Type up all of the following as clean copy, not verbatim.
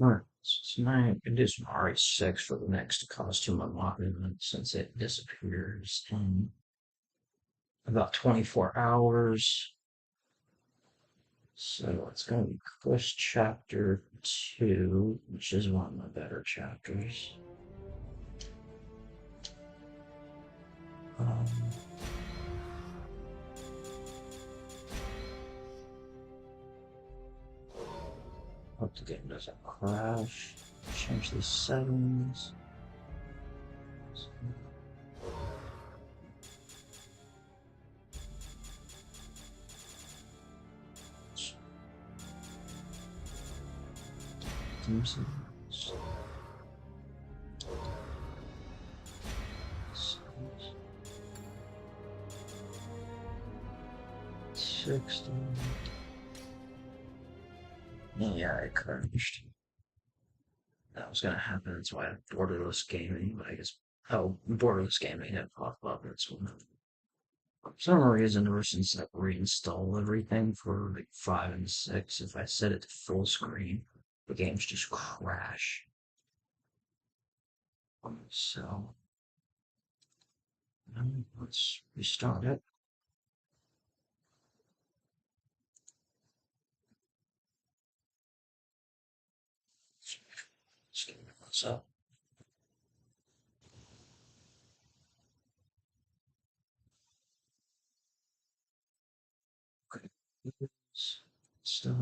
Alright, so now I can do some RE6 for the next costume unlockment since it disappears in about 24 hours. So it's going to be Quest Chapter 2, which is one of my better chapters. Um, Hope the game doesn't crash. Change these settings. Team settings. 60. Yeah, I crashed. That was gonna happen. That's why I have borderless gaming. But I guess borderless gaming had popped up. That's when for some reason ever since I reinstalled everything for like 5 and 6, if I set it to full screen, the games just crash. So let's restart it. Let's get what's up. Okay. Stuff.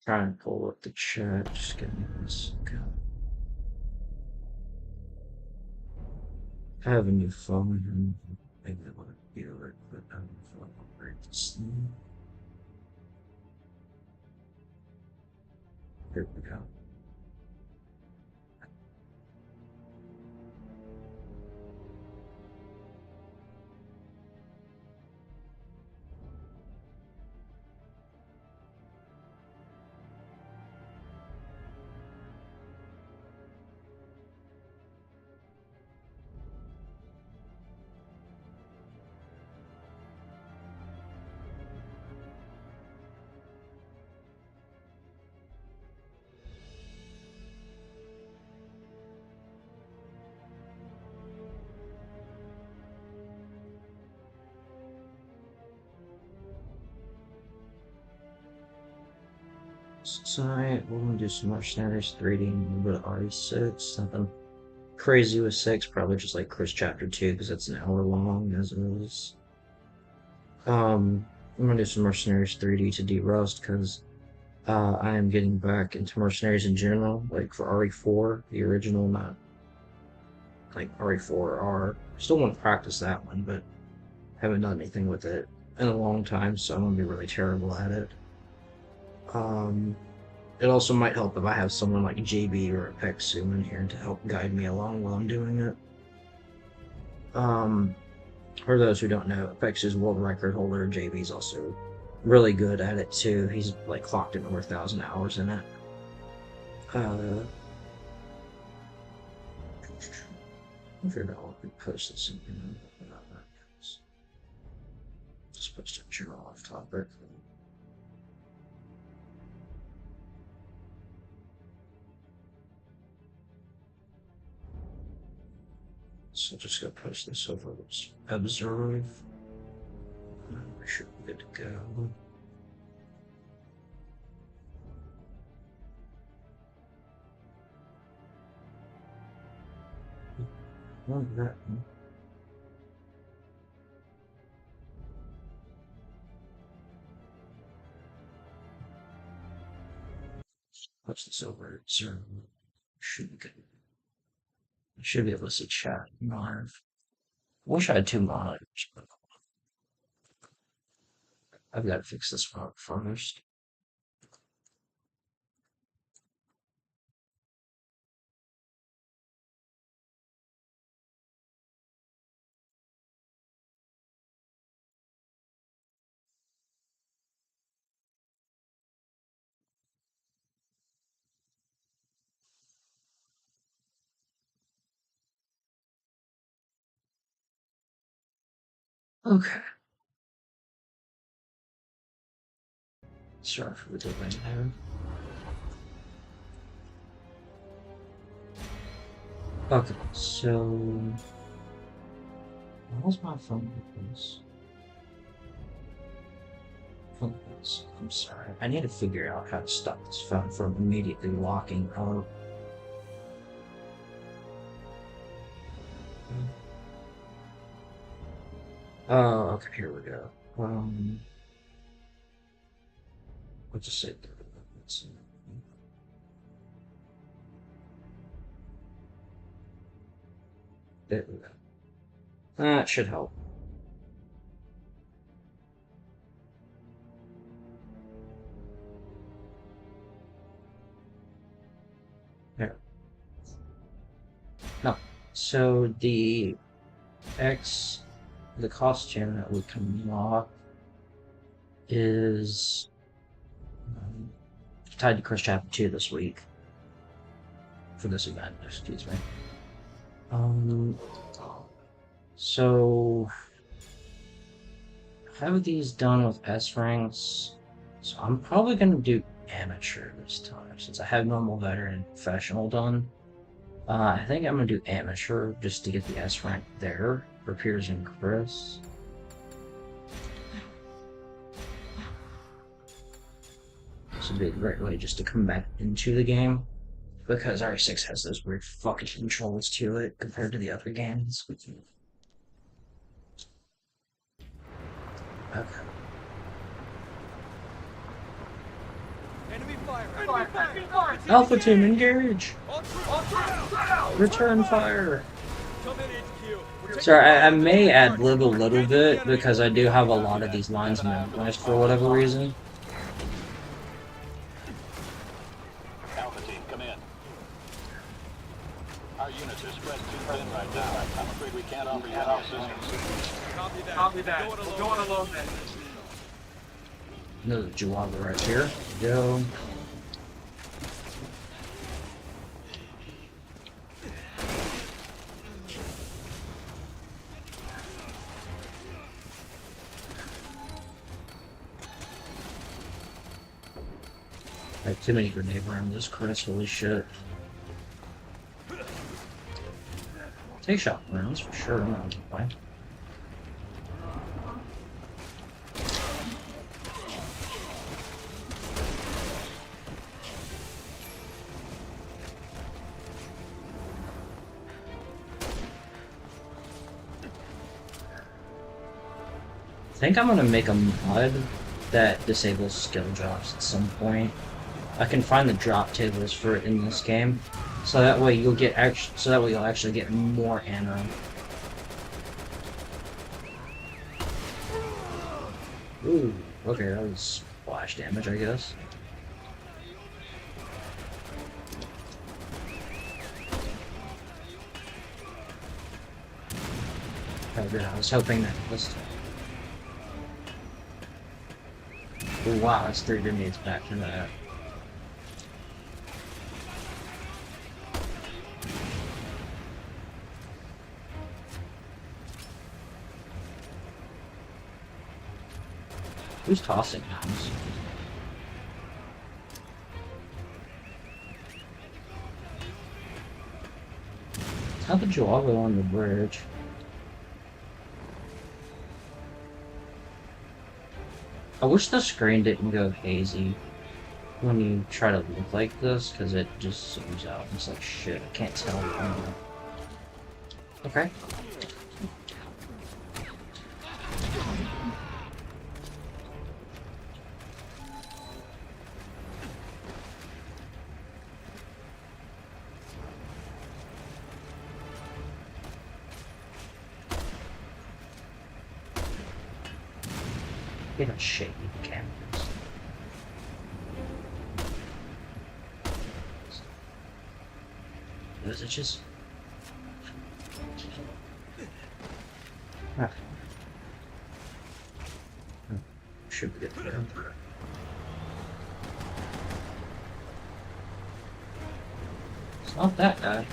Try and pull up the chat. Just give me one second. I have a new phone and maybe I want to be alert, but I don't feel like I'm ready to sleep. Here we go. So tonight we're gonna do some Mercenaries 3D and a little bit of RE6. Nothing crazy with 6, probably just like Chris Chapter 2 because that's an hour long as it is. I'm gonna do some Mercenaries 3D to de-rust because I am getting back into Mercenaries in general, like for RE4, the original, not like RE4R. Still want to practice that one, but haven't done anything with it in a long time, so I'm gonna be really terrible at it. Um, it also might help if I have someone like JB or Apexu in here to help guide me along while I'm doing it. Um, for those who don't know, Apexu's world record holder. JB's also really good at it too. He's like clocked in over 1,000 hours in it. Uh, I figured out what to post this in here. Just post a general off topic. So just gonna post this over as observe. We should be good to go. Like that. Post this over at observe. Should be good. Should be able to see chat live. Wish I had two monitors, but I've got to fix this one first. Okay. Sorry for the delay there. Okay, so how's my phone with this? I'm sorry. I need to figure out how to stop this phone from immediately locking up. Oh, okay, here we go. Let's just say, let's see. There we go. That should help. There. No. So the costume that we can unlock is tied to Chris Chapter 2 this week. For this event, excuse me. Um, so I have these done with S ranks, so I'm probably gonna do amateur this time since I have normal, veteran, and professional done. I think I'm gonna do amateur just to get the S rank there for Piers and Chris. This would be a great way just to come back into the game because RE6 has those weird fucking controls to it compared to the other games. Okay. Enemy fire! Enemy fire! Alpha team, engage! Return fire! Come in, HQ. Sorry, I may ad-lib a little bit because I do have a lot of these lines memorized for whatever reason. Alpha team, come in. Our units are spread too thin right now. I'm afraid we can't offer you any assistance. Copy that. We're going alone then. Another Chihuahua right here. Go. I have too many grenade rounds. This Chris, holy shit. Take shot rounds for sure. I'm not fine. I think I'm gonna make a mod that disables skill drops at some point. I can find the drop tables for it in this game, so that way you'll actually get more ammo. Ooh, okay, that was splash damage, I guess. Oh, good. I was hoping that was. Oh, wow, that's 3 grenades back to that. Who's tossing bombs? How did you all go on the bridge? I wish the screen didn't go hazy when you try to look like this, because it just zooms out. It's like, shit, I can't tell. Okay. They don't shake the cameras. Was it just? Ah. Should be good to go. It's not that guy.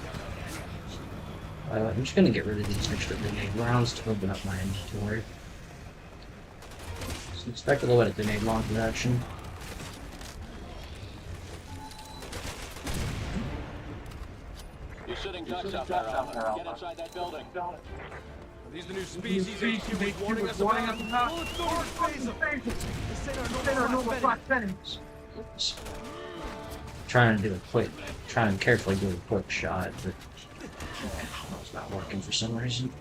I'm just gonna get rid of these extra grenade rounds to open up my inventory. Expect a little bit of grenade launch action. You're sitting ducks out there, Alpha. Get inside that building. Are these the new species HQ was warning us about? Well, let's go and phase them. This ain't our normal proximity. Trying to do a quick, trying to carefully do a quick shot, but it's not working for some reason.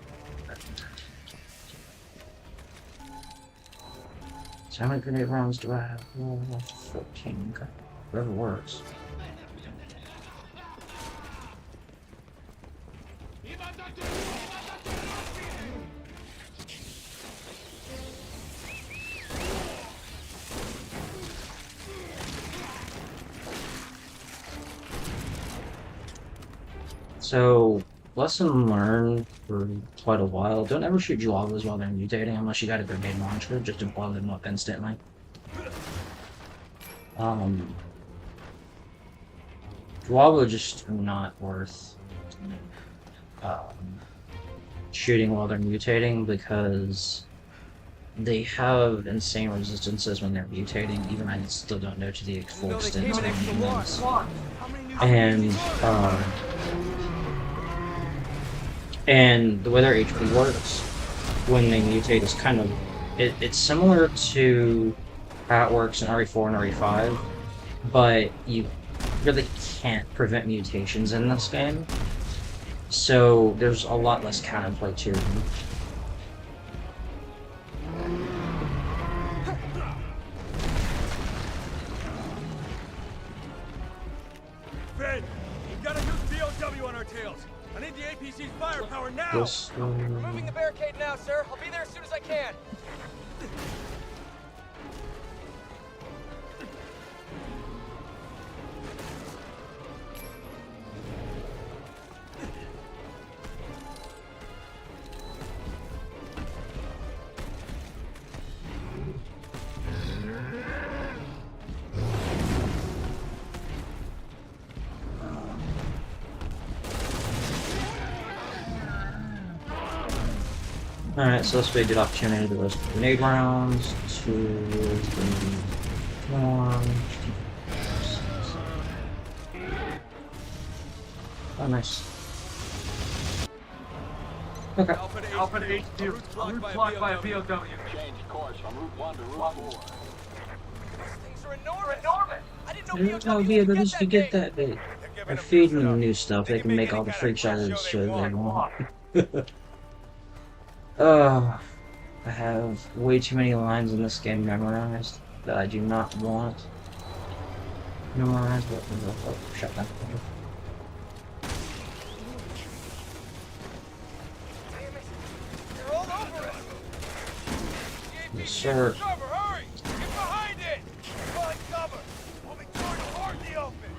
So how many grenade rounds do I have? 14. Okay. Whatever works. So, lesson learned for quite a while. Don't ever shoot Juavas while they're mutating unless you got a grenade launcher, just to blow them up instantly. Juava just not worth shooting while they're mutating because they have insane resistances when they're mutating. Even I still don't know to the full extent of this. And the way their HP works when they mutate is kind of it's similar to how it works in RE4 and RE5, but you really can't prevent mutations in this game. So there's a lot less counterplay to them. Ben, we've got a huge BOW on our tails. I need the APC's firepower now! This, Moving the barricade now, sir. I'll be there as soon as I can. Alright, so this will be a good opportunity to roast grenade rounds. 2, 3, 4. Oh, nice. Okay. Alpha to HQ. Route blocked by a BOW. Change course from Route 1 to Route 4. These things are enormous. I didn't know There's no BOW idea could that just to get that big. They're feeding them new stuff. They can make all the freak shots shit they want. I have way too many lines in this game memorized that I do not want memorized. Oh, shut down. They're all over us. Yes, sir. Cover, hurry! Get behind it! Find cover! Moving toward the open!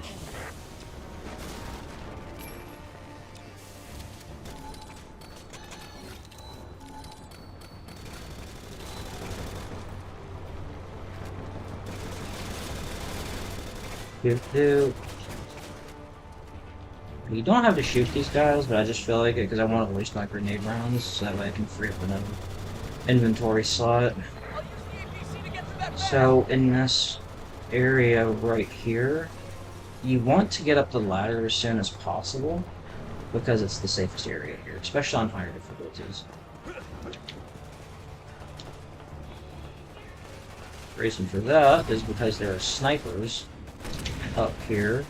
You don't have to shoot these guys, but I just feel like it because I want to waste my grenade rounds so that way I can free up another inventory slot. I'll use the APC to get to that So in this area right here, you want to get up the ladder as soon as possible because it's the safest area here, especially on higher difficulties. The reason for that is because there are snipers up here.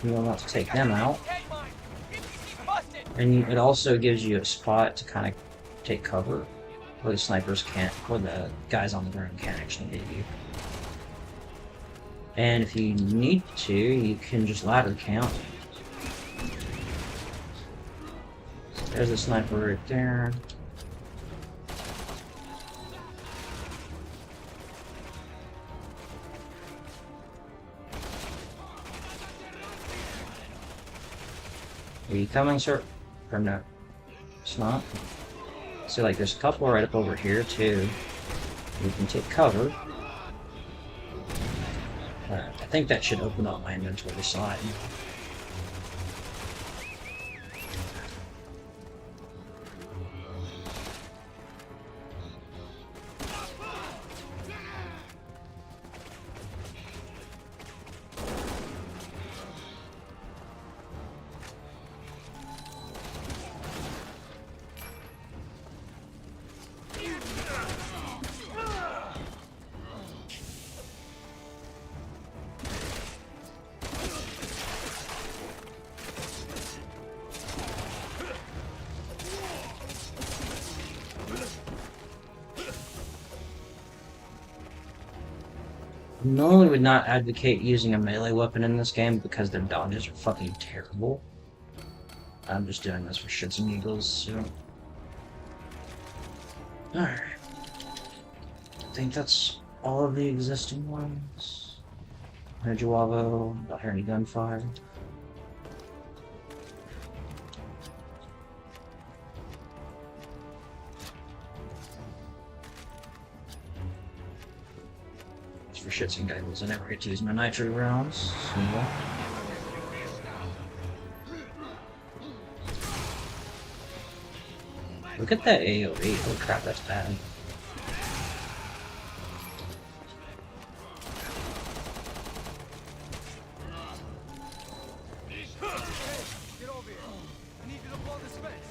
You want to take them out, and it also gives you a spot to kind of take cover where the snipers can't, where the guys on the ground can't actually hit you. And if you need to, you can just ladder count. There's a sniper right there. Are you coming, sir? Or no? It's not. So, like, there's a couple right up over here, too. You can take cover. I think that should open up my inventory side. normally would not advocate using a melee weapon in this game because their dodges are fucking terrible. I'm just doing this for shits and giggles, so... Alright. I think that's all of the existing ones. No Juavo, don't hear any gunfire. Just for shits and giggles, I never get to use my nitro rounds, so... Look at that AoE, holy crap, that's bad. Get over here. I need you to blow this fence.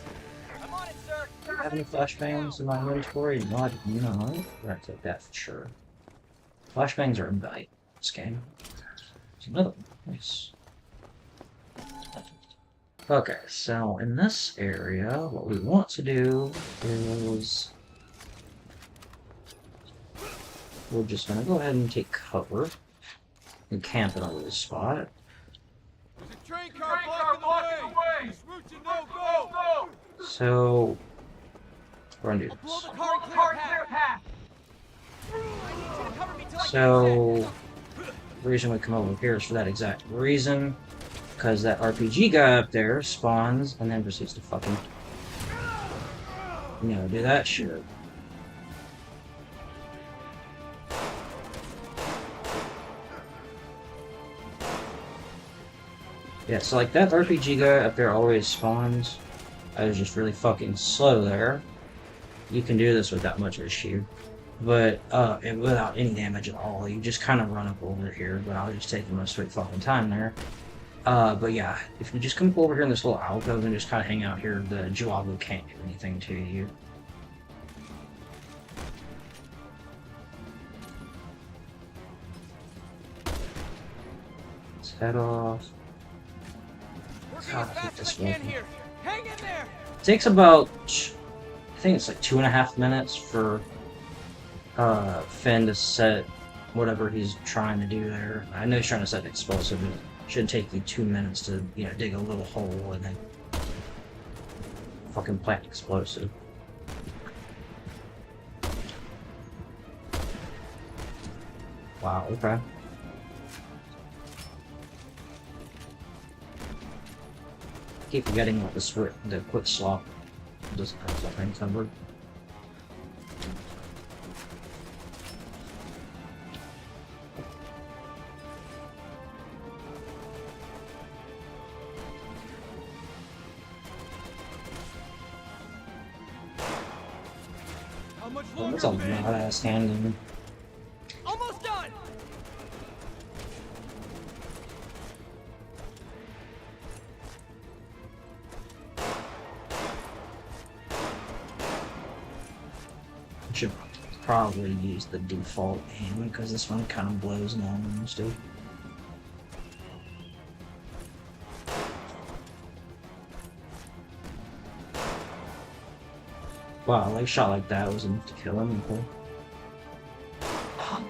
I'm on it, sir. Do I have any flashbangs in my inventory? No, I do not. We're gonna take that for sure. Flashbangs are a value in this game. There's another one. Nice. Okay, so in this area, what we want to do is... We're just gonna go ahead and take cover and camp in a little spot. There's a train car blocking the way. This route's a no-go. So... We're gonna do Blow this. the car and clear path. I need you to cover me till I So... The reason we come over here is for that exact reason. Because that RPG guy up there spawns and then proceeds to fucking, you know, do that shit. Yeah, so like that RPG guy up there always spawns. I was just really fucking slow there. You can do this without much issue. But, and without any damage at all. You just kind of run up over here, but I'll just take my sweet fucking time there. But yeah, if you just come over here in this little alcove and just kind of hang out here, the Juavo can't do anything to you. Let's head off. Working as fast as I can here. Hang in there. It takes about, I think it's like 2.5 minutes for Finn to set whatever he's trying to do there. I know he's trying to set an explosive. It should take you 2 minutes to, you know, dig a little hole and then fucking plant explosive. Wow, okay. Keep forgetting what the quick swap doesn't have something covered. How much Well, longer, that's a Finn? lot ass handling. Almost done. I should probably use the default aim because this one kind of blows long and stuff. Wow, like a shot like that was enough to kill him. Okay.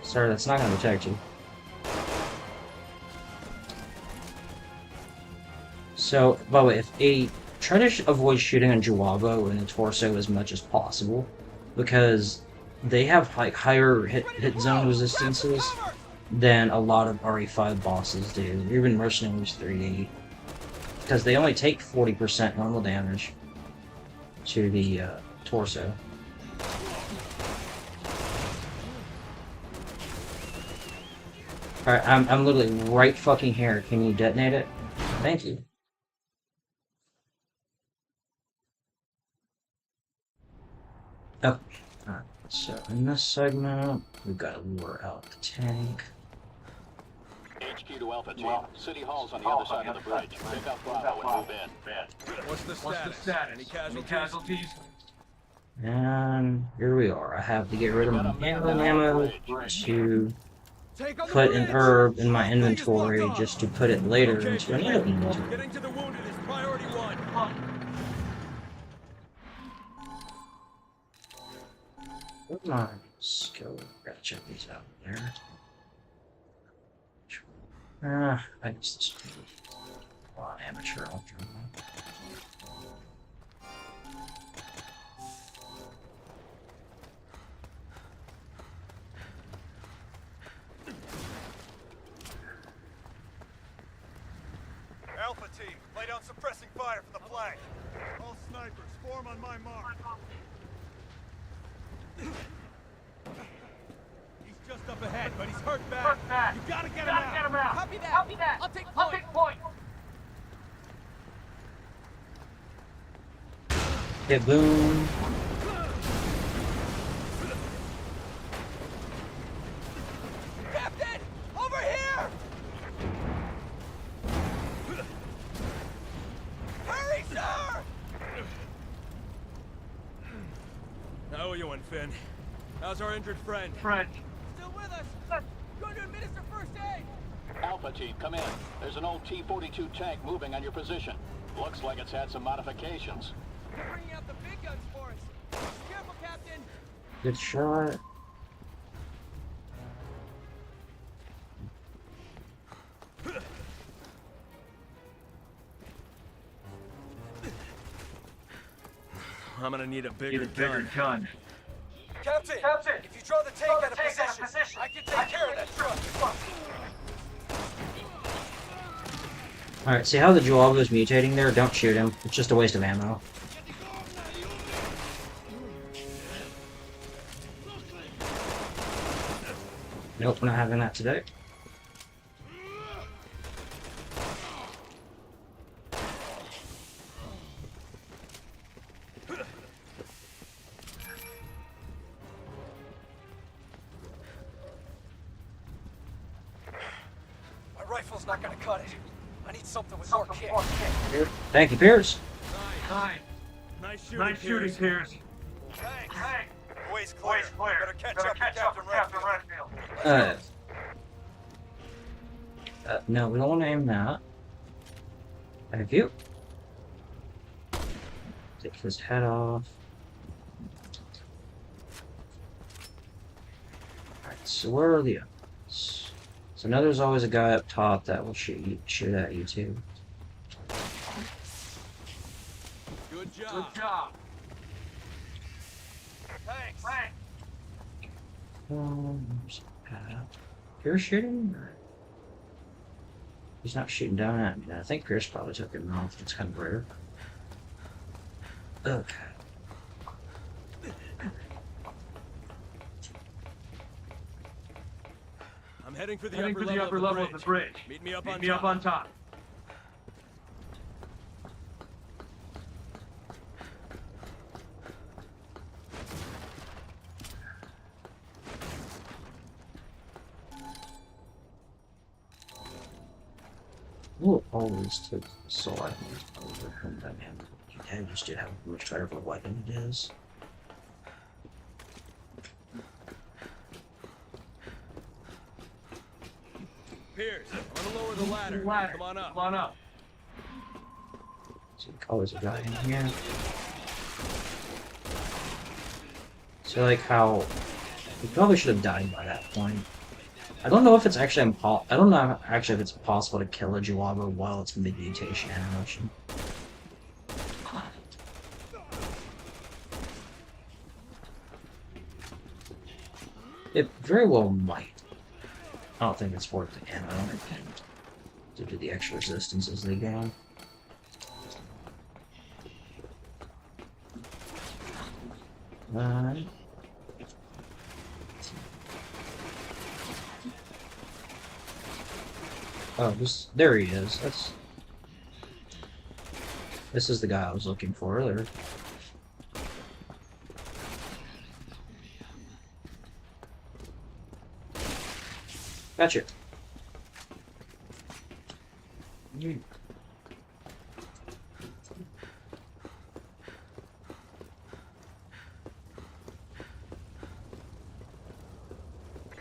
Sir, that's not gonna protect you. So, by the way, try to avoid shooting on Juavo in the torso as much as possible, because they have like higher hit zone resistances than a lot of RE5 bosses do, even Mercenaries 3D, because they only take 40% normal damage to the torso. Alright, I'm literally right fucking here. Can you detonate it? Thank you. Oh, alright. So in this segment, we've got to lure out the tank. HQ to Alpha Team. City Hall's on the other side of the bridge. Pick up Bravo and move in. What's the status? Any casualties? And here we are. I have to get rid of my handling ammo to put an herb in my inventory just to put it later into another inventory. Getting to the wounded is priority one. Where's my skill? Gotta check these out there. I guess this is a lot amateur ultra. Alpha team, lay down suppressing fire from the flank. All snipers, form on my mark. He's just up ahead, but he's hurt bad. You gotta get him out. Copy that. I'll take point. Hit boom. Captain, over here. Hurry, sir. I owe you one, Finn. How's our injured friend? Still with us. Going to administer first aid. Alpha team, come in. There's an old T-42 tank moving on your position. Looks like it's had some modifications. They're bringing out the big guns for us. Careful, Captain. Good shot. I'm gonna need a bigger gun. Captain, if you draw the tank out of position, I can take care of that truck. Alright, see how the Juava is mutating there? Don't shoot him. It's just a waste of ammo. Nope, we're not having that today. My rifle's not gonna cut it. I need something with more kick. Thank you, Pierce. Nice shooting, Pierce. Thanks. Way's clear. Better catch up to Captain Redfield. No, we don't want to aim that. Thank you. Take his head off. Alright, so where are the others? So now there's always a guy up top that will shoot at you too. Good job. Thanks. Pierce shooting? Or... He's not shooting down at me. I think Pierce probably took him off. It's kind of rare. Okay. I'm heading for the upper level of the bridge. Meet me up on top. We'll always take the sword over him. That man, you just did how much better of a weapon it is. Pierce, I'm gonna lower the ladder. Come on up. So always a guy in here. So like how he probably should have died by that point. I don't know if it's actually I don't know actually if it's possible to kill a Juava while it's mid-mutation animation. It very well might. I don't think it's worth the ammo due to the extra resistance as they go. Oh, there he is. This is the guy I was looking for earlier. Gotcha.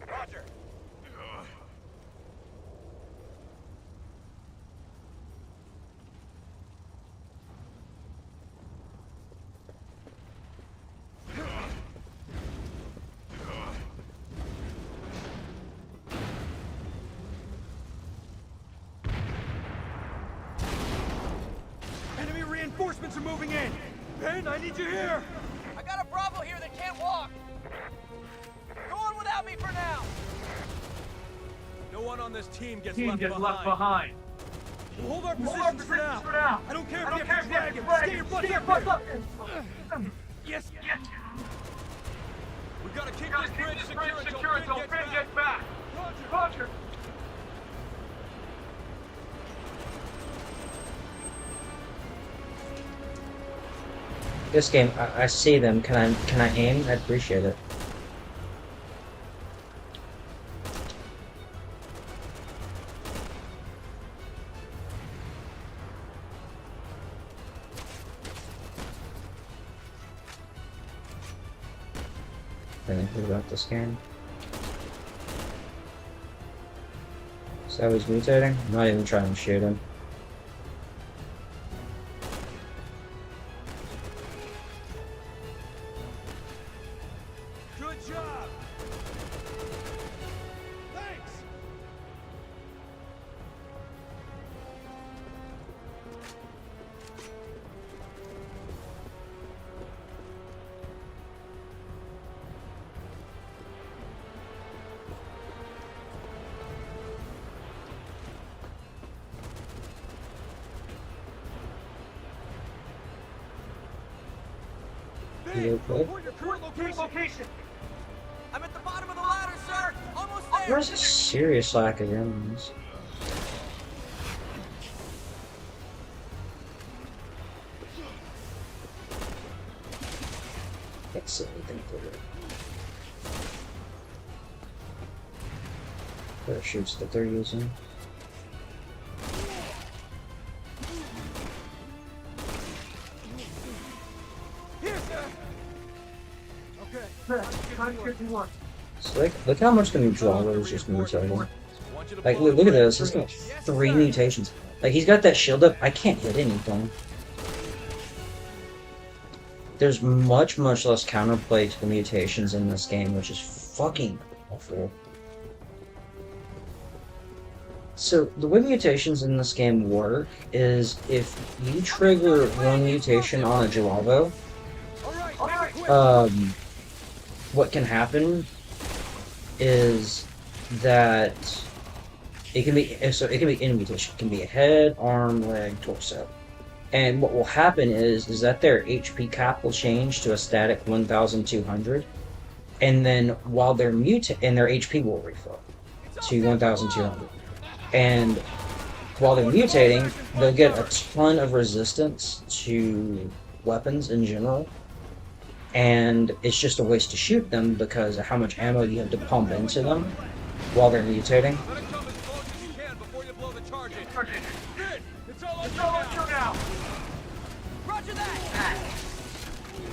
Roger. Reinforcements are moving in. Ben, I need you here. I got a Bravo here that can't walk. Go on without me for now. No one on this team gets left behind. We'll hold our positions for now. I don't care if you have to drag him. Stay your butts up here. Yes. We've got to keep this bridge secure until Ben gets back. Roger. This game, I see them. Can I aim? I'd appreciate it. Anything about this game? So he's mutating? I'm not even trying to shoot him. Good job. Thanks. You okay? Report your current location. I'm at the bottom of the ladder, sir. Almost there. There's a serious lack of enemies. Can't see anything through it. Parachutes that they're using. Here, sir. Okay. So look how much the new drawer is just mutating. Like look at this. He's got 3 mutations. Like he's got that shield up. I can't hit anything. There's much less counterplay to the mutations in this game, which is fucking awful. So the way mutations in this game work is if you trigger one mutation on a Gelavo, what can happen is that it can be any mutation. It can be a head, arm, leg, torso. And what will happen is that their HP cap will change to a static 1,200, and then while they're and their HP will refill to 1,200. And while they're mutating, they'll get a ton of resistance to weapons in general. And it's just a waste to shoot them because of how much ammo you have to pump into them while they're mutating. Let it come as close as you can before you blow the charge in. Good. It's all on you now. Roger that.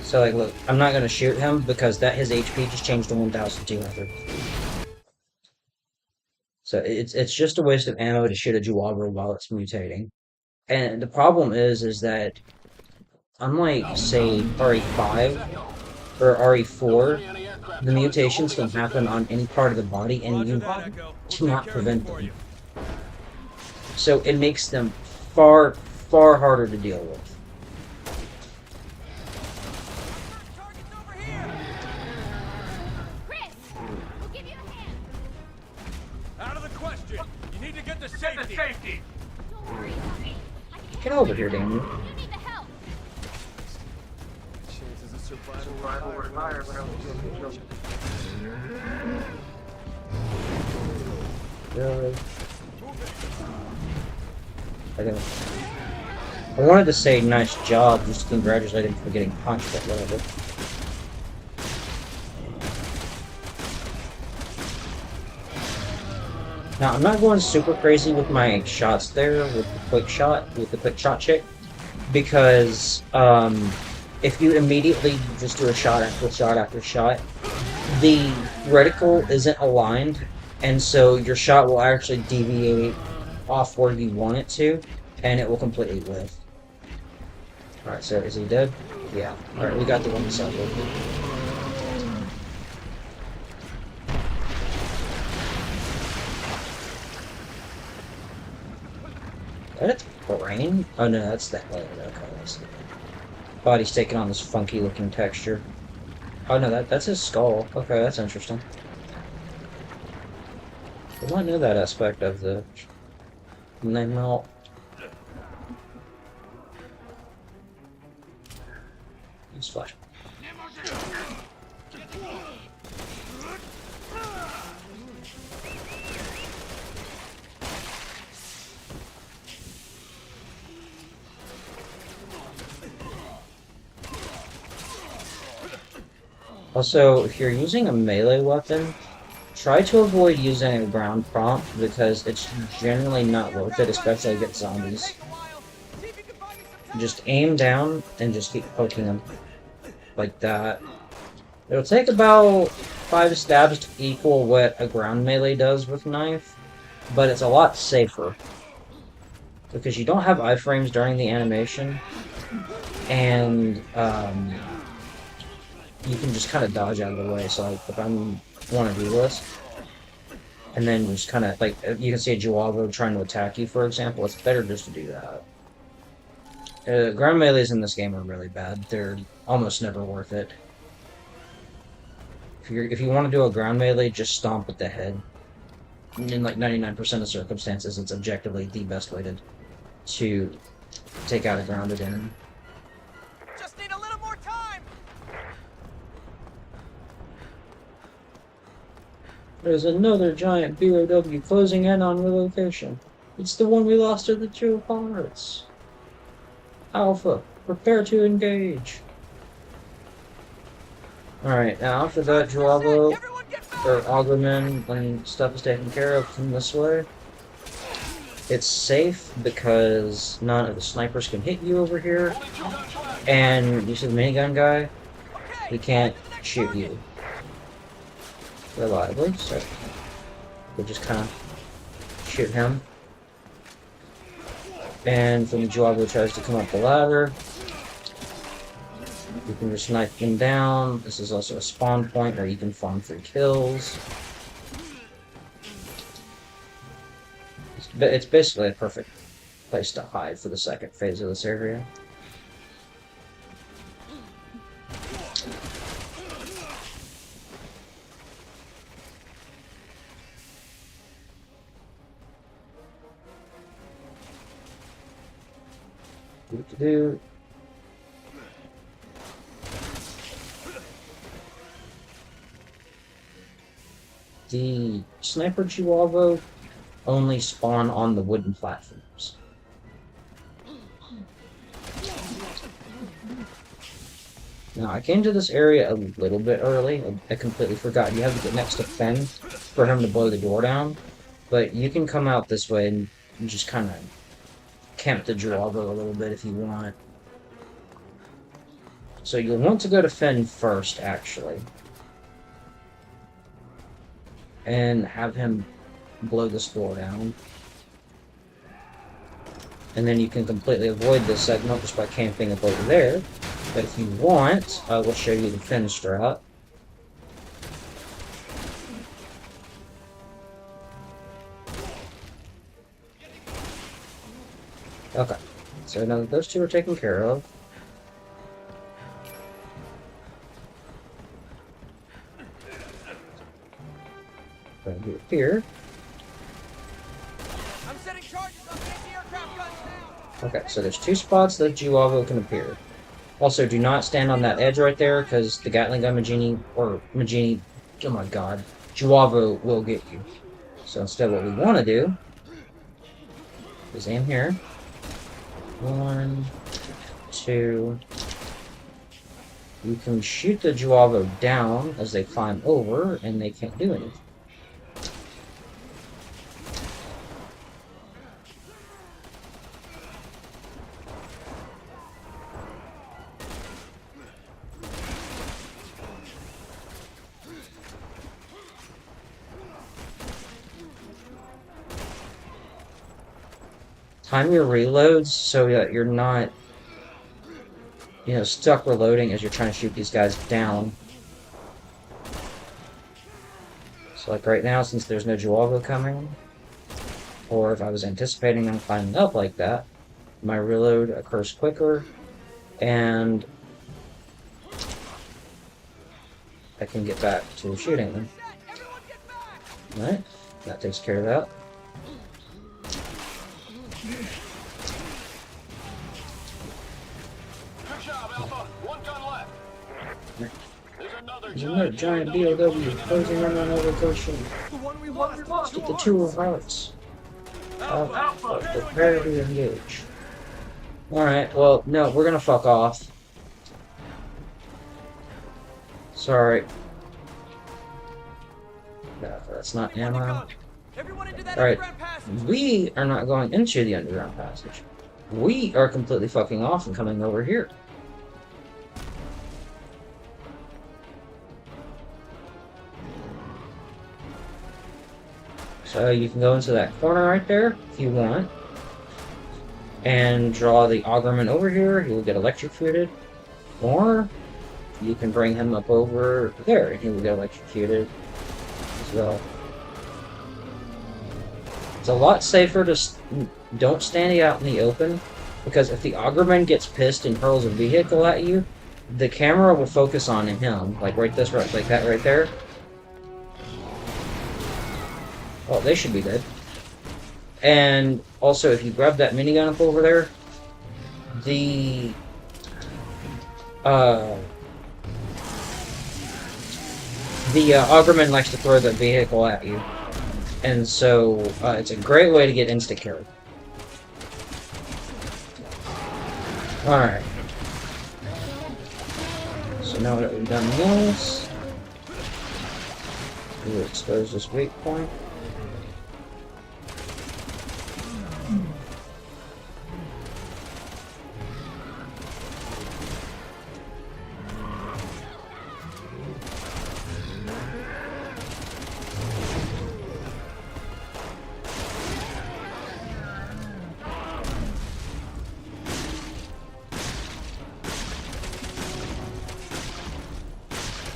So like, look, I'm not gonna shoot him because his HP just changed to 1,200. So it's just a waste of ammo to shoot a Juwabra while it's mutating. And the problem is that unlike say RE5 or RE4, the mutations can happen on any part of the body and you cannot prevent them. So it makes them far harder to deal with. Target's over here. Chris, we'll give you a hand. Out of the question. You need to get to safety. Don't worry about me. I can Get over here, Daniel. You need the help. Chances of survival were higher when I was Really? I wanted to say nice job, just to congratulate him for getting punched, but whatever. Now, I'm not going super crazy with my shots there, with the quick shot chick, because, if you immediately just do a shot after shot after shot, the reticle isn't aligned, and so your shot will actually deviate off where you want it to, and it will completely live. Alright, so is he dead? Yeah. Alright, we got the one side. that its brain? Oh no, that's that head. Okay, that's body's taking on this funky looking texture. Oh no, that's his skull. Okay, that's interesting. I did not know that aspect of the when they melt. Use flash. Also, if you're using a melee weapon, try to avoid using a ground prompt because it's generally not worth it, especially against zombies. Just aim down and just keep poking them like that. It'll take about 5 stabs to equal what a ground melee does with knife, but it's a lot safer because you don't have iframes during the animation, and you can just kind of dodge out of the way. So like, if I want to do this, and then just kind of like you can see a Juavo trying to attack you, for example, it's better just to do that. Ground melees in this game are really bad. They're almost never worth it. If you want to do a ground melee, just stomp with the head. In like 99% of circumstances, it's objectively the best way to take out a grounded enemy. Just need a little more time. There's another giant BOW closing in on the location. It's the one we lost to the 2 pirates. Alpha, prepare to engage. Alright, now after that, Juavo, or Augerman, when stuff is taken care of, come this way. It's safe because none of the snipers can hit you over here. And you see the minigun guy? He can't shoot you reliably, so we'll just kind of shoot him. And when Juavo tries to come up the ladder, you can just knife him down. This is also a spawn point where you can farm for kills. It's basically a perfect place to hide for the second phase of this area. What to do? The sniper Juavo only spawn on the wooden platforms. Now, I came to this area a little bit early. I completely forgot. You have to get next to Fenn for him to blow the door down. But you can come out this way and just kind of camp the Juavo a little bit if you want. So you'll want to go to Fenn first, actually. And have him blow this door down. And then you can completely avoid this segment just by camping up over there. But if you want, I will show you the Fenn strat. Okay, so now that those two are taken care of, going to here. I'm setting charges on anti-aircraft guns now. Okay, so there's 2 spots that Juavo can appear. Also, do not stand on that edge right there, because the Gatling gun Magini, oh my god, Juavo will get you. So instead what we want to do is aim here. 1, 2. You can shoot the Juavo down as they climb over, and they can't do anything. Time your reloads so that you're not, stuck reloading as you're trying to shoot these guys down. So like right now, since there's no Juavo coming, or if I was anticipating them climbing up like that, my reload occurs quicker, and I can get back to shooting them. Alright, that takes care of that. Good job, Alpha. One gun left. There's another Giant BOW closing in on overcushion. The one we lost. Get the two of hearts. Alpha, prepare to engage. Alright, well, no, we're gonna fuck off. Sorry. No, that's not ammo. Everyone into that Alright, underground passage. we are not going into the underground passage. We are completely fucking off and coming over here. So you can go into that corner right there if you want, and draw the Augerman over here. He will get electrocuted, or you can bring him up over there and he will get electrocuted as well. It's a lot safer to don't stand out in the open, because if the Augerman gets pissed and hurls a vehicle at you, the camera will focus on him, like like that right there. Oh, they should be dead. And also, if you grab that minigun up over there, the Augerman likes to throw the vehicle at you, and so it's a great way to get insta-killed. Alright. So now that we've done this, we'll expose this weak point.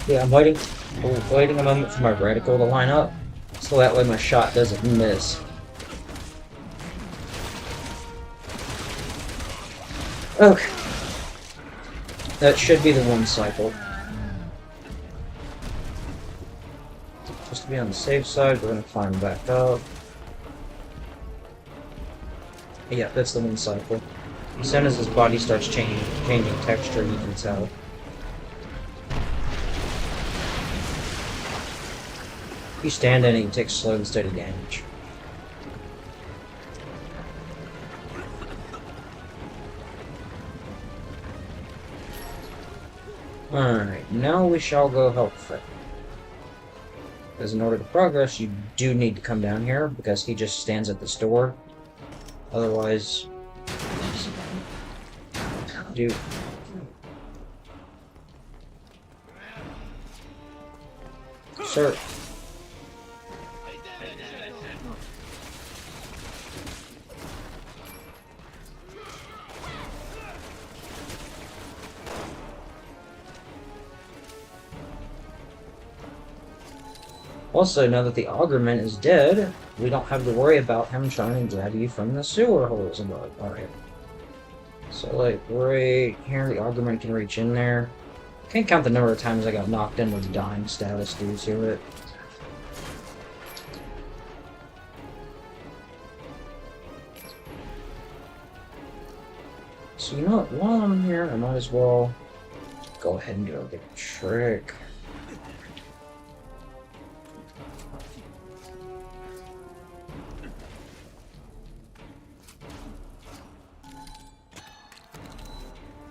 Yeah, I'm waiting a moment for my reticle to line up, so that way my shot doesn't miss. Okay. That should be the one cycle. Just to be on the safe side, we're gonna climb back up. Yeah, that's the one cycle. As soon as his body starts changing texture, you can tell. If you stand in it, you take slow and steady damage. Alright, now we shall go help Fred. Because in order to progress, you do need to come down here, because he just stands at this door. Otherwise... Dude. Sir. Also, now that the Augerman is dead, we don't have to worry about him trying to grab you from the sewer holes above. Alright. So, like, right here, the Augerman can reach in there. Can't count the number of times I got knocked in with dying status due to it. So, you know what? While I'm here, I might as well go ahead and do a big trick.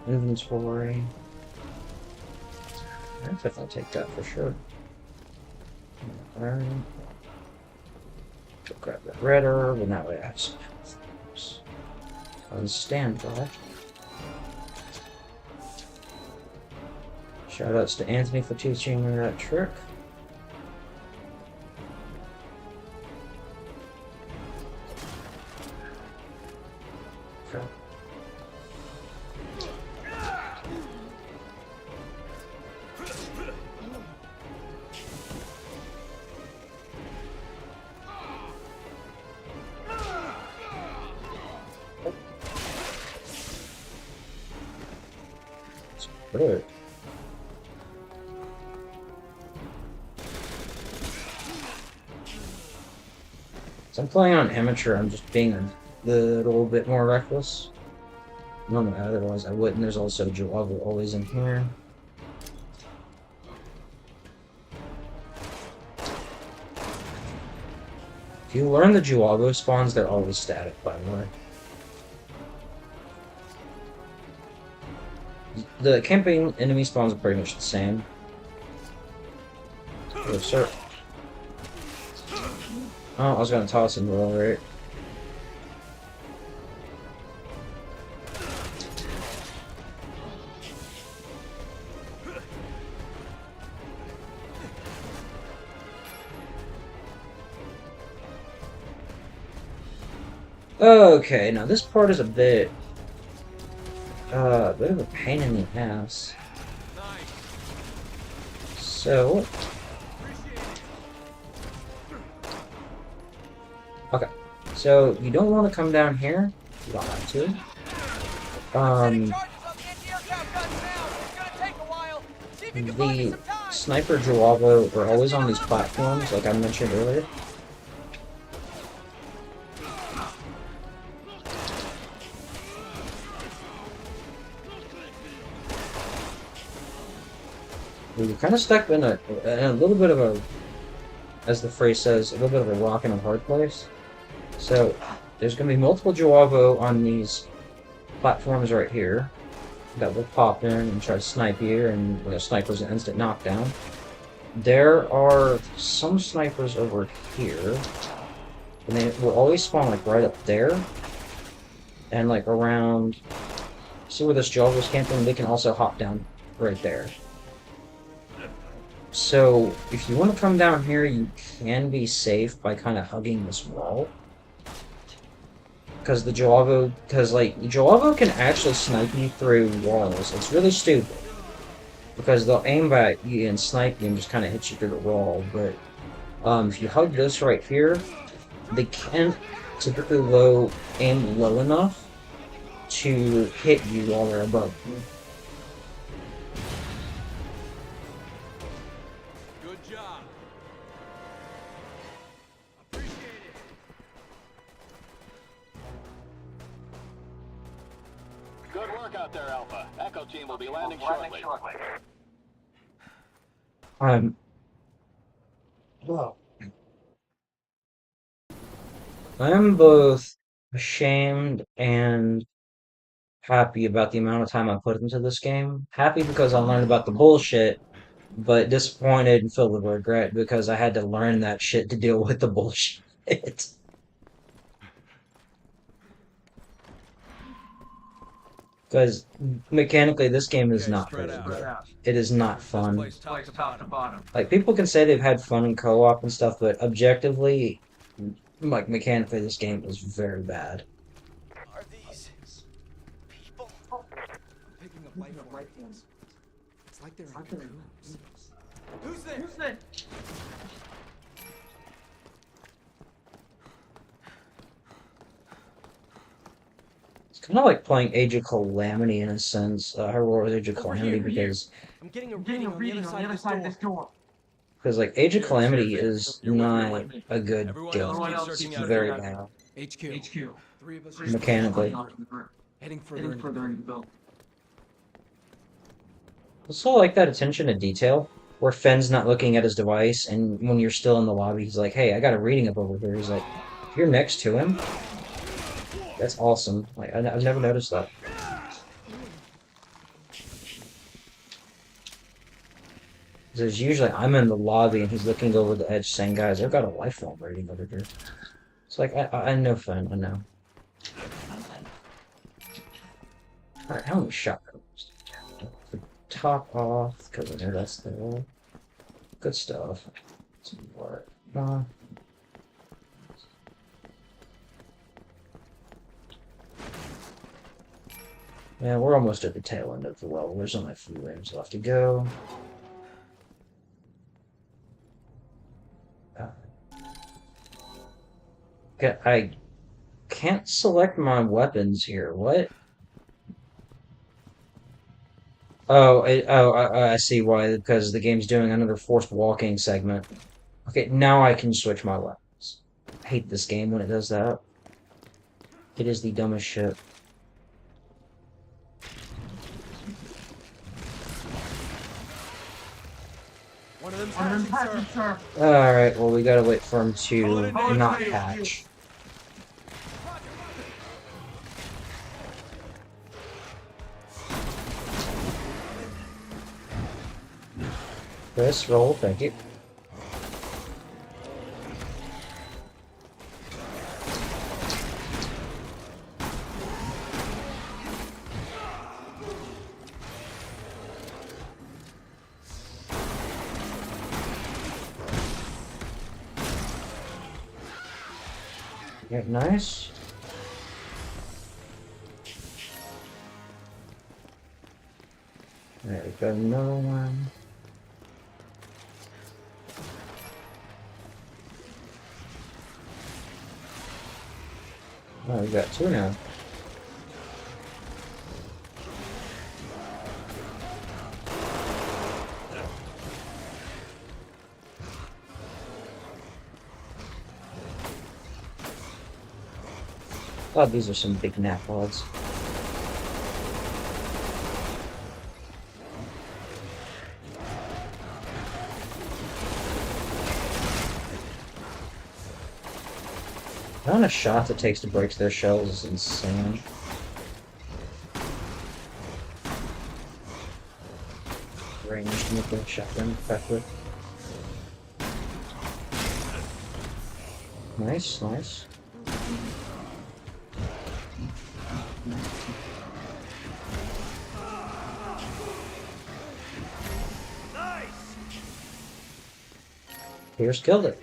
Inventory. I'll definitely take that for sure. Alright. Go grab that red herb, and that way I have some health. On standby. Shoutouts to Anthony for teaching me that trick. Okay. Good. So I'm playing on amateur, I'm just being a little bit more reckless. No, otherwise I wouldn't. There's also Java always in here. If you learn the Juavo spawns, they're always static, by the way. The camping enemy spawns are pretty much the same. Oh, sir. Oh, I was gonna toss him, though, right? Okay, now this part is a bit of a pain in the ass. So, okay, so you don't want to come down here. You don't have to. The sniper Juavo are always on these platforms, like I mentioned earlier. You're kind of stuck in a little bit of a, as the phrase says, a little bit of a rock and a hard place. So there's going to be multiple Juavo on these platforms right here that will pop in and try to snipe you, and the sniper's an instant knockdown. There are some snipers over here, and they will always spawn like right up there, and like around. See where this Java's camping? They can also hop down right there. So, if you want to come down here, you can be safe by kind of hugging this wall. Because the Joavo can actually snipe you through walls. It's really stupid. Because they'll aim at you and snipe you and just kind of hit you through the wall. But, if you hug this right here, they can't typically aim low enough to hit you while they're above you. Good work out there, Alpha. Echo team will be landing shortly. Well, I'm both ashamed and happy about the amount of time I put into this game. Happy because I learned about the bullshit, but disappointed and filled with regret because I had to learn that shit to deal with the bullshit. Because mechanically, this game is not very good. It is not fun. Like, people can say they've had fun in co-op and stuff, but objectively, like, mechanically, this game is very bad. Are these people? Picking up light forms. It's like they're in cocoons. Who's there? It's kind of like playing Age of Calamity in a sense, Heroic Age of Calamity, because I'm getting a reading on the other side of this door. like Age of Calamity is not a good Everyone game. else keep It's searching out very here. bad HQ. Three of us are mechanically. heading further into the building. Also like that attention to detail, where Fenn's not looking at his device, and when you're still in the lobby, he's like, "Hey, I got a reading up over here." He's like, "If you're next to him, that's awesome." Like I've never noticed that. Because usually I'm in the lobby and he's looking over the edge saying, "Guys, I've got a lifelong rating over here." It's like, I know Finn, I know. Alright, how many shotguns? The top off, because I know that's the good stuff. Some more. Yeah, we're almost at the tail end of the level. There's only a few rooms left to go. Okay, I can't select my weapons here. What? I see why, because the game's doing another forced walking segment. Okay, now I can switch my weapons. I hate this game when it does that. It is the dumbest shit. One of them's hatching, sir. Alright, well, we gotta wait for him Call it to a day. not hatch. Chris, roll, thank you. Yeah, nice. Alright, we got another one. Oh, we got two now. Oh, these are some big naplods. The amount of shots it takes to break their shells is insane. Range to make the shotgun effective. Nice, nice. Pierce killed it.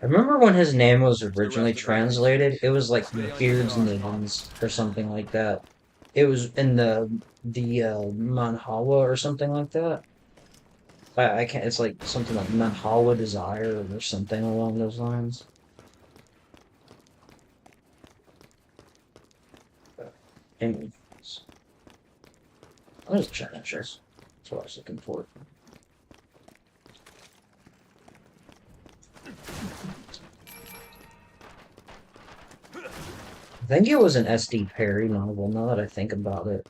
I remember when his name was originally translated, it was like Beards Niggins or something like that. It was in the Manhawa or something like that. I can't. It's like something like Manhawa Desire or something along those lines. Anyways, I'll just check that shit. That's what I was looking for. I think it was an SD Perry novel, now that I think about it.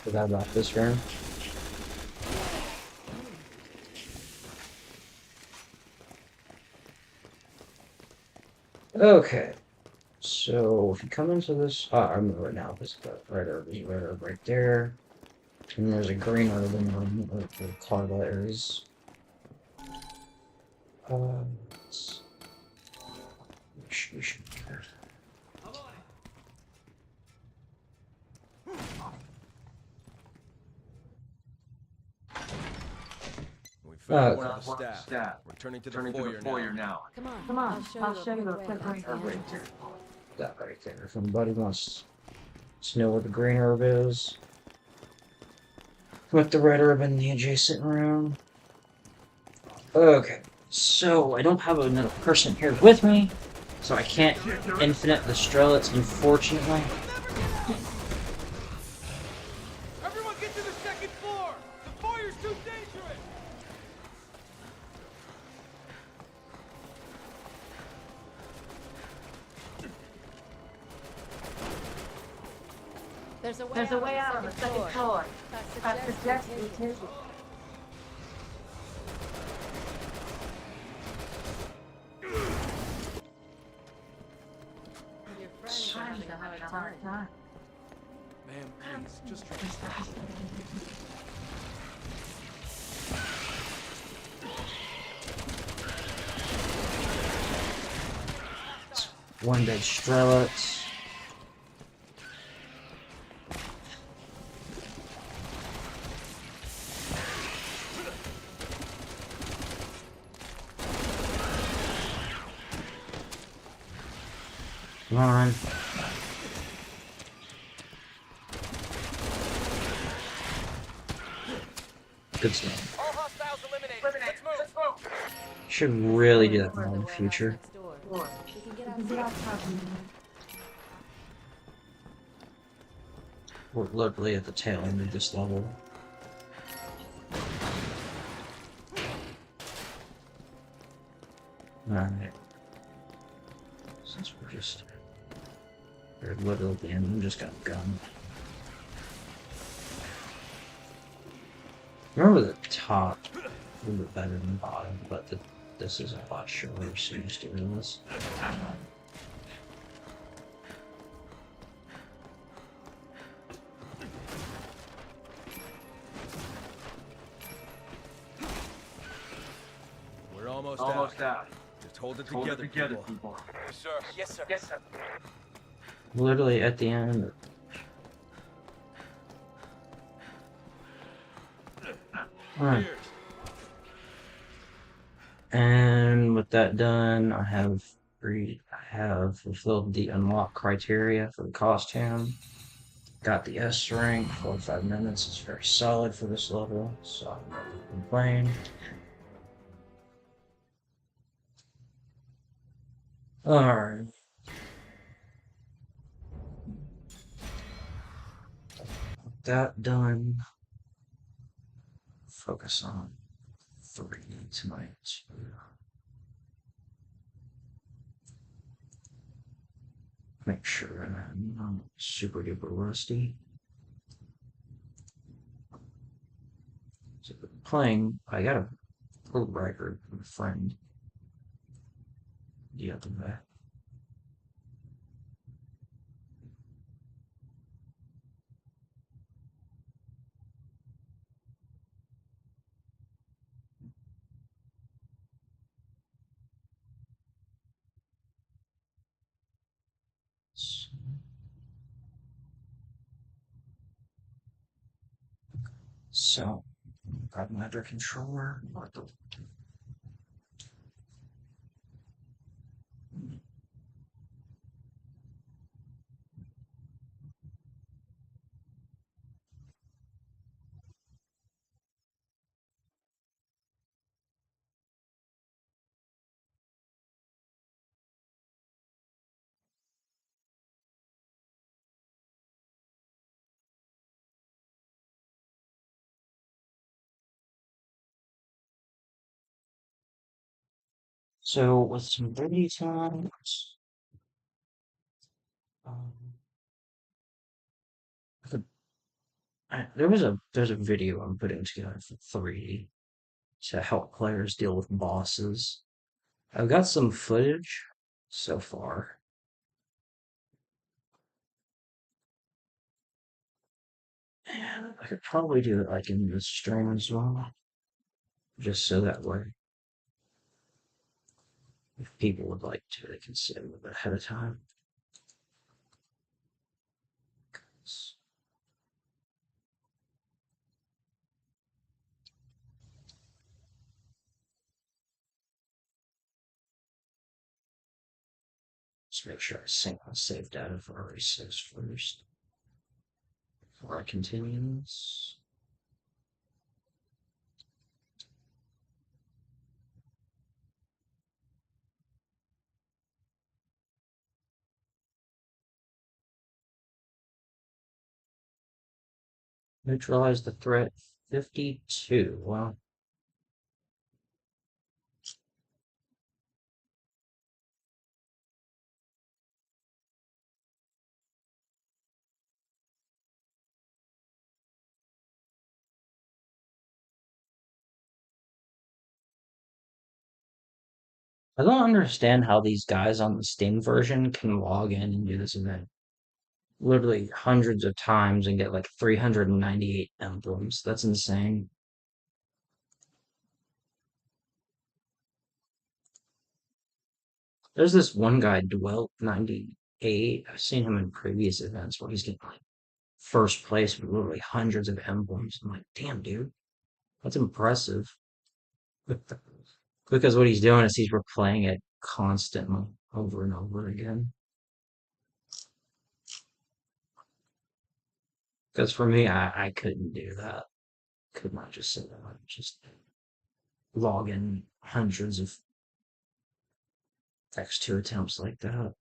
Forgot about this room. Okay. So, if you come into this... I remember now, this right over right there. And there's a green herb in the Carla is. Let's... We should... We found one of the staff. Returning to the foyer now. Come on, I'll show you the quick way. That right there. If anybody wants to know where the green herb is, with the red herb in the adjacent room. Okay, so I don't have another person here with me, so I can't infinite the Strelets, unfortunately. Everyone get to the second floor! The foyer's too dangerous! There's a way out on the second floor. I suggest we take it. Your friend's having a hard time. Ma'am, please, just try. One dead Strelets. Come on. good stuff. All hostiles eliminated. Let's move. Should really do Going that for more in the the warehouse future. next door. We can get outside. We're literally at the tail end of this level. Alright. Since we're literally at the end, I'm just got a gun. Remember the top a little bit better than the bottom, but this is a lot shorter, so you just get rid of this. We're almost out. Just hold it together, people. Yes, sir. Literally at the end. Alright. Cheers. And with that done, I have fulfilled the unlock criteria for the costume. Got the S rank, 45 minutes. It's very solid for this level, so I'm not gonna complain. Alright. That done. Focus on 3 tonight. Make sure I'm not super duper rusty. So playing, I got a little record from a friend the other day. So, grab my other controller. So, with some ready times, um, I could, there's a video I'm putting together for 3D to help players deal with bosses. I've got some footage so far. And I could probably do it like in this stream as well, just so that way, if people would like to, they can see it a little bit ahead of time. Just make sure I sync my save data for RE6 first before I continue this. Neutralize the threat 52. Well, I don't understand how these guys on the Steam version can log in and do this event literally hundreds of times and get like 398 emblems. That's insane. There's this one guy, Dwelt 98. I've seen him in previous events where he's getting like first place with literally hundreds of emblems. I'm like, damn, dude, that's impressive. Because what he's doing is he's replaying it constantly over and over again. Because for me, I couldn't do that. could not just say that. Just log in hundreds of X2 attempts like that.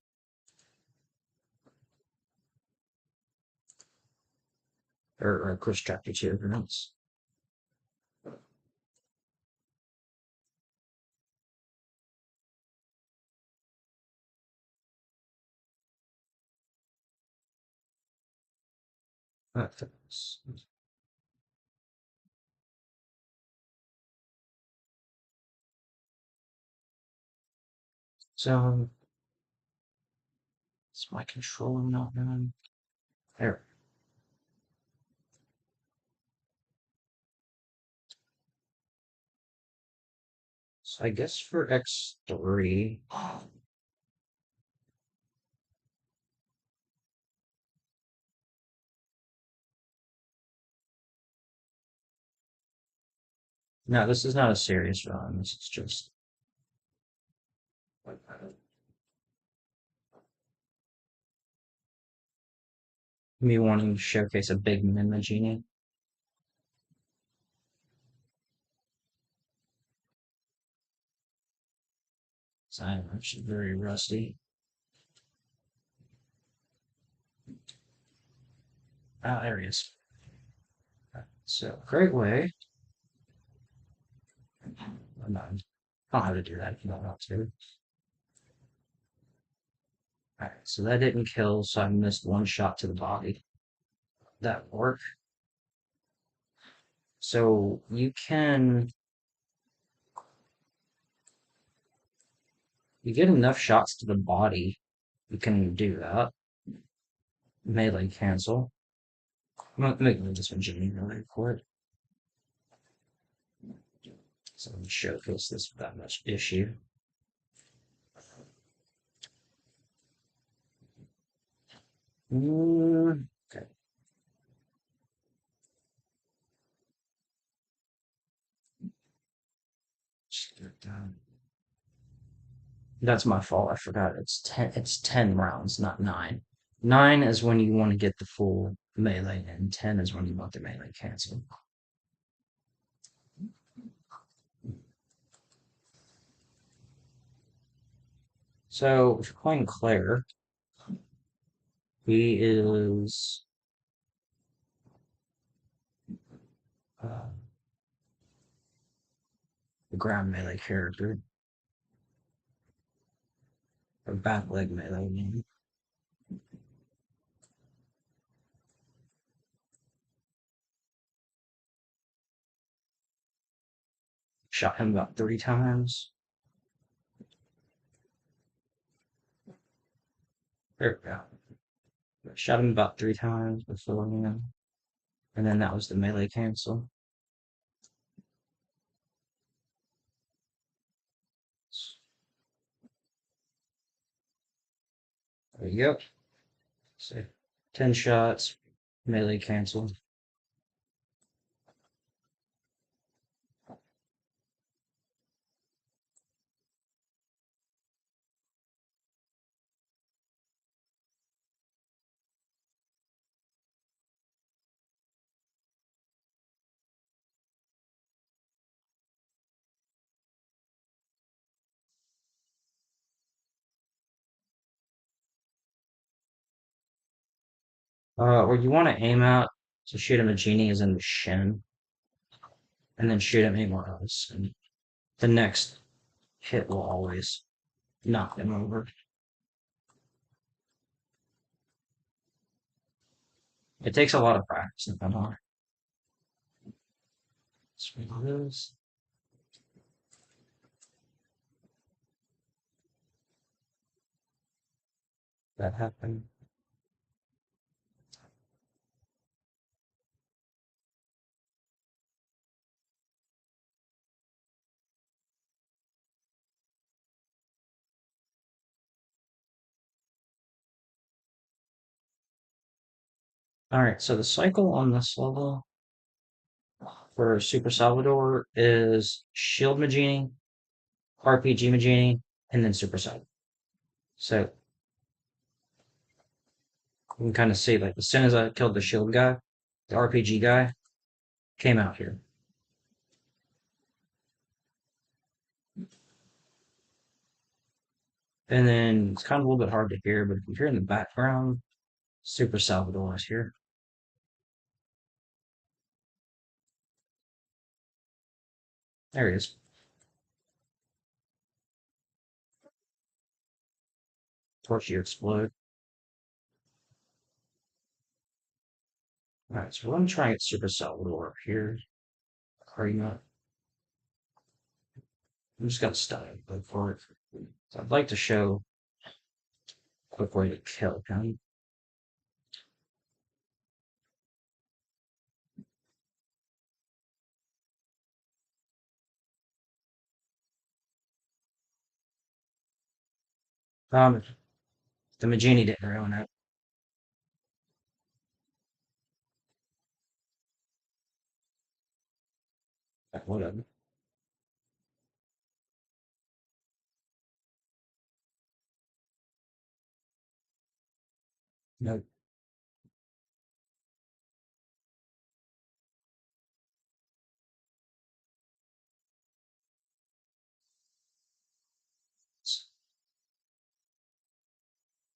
Or Chris Chapter 2 events. So, is my controller not on? There. So I guess for X3, no, this is not a serious run. This is just like me wanting to showcase a big Mimagini. So I'm actually very rusty. Ah, there he is. So, great way. I'm not, I don't have to do that if you don't want to. Alright, so that didn't kill, so I missed one shot to the body. That worked. So you get enough shots to the body, you can do that. Melee cancel. I'm not making this one Jimmy really quick. So let me showcase this without much issue. Okay. Just get it down. That's my fault. I forgot. It's 10 rounds, not 9. 9 is when you want to get the full melee, and 10 is when you want the melee cancel. So if you're playing Claire, he is uh, the ground melee character, or back leg melee. Maybe. Shot him about 3 times. There we go. Shot him about 3 times before, and then that was the melee cancel. There you go. So 10 shots, melee cancel. Where you want to aim at to shoot him a genie is in the shin, and then shoot him anywhere else. And the next hit will always knock him over. It takes a lot of practice in Penhar. That's what it is. That happened. Alright, so the cycle on this level for Super Salvador is Shield Magini, RPG Magini, and then Super Salvador. So you can kind of see, like, as soon as I killed the shield guy, the RPG guy, came out here. And then it's kind of a little bit hard to hear, but if you hear in the background, Super Salvador is here. There he is. Torch you explode. Alright, so we're gonna try and get Super Salvador up here. Are you not? I'm just gonna stun him for it. So I'd like to show a quick way to kill him. The Magini didn't ruin it. But whatever. No.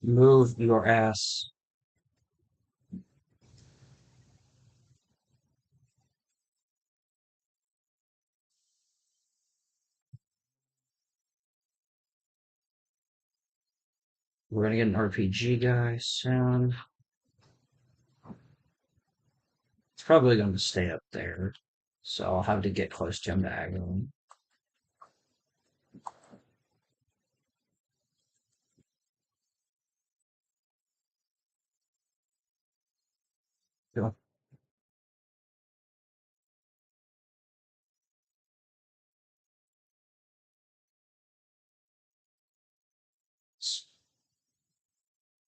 Move your ass. We're gonna get an RPG guy soon. It's probably gonna stay up there. So I'll have to get close to him to aggro him. Cool.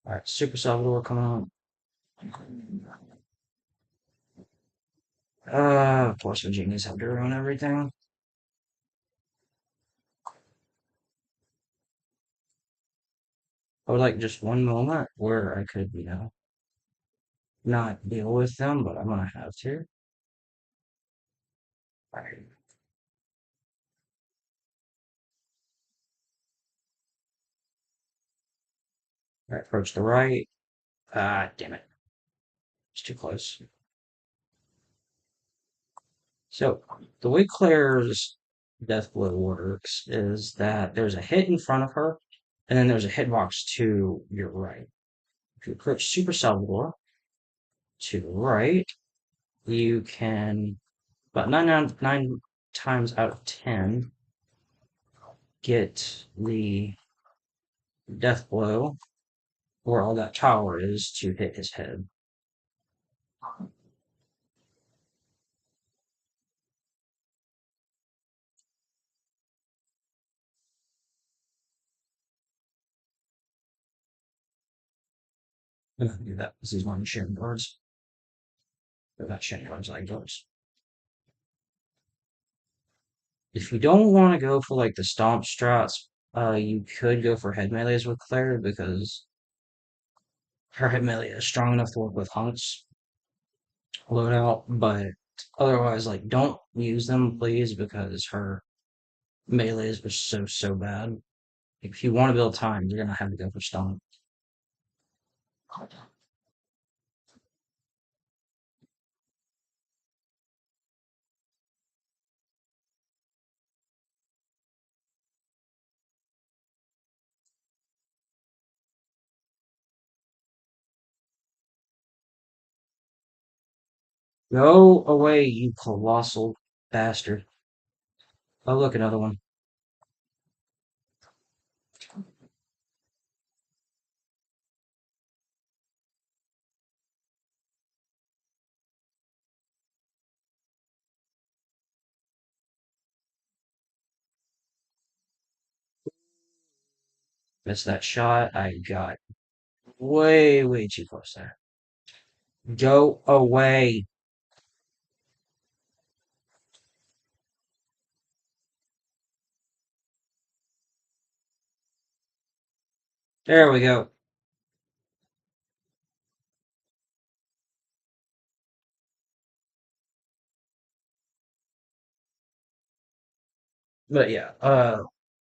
Alright, Super Salvador, come on. Of course, Virginia's have to ruin everything. I would like just one moment where I could, not deal with them, but I'm gonna have to. Alright, approach the right. Ah, damn it. It's too close. So, the way Claire's death blow works is that there's a hit in front of her, and then there's a hitbox to your right. If you approach Super Salvador to the right, you can, about nine times out of 10, get the death blow where all that tower is to hit his head. I'm gonna do that because he's one sharing guards. They're not sharing guards like those. If you don't want to go for like the stomp strats, you could go for head melees with Claire because her head melee is strong enough to work with hunks loadout, but otherwise, like, don't use them, please, because her melees are so bad. If you want to build time, you're gonna have to go for stomp. Go away, you colossal bastard. Oh, look, another one. Missed that shot. I got way too close there. Go away. There we go. But yeah,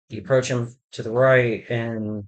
you approach him to the right, and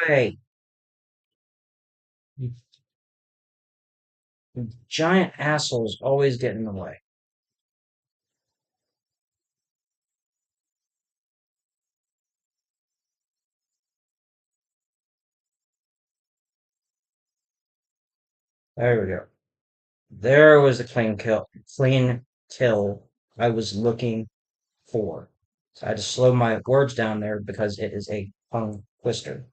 hey, you giant assholes always get in the way. There we go. There was the clean kill I was looking for. So I had to slow my words down there because it is a tongue twister.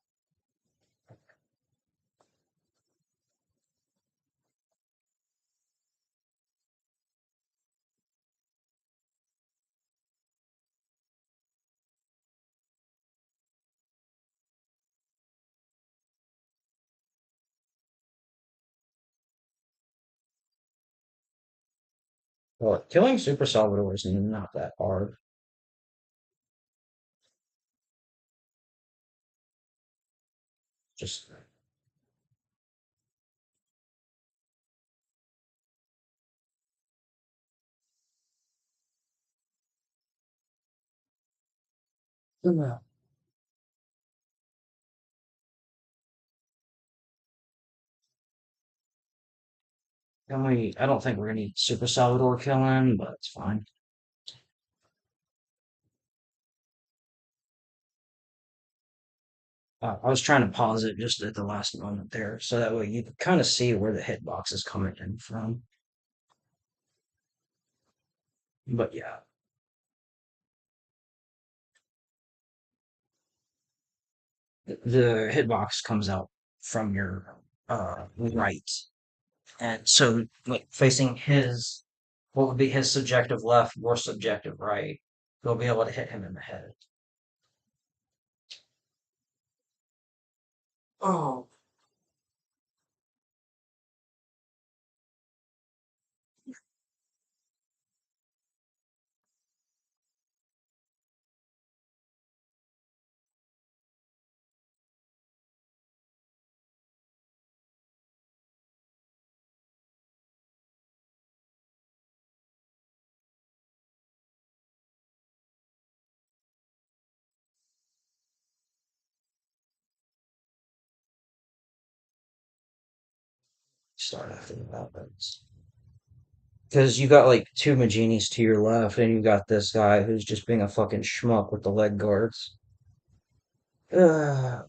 Well, killing Super Salvador is not that hard. Just can I don't think we're gonna need Super Salvador killing, but it's fine. I was trying to pause it just at the last moment there, so that way you can kind of see where the hitbox is coming in from. But yeah, the hitbox comes out from your right, and so like facing his what would be his subjective left, your subjective right, you'll be able to hit him in the head. Oh, start after that happens. Because you got like two Maginis to your left, and you got this guy who's just being a fucking schmuck with the leg guards. Ugh.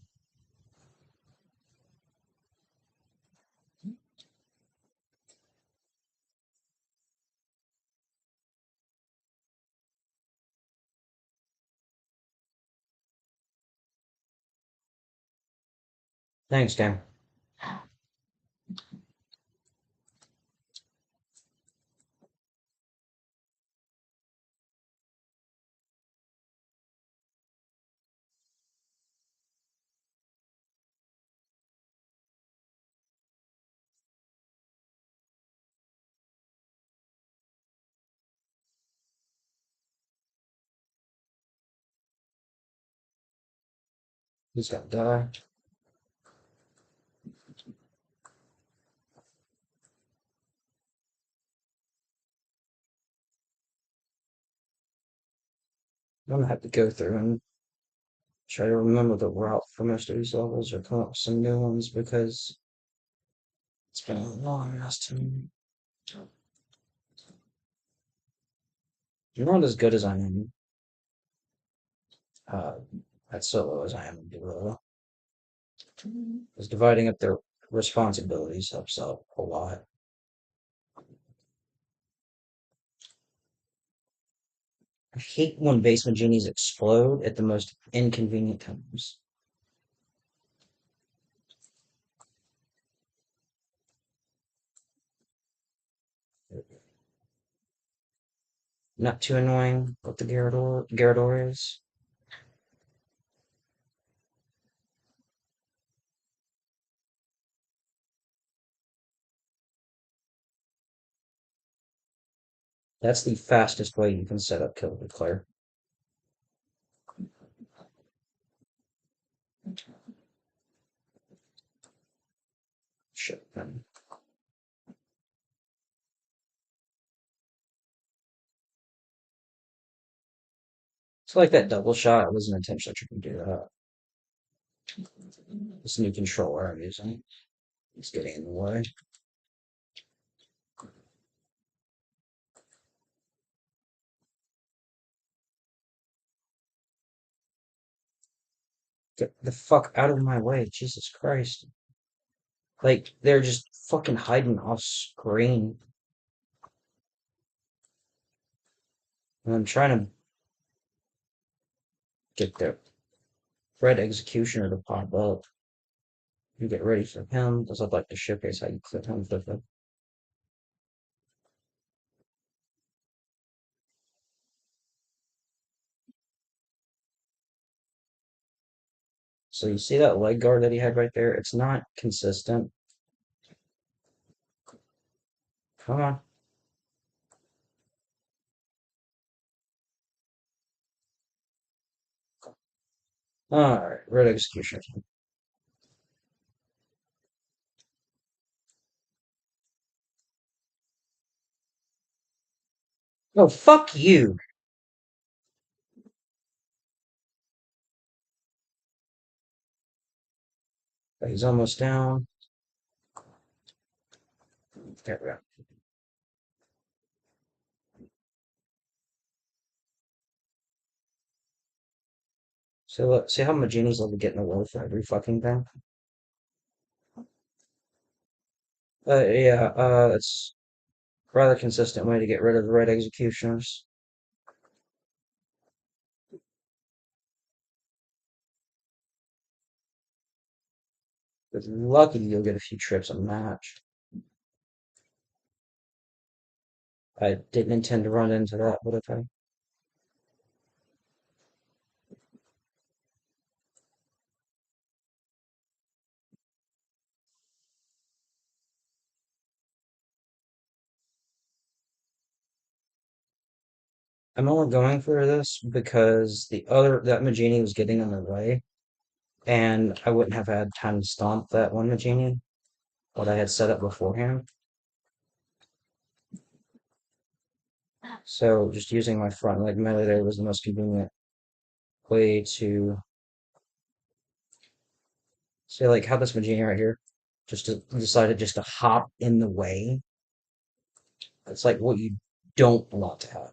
Thanks, Dan. He's got to die. I'm gonna have to go through and try to remember the route for most of these levels or come up with some new ones because it's been a long ass time. You're not as good as I am uh, at solo as I am in duo. Because dividing up their responsibilities helps out a lot. I hate when basement genies explode at the most inconvenient times. Not too annoying what the Garrador is. That's the fastest way you can set up kill declare. Shit, man. It's like that double shot. I wasn't intentionally trying to do that. This new controller I'm using is getting in the way. Get the fuck out of my way, Jesus Christ. Like, they're just fucking hiding off screen. And I'm trying to get the red executioner to pop up and get ready for him, because I'd like to showcase how you clip him with it. So you see that leg guard that he had right there? It's not consistent. Come on. Alright, red executioner. Oh, fuck you! He's almost down. There we go. So look, see how Magini's like getting away with every fucking thing? Yeah, it's rather consistent way to get rid of the red executioners. If you're lucky, you'll get a few trips on match. I didn't intend to run into that, but okay. I'm only going for this because that Magini was getting in the way, and I wouldn't have had time to stomp that one Magini, what I had set up beforehand. So just using my front leg melee there was the most convenient way to say, like, how this Magini right here decided just to hop in the way. It's like what you don't want to have.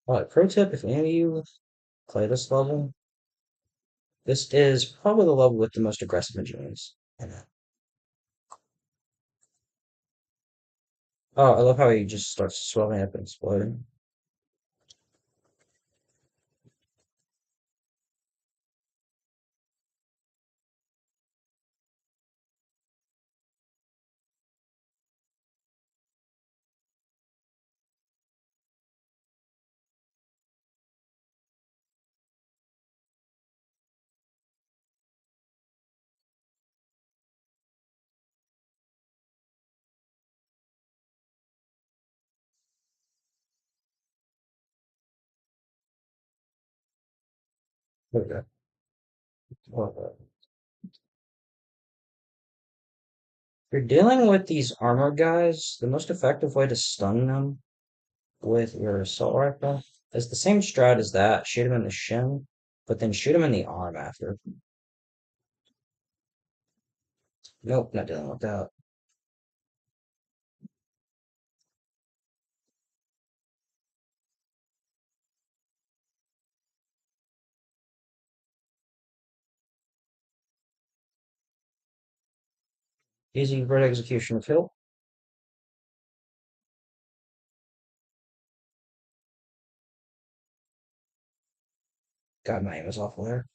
Alright, pro tip, if any of you play this level, this is probably the level with the most aggressive Maginis in it. Oh, I love how he just starts swelling up and exploding. Okay. Well, if you're dealing with these armor guys, the most effective way to stun them with your assault rifle is the same strat as that. Shoot him in the shin, but then shoot him in the arm after. Nope, not dealing with that. Easy bird execution kill. God, my aim is awful there.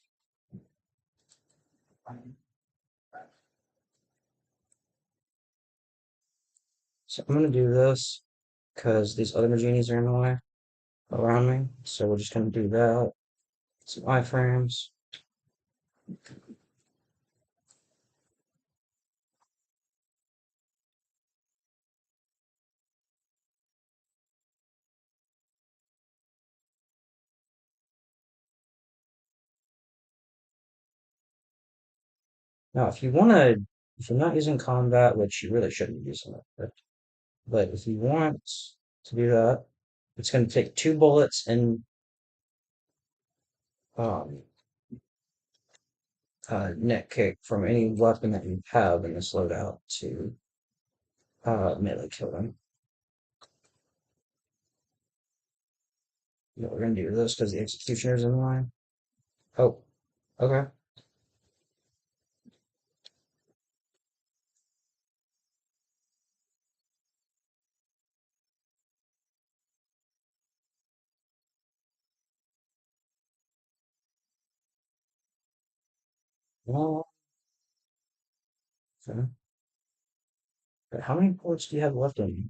So I'm gonna do this because these other Maginis are in the way around me. So we're just gonna do that. Some iframes. Now, if you're not using combat, which you really shouldn't be using it, but if you want to do that, it's going to take 2 bullets and um, neck kick from any weapon that you have in this loadout to melee kill them. You know, we're going to do this because the executioner's in line. Oh, okay. Well, okay. But how many bullets do you have left in you?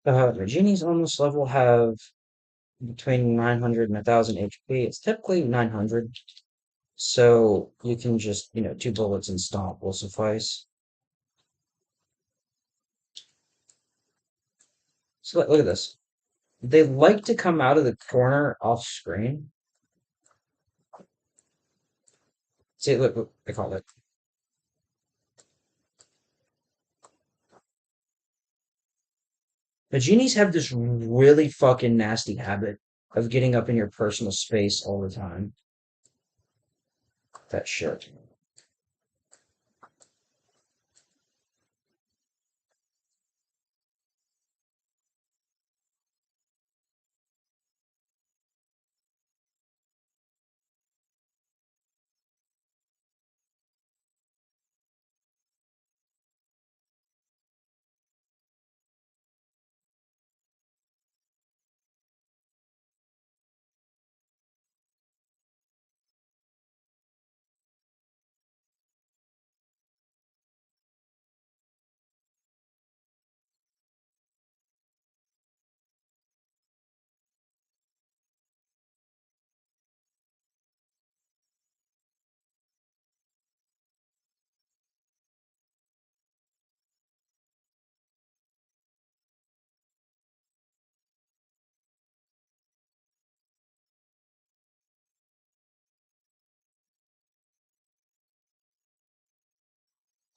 The genies on this level have between 900 and 1000 HP. It's typically 900. So you can just, 2 bullets and stomp will suffice. So look at this. They like to come out of the corner off screen. See, look, I call it. The genies have this really fucking nasty habit of getting up in your personal space all the time. That shit.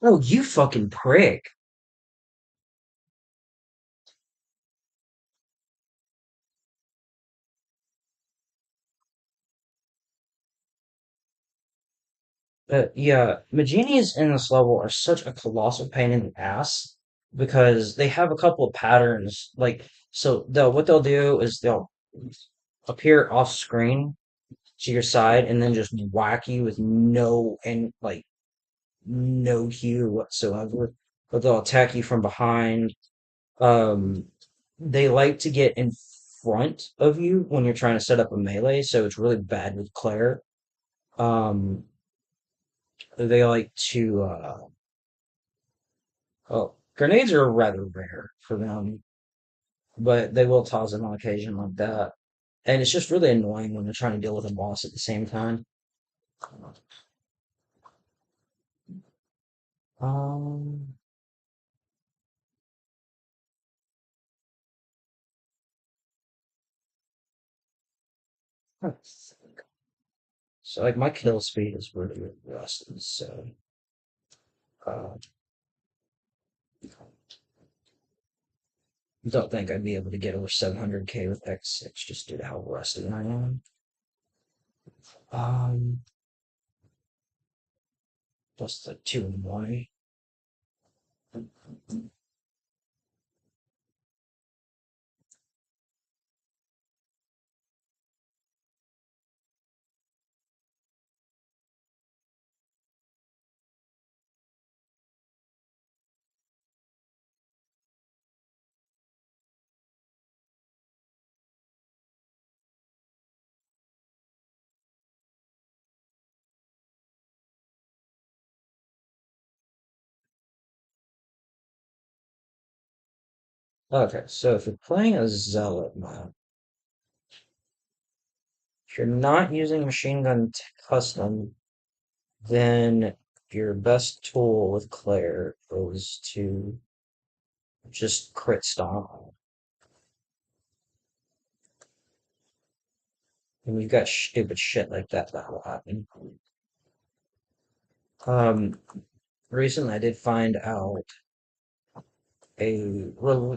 Oh, you fucking prick. Yeah, Maginis in this level are such a colossal pain in the ass because they have a couple of patterns. Like, so what they'll do is they'll appear off screen to your side and then just whack you with no cue whatsoever. But they'll attack you from behind. Um, they like to get in front of you when you're trying to set up a melee, so it's really bad with Claire. Um, they like to oh, grenades are rather rare for them, but they will toss them on occasion like that. And it's just really annoying when they're trying to deal with a boss at the same time. Um, so like my kill speed is really rusty, so uh, don't think I'd be able to get over 700k with X6 just due to how rusty I am. Um, plus the 2 and 1. Okay, so if you're playing a Zealot map, if you're not using Machine Gun Custom, then your best tool with Claire is to just crit stomp. And you've got stupid shit like that will happen. Um, Recently I did find out a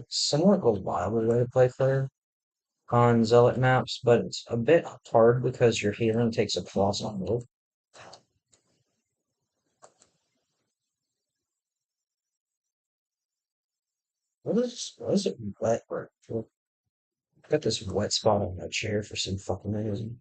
somewhat reliable way to play Claire on Zealot maps, but it's a bit hard because your healing takes a plus on move. What is it wet? Got this wet spot on my chair for some fucking reason.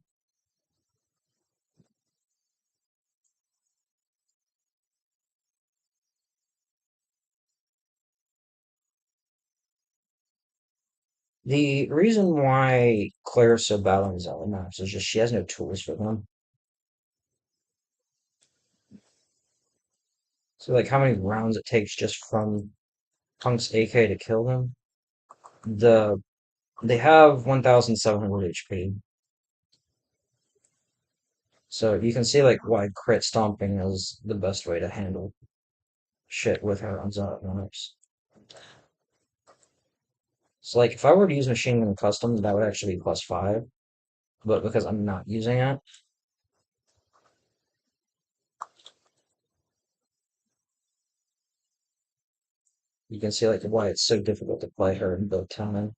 The reason why Claire's so bad on Zealot maps is just she has no tools for them. So like how many rounds it takes just from Punk's AK to kill them? The They have 1,700 HP. So you can see like why crit stomping is the best way to handle shit with her on Zealot maps. So like if I were to use Machine Gun Custom, that would actually be +5. But because I'm not using it, you can see like why it's so difficult to play her in build time.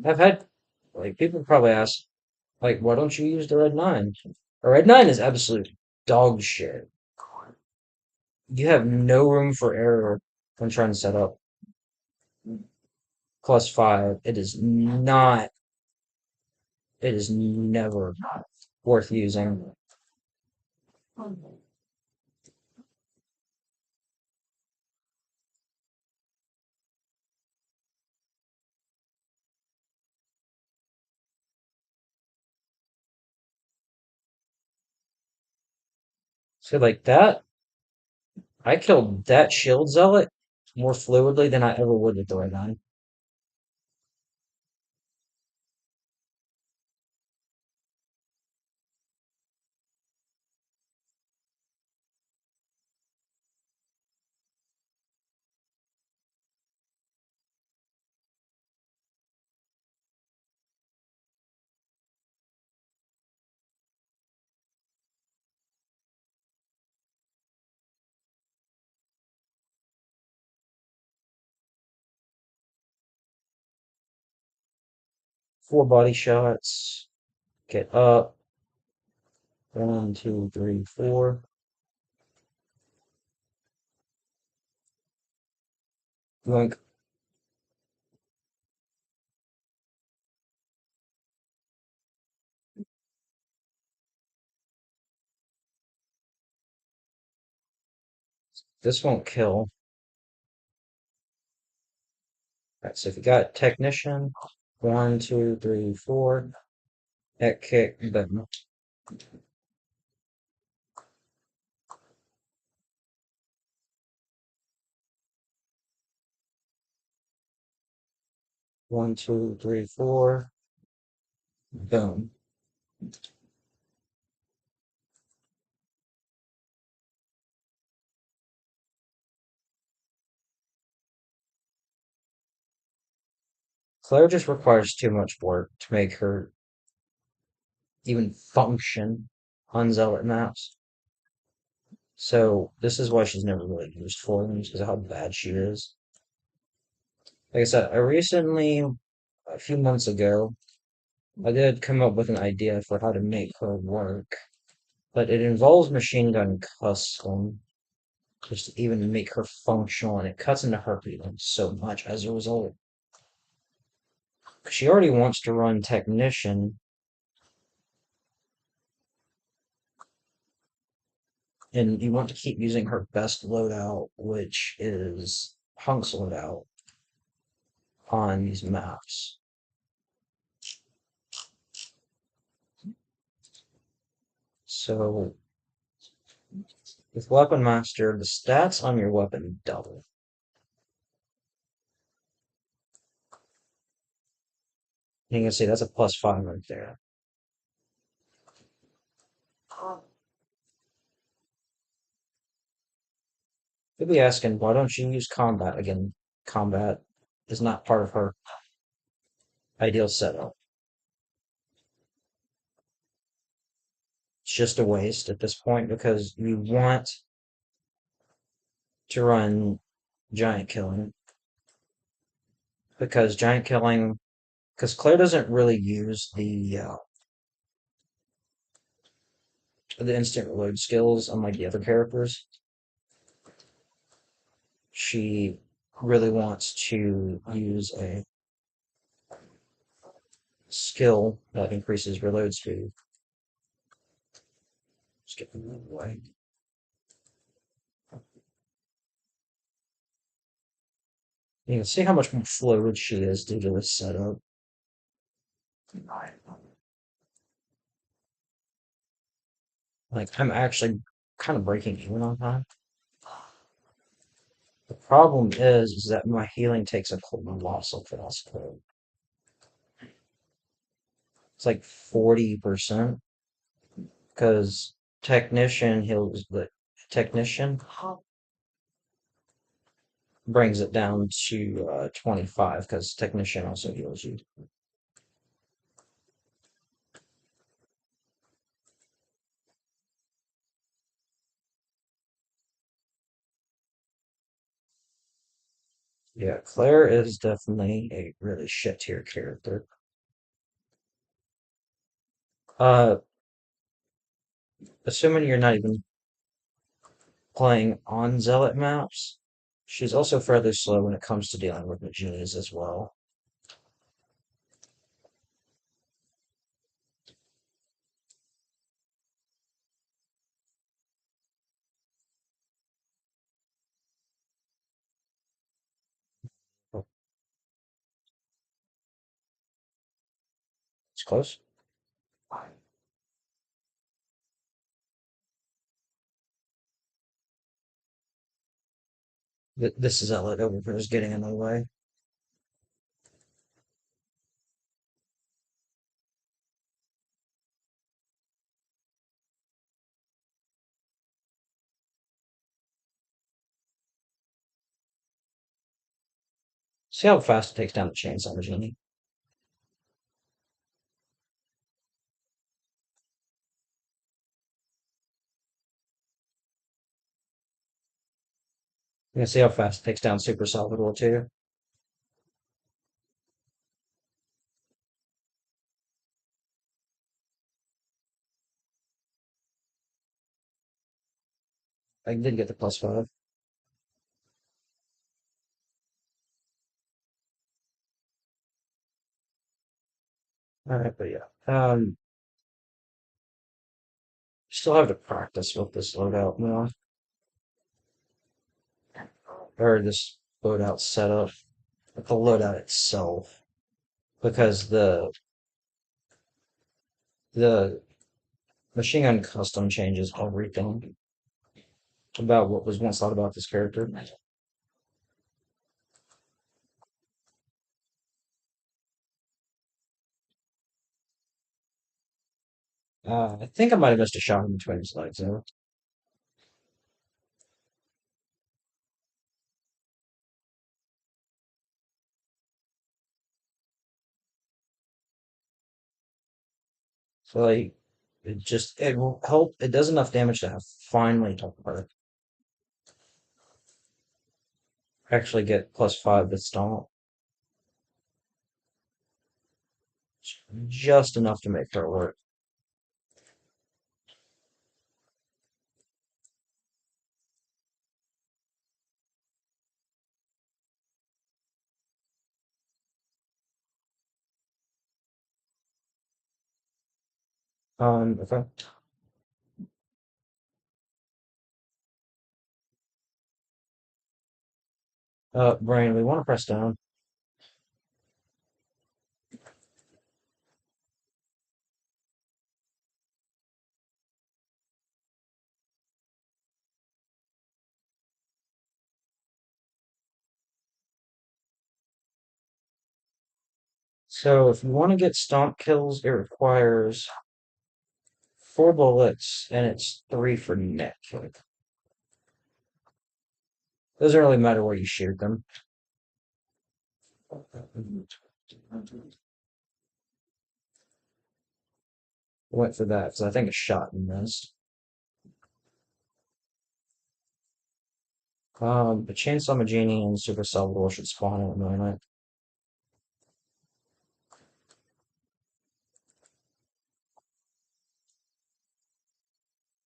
I've had like people probably ask like why don't you use the Red 9? The Red 9 is absolute dog shit. You have no room for error when trying to set up +5. It is never worth using. So like that, I killed that shield zealot more fluidly than I ever would with the Red 9. Four body shots. Get up. One, two, three, four. Yoink. This won't kill. Alright, so if you got technician, one, two, three, four, head kick, boom. One, two, three, four, boom. Claire just requires too much work to make her even function on Zealot maps. So this is why she's never really used Forlings, because of how bad she is. Like I said, I recently, a few months ago, I did come up with an idea for how to make her work, but it involves machine gun custom just to even make her functional, and it cuts into her feelings so much as a result. She already wants to run technician, and you want to keep using her best loadout, which is Punk's loadout on these maps. So with Weapon Master, the stats on your weapon double. And you can see that's a +5 right there. You'll be asking, why don't you use combat? Again, combat is not part of her ideal setup. It's just a waste at this point because you want to run giant killing. Because giant killing, because Claire doesn't really use the instant reload skills unlike the other characters. She really wants to use a skill that increases reload speed. Just get them out of the way. You can see how much more fluid she is due to this setup. Like, I'm actually kind of breaking even on time. The problem is that my healing takes a colossal fast code. It's like 40%, because technician heals the technician brings it down to 25, because technician also heals you. Yeah, Claire is definitely a really shit tier character. Uh, assuming you're not even playing on Zealot maps, she's also fairly slow when it comes to dealing with Magines as well. Oh, it's close. This Zealot over here is getting in the way. See how fast it takes down the chainsaw Magini. You can see how fast it takes down Super Salvador too. I did get the +5. Alright, but yeah. Still have to practice with this loadout more. or this loadout setup, but the loadout itself, because the machine gun custom changes everything about what was once thought about this character. I think I might have missed a shot in between his legs though. So like it will help. It does enough damage to have finally top part. Actually get +5 with stomp. Just enough to make her work. Okay. Brain, we want to press down. So if you want to get stomp kills, it requires 4 bullets, and it's 3 for neck. Doesn't really matter where you shoot them. Went for that because I think a shot and missed. But Chainsaw Magini and Super Salvador should spawn in a minute.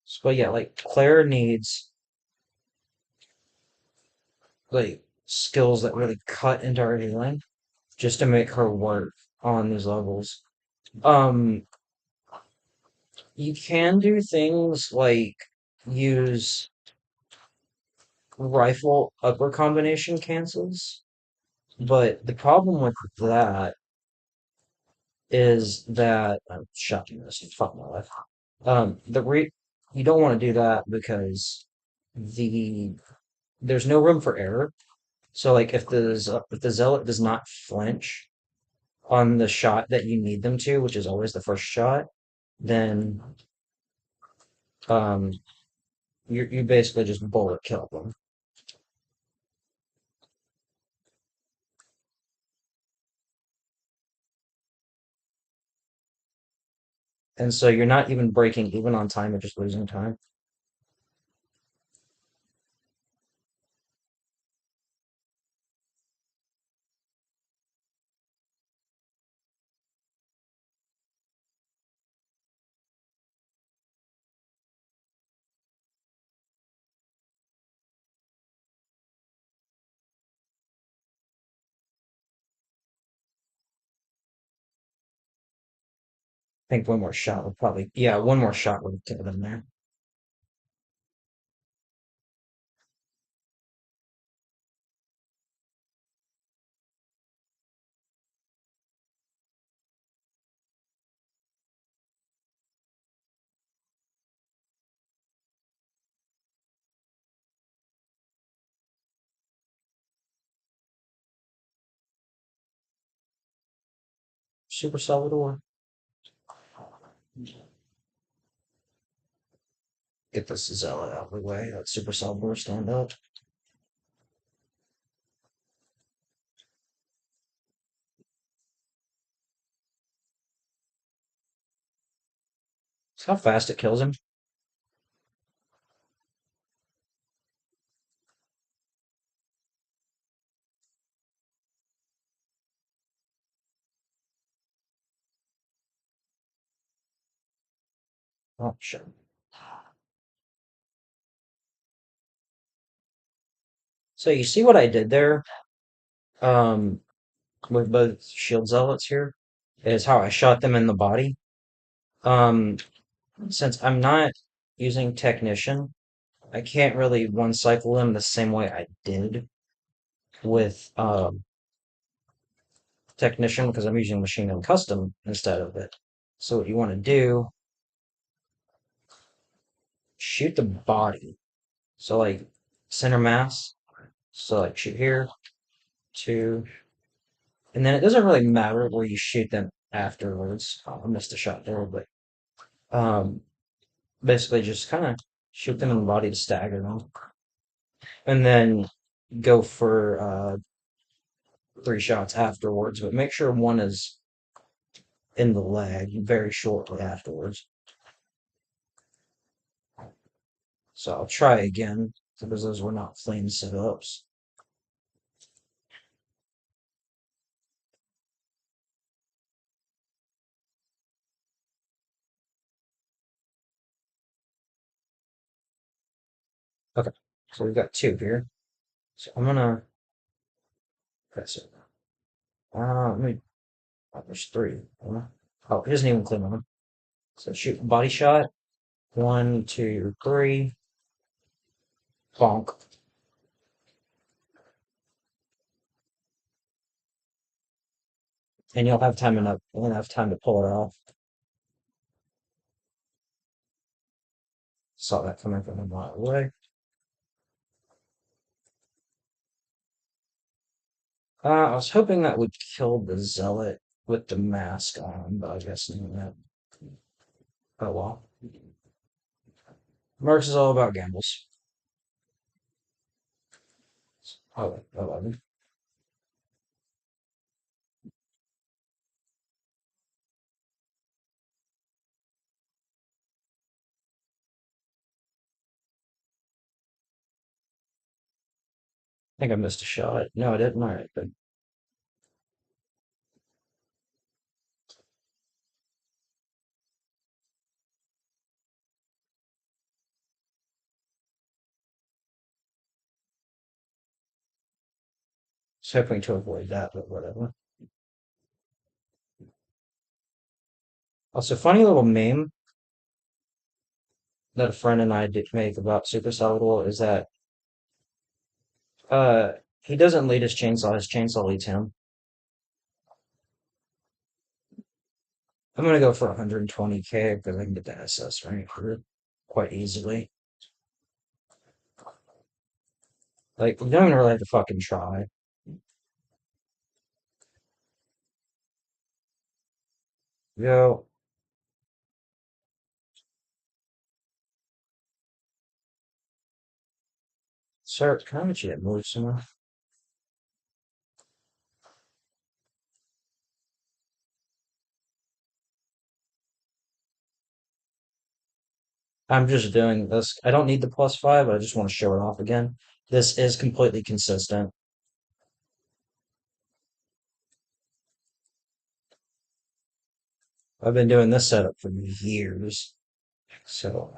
So, but yeah, like Claire needs like skills that really cut into her healing just to make her work on these levels. Um, you can do things like use rifle upper combination cancels, but the problem with that is that I'm shocking this. Fuck my life. The re You don't want to do that because the there's no room for error. So like if the zealot does not flinch on the shot that you need them to, which is always the first shot, then um you basically just bullet kill them. And so you're not even breaking even on time, you're just losing time. I think one more shot would probably, yeah, one more shot would have killed him there. Super Salvador. Get this zealot out of the way. Let Super Salvador stand up. See how fast it kills him? Oh, shit. So you see what I did there? Um, with both shield zealots here is how I shot them in the body. Um, since I'm not using technician, I can't really one cycle them the same way I did with technician because I'm using machine gun custom instead of it. So what you want to do, shoot the body. So like center mass. So like shoot here, two, and then it doesn't really matter where you shoot them afterwards. Oh, I missed a shot there, but um, basically just kind of shoot them in the body to stagger them, and then go for three shots afterwards. But make sure one is in the leg very shortly afterwards. So I'll try again because those were not clean setups. Okay, so we've got two here. So I'm gonna press it. Let me. Oh, there's three. Oh, he doesn't even clean on them. So shoot body shot. One, two, three. Bonk. And you'll have time enough time to pull it off. Saw that coming from a mile away. I was hoping that would kill the zealot with the mask on, but I guess not. Oh well. Mercs is all about gambles. Oh, 11. I think I missed a shot. No, I didn't. All right, but was hoping to avoid that, but whatever. Also, funny little meme that a friend and I did make about Super Salvador is that uh he doesn't lead his chainsaw leads him. I'm gonna go for 120K because I can get the SS rank for it quite easily. Like, we don't even really have to fucking try. Yo, sir, can I get you that move somewhere? I'm just doing this. I don't need the plus five. I just want to show it off again. This is completely consistent. I've been doing this setup for years. So,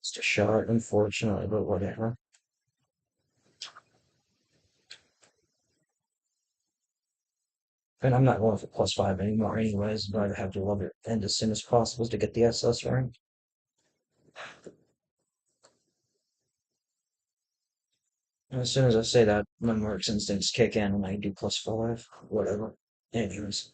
it's a shot, unfortunately, but whatever. And I'm not going for plus five anymore, anyways, but I have to love it end as soon as possible to get the SS rank. And as soon as I say that, my Mercs instincts kick in and I do plus five, whatever. Anyways.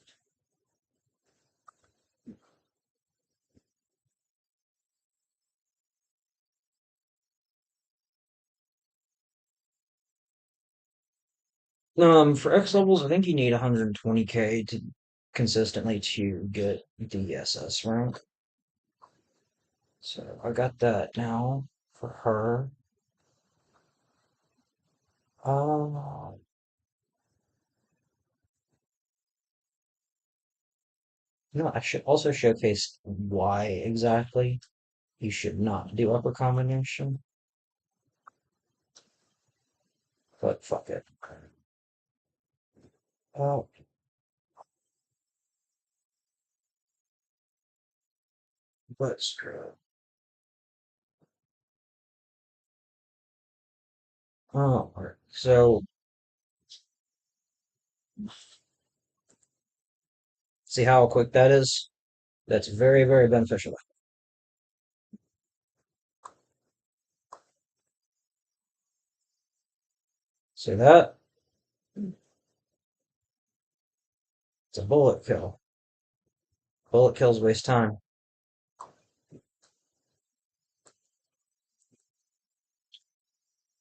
For X levels, I think you need 120K to consistently to get the SS rank. So I got that now for her. Uh, I should also showcase why exactly you should not do upper combination, but fuck it. Oh, but screw it. Oh, alright. So See how quick that is? That's very, very beneficial. See that? It's a bullet kill. Bullet kills waste time.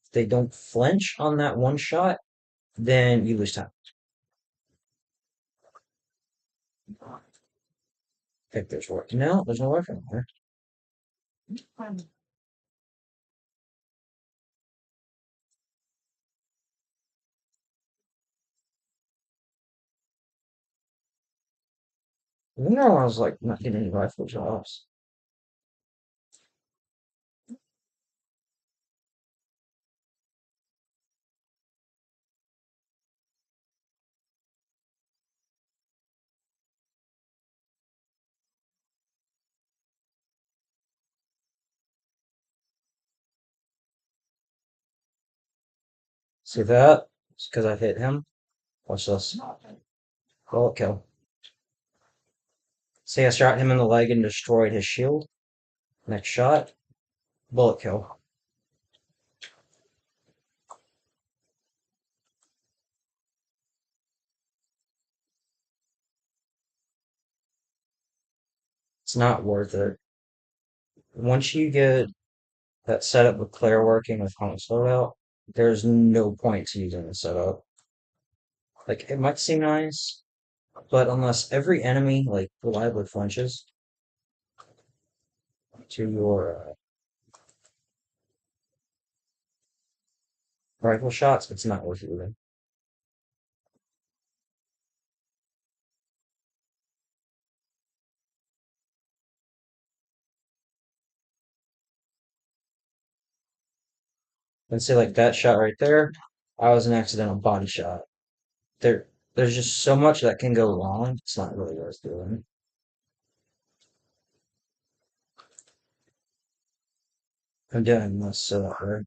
If they don't flinch on that one shot, then you lose time. If there's work. No, there's no work anymore. I wonder why I was like not getting any rifle jobs. See that? It's because I hit him. Watch this. Bullet kill. See, I shot him in the leg and destroyed his shield. Next shot, bullet kill. It's not worth it. Once you get that setup with Claire working with Hunt's loadout, there's no point to using the setup. Like, it might seem nice, but unless every enemy, like, reliably flinches to your rifle shots, it's not worth it. And say, like, that shot right there, I was an accidental body shot. There's just so much that can go wrong, it's not really worth doing. I'm doing this setup, right?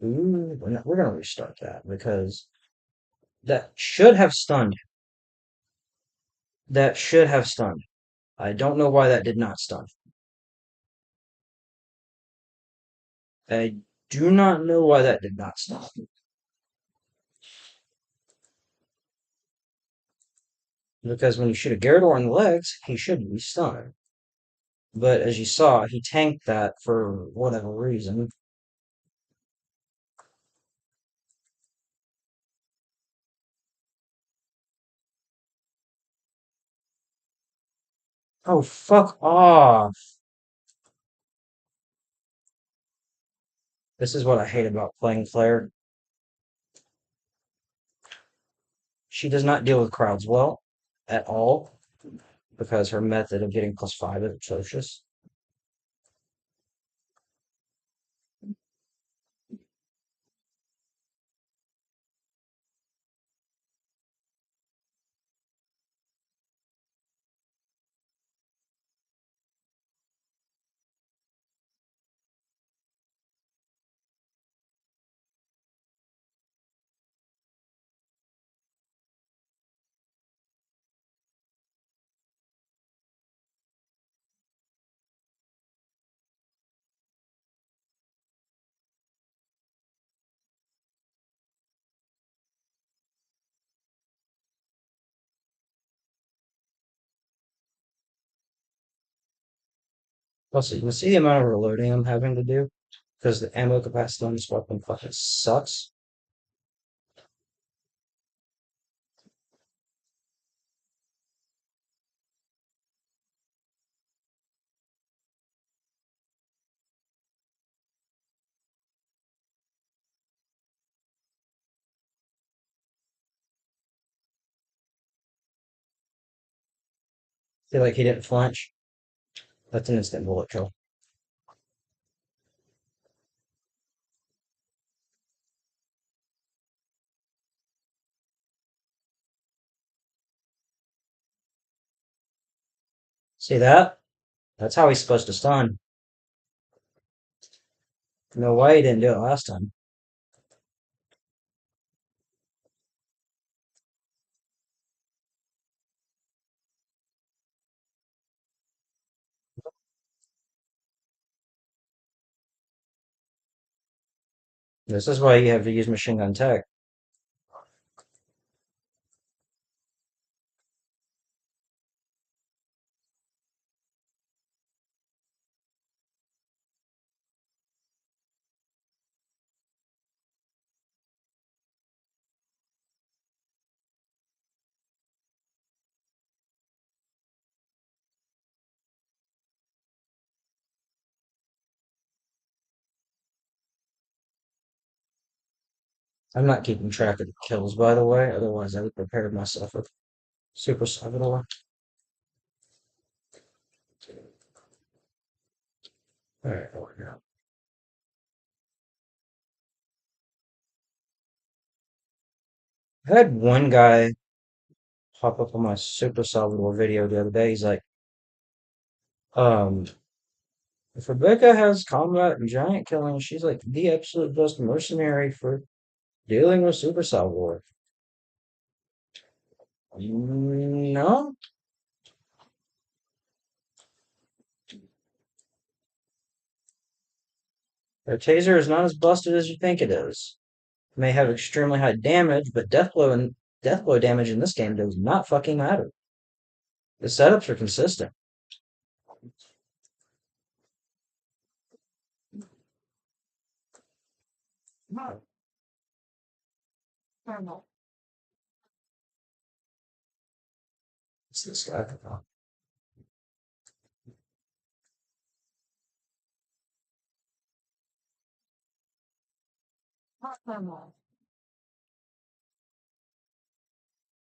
Ooh, we're gonna restart that because that should have stunned. That should have stunned. I don't know why that did not stun. I do not know why that did not stun. Because when you shoot a Gyarados in the legs, he should be stunned. But as you saw, he tanked that for whatever reason. Oh, fuck off. This is what I hate about playing Claire. She does not deal with crowds well at all because her method of getting +5 is atrocious. Also, you can see the amount of reloading I'm having to do because the ammo capacity on this weapon fucking sucks. Feel like he didn't flinch. That's an instant bullet kill. See that? That's how he's supposed to stun. No way he didn't do it last time. This is why you have to use machine gun tech. I'm not keeping track of the kills, by the way. Otherwise, I would prepare myself with super Salvador. All right, here we go. I had one guy pop up on my Super Salvador video the other day. He's like, um, if Rebecca has combat and giant killing, she's like the absolute best mercenary for dealing with Super Salvador. No, her taser is not as busted as you think it is. It may have extremely high damage, but death blow damage in this game does not fucking matter. The setups are consistent. It's this guy.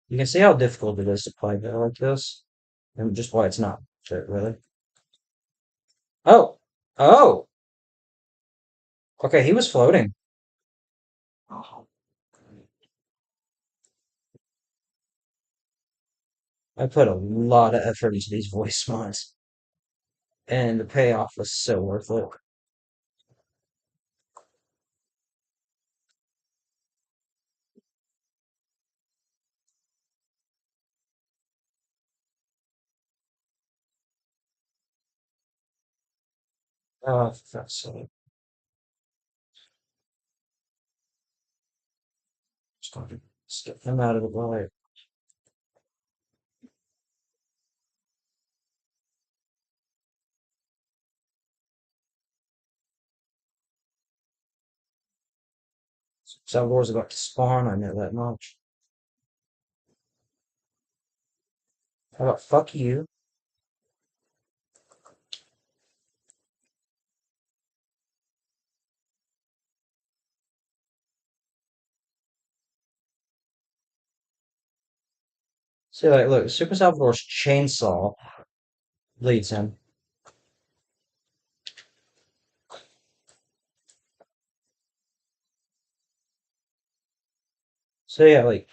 You can see how difficult it is to play better like this, and just why it's not fit, really. Oh, oh, okay, he was floating. I put a lot of effort into these voice mods, and the payoff was so worth it. Oh, that's silly. Just going to skip him out of the way. Salvador's about to spawn, I know that much. How about fuck you? See, like, look, Super Salvador's chainsaw leads him. So yeah, like,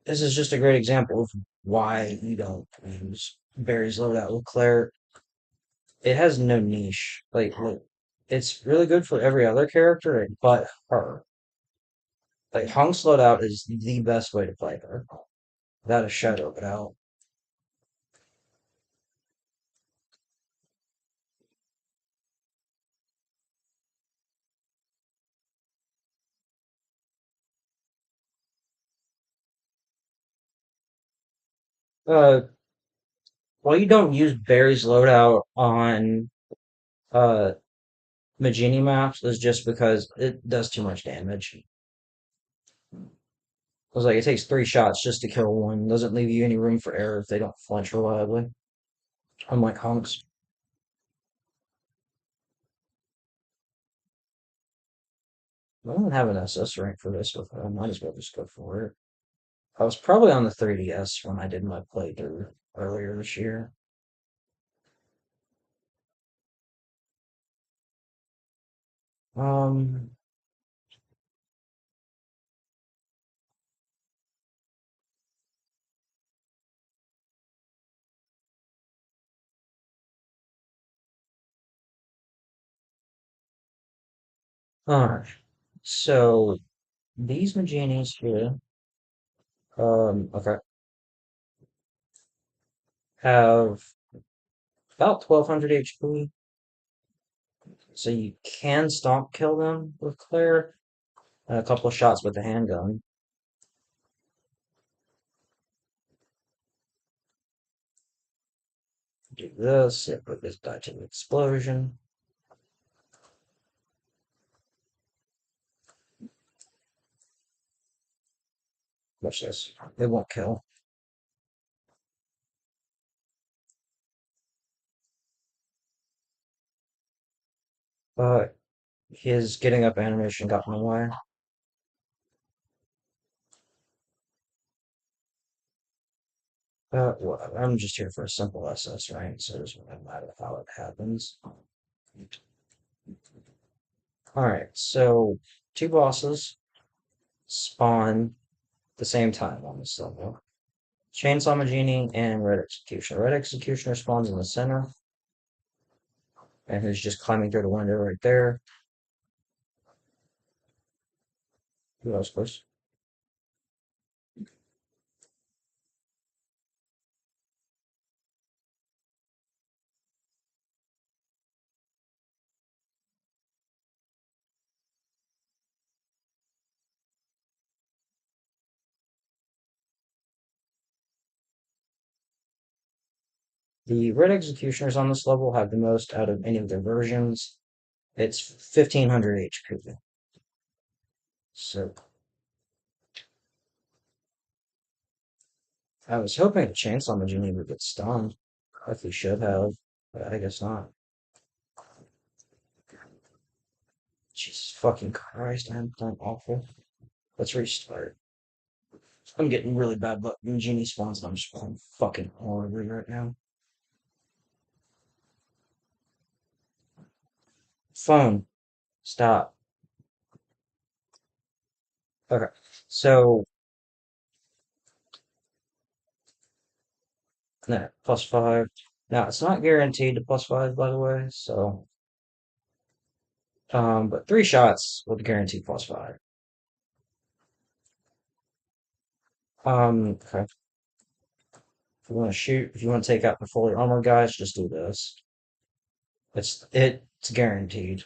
this is just a great example of why you don't use Barry's loadout with Claire. It has no niche. Like, look, it's really good for every other character but her. Like, Hunk's loadout is the best way to play her, without a shadow of a doubt. Uh, why you don't use Barry's loadout on uh Magini maps is just because it does too much damage. It's like it takes 3 shots just to kill one. Doesn't leave you any room for error if they don't flinch reliably. Unlike Hunks. I don't have an SS rank for this with I might as well just go for it. I was probably on the 3DS when I did my playthrough earlier this year. Um, Alright, so these Maginis here, okay, have about 1200 HP, so you can stomp kill them with Claire, and a couple of shots with the handgun. Do this, yeah, put this die to the explosion. Watch this. It won't kill. But his getting up animation got in the way. Well, I'm just here for a simple SS, right? So it doesn't really matter how it happens. Alright, so two bosses spawn the same time on this level. Chainsaw Magini and Red Executioner. Red Executioner spawns in the center, and he's just climbing through the window right there. Who else, please? The Red Executioners on this level have the most out of any of their versions. It's 1500 HP. So I was hoping the Chainsaw Magini would get stunned, like he should have, but I guess not. Jesus fucking Christ, I'm awful. Let's restart. I'm getting really bad luck in Genie spawns, and I'm just playing fucking horribly right now. Phone, stop. Okay, so no, +5. Now it's not guaranteed to +5, by the way. So, but 3 shots with guaranteed +5. Okay. If you want to shoot, if you want to take out the fully armored guys, just do this. It's guaranteed.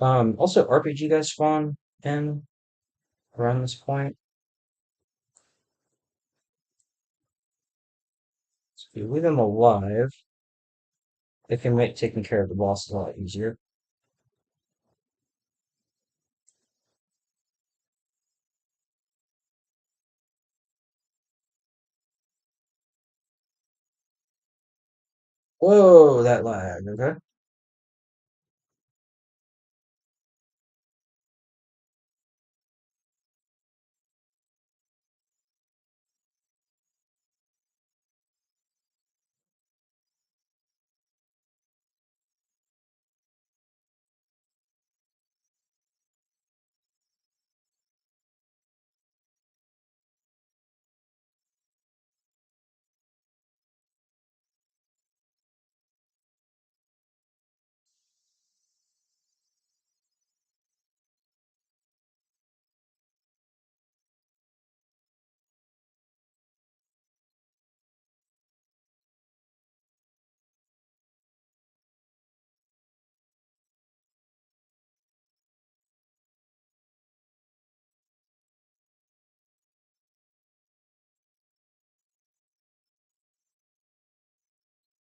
Also RPG guys spawn in around this point. So if you leave them alive, it can make taking care of the boss a lot easier. Whoa, that lag, okay?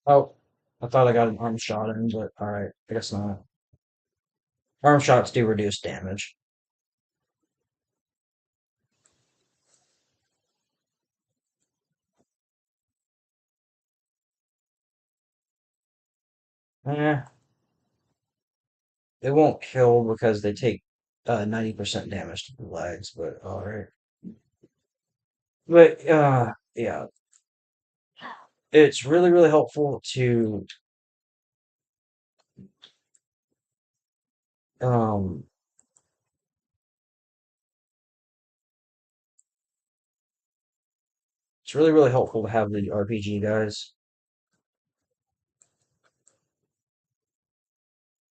Oh, I thought I got an arm shot in, but alright, I guess not. Arm shots do reduce damage. Eh, it won't kill because they take 90% damage to the legs, but alright. But yeah, it's really, really helpful to um it's really, really helpful to have the RPG guys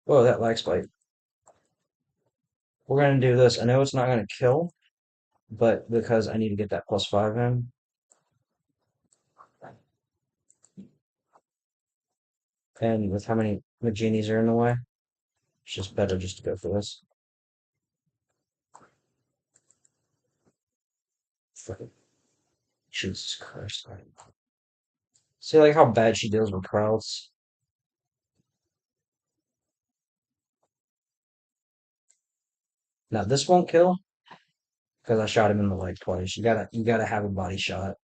Whoa, that lag spike. We're gonna do this. I know it's not gonna kill, but because I need to get that +5 in, and with how many Maginis are in the way, it's just better just to go for this. Fucking Jesus Christ. See, like how bad she deals with crowds. Now this won't kill because I shot him in the leg twice. You gotta have a body shot.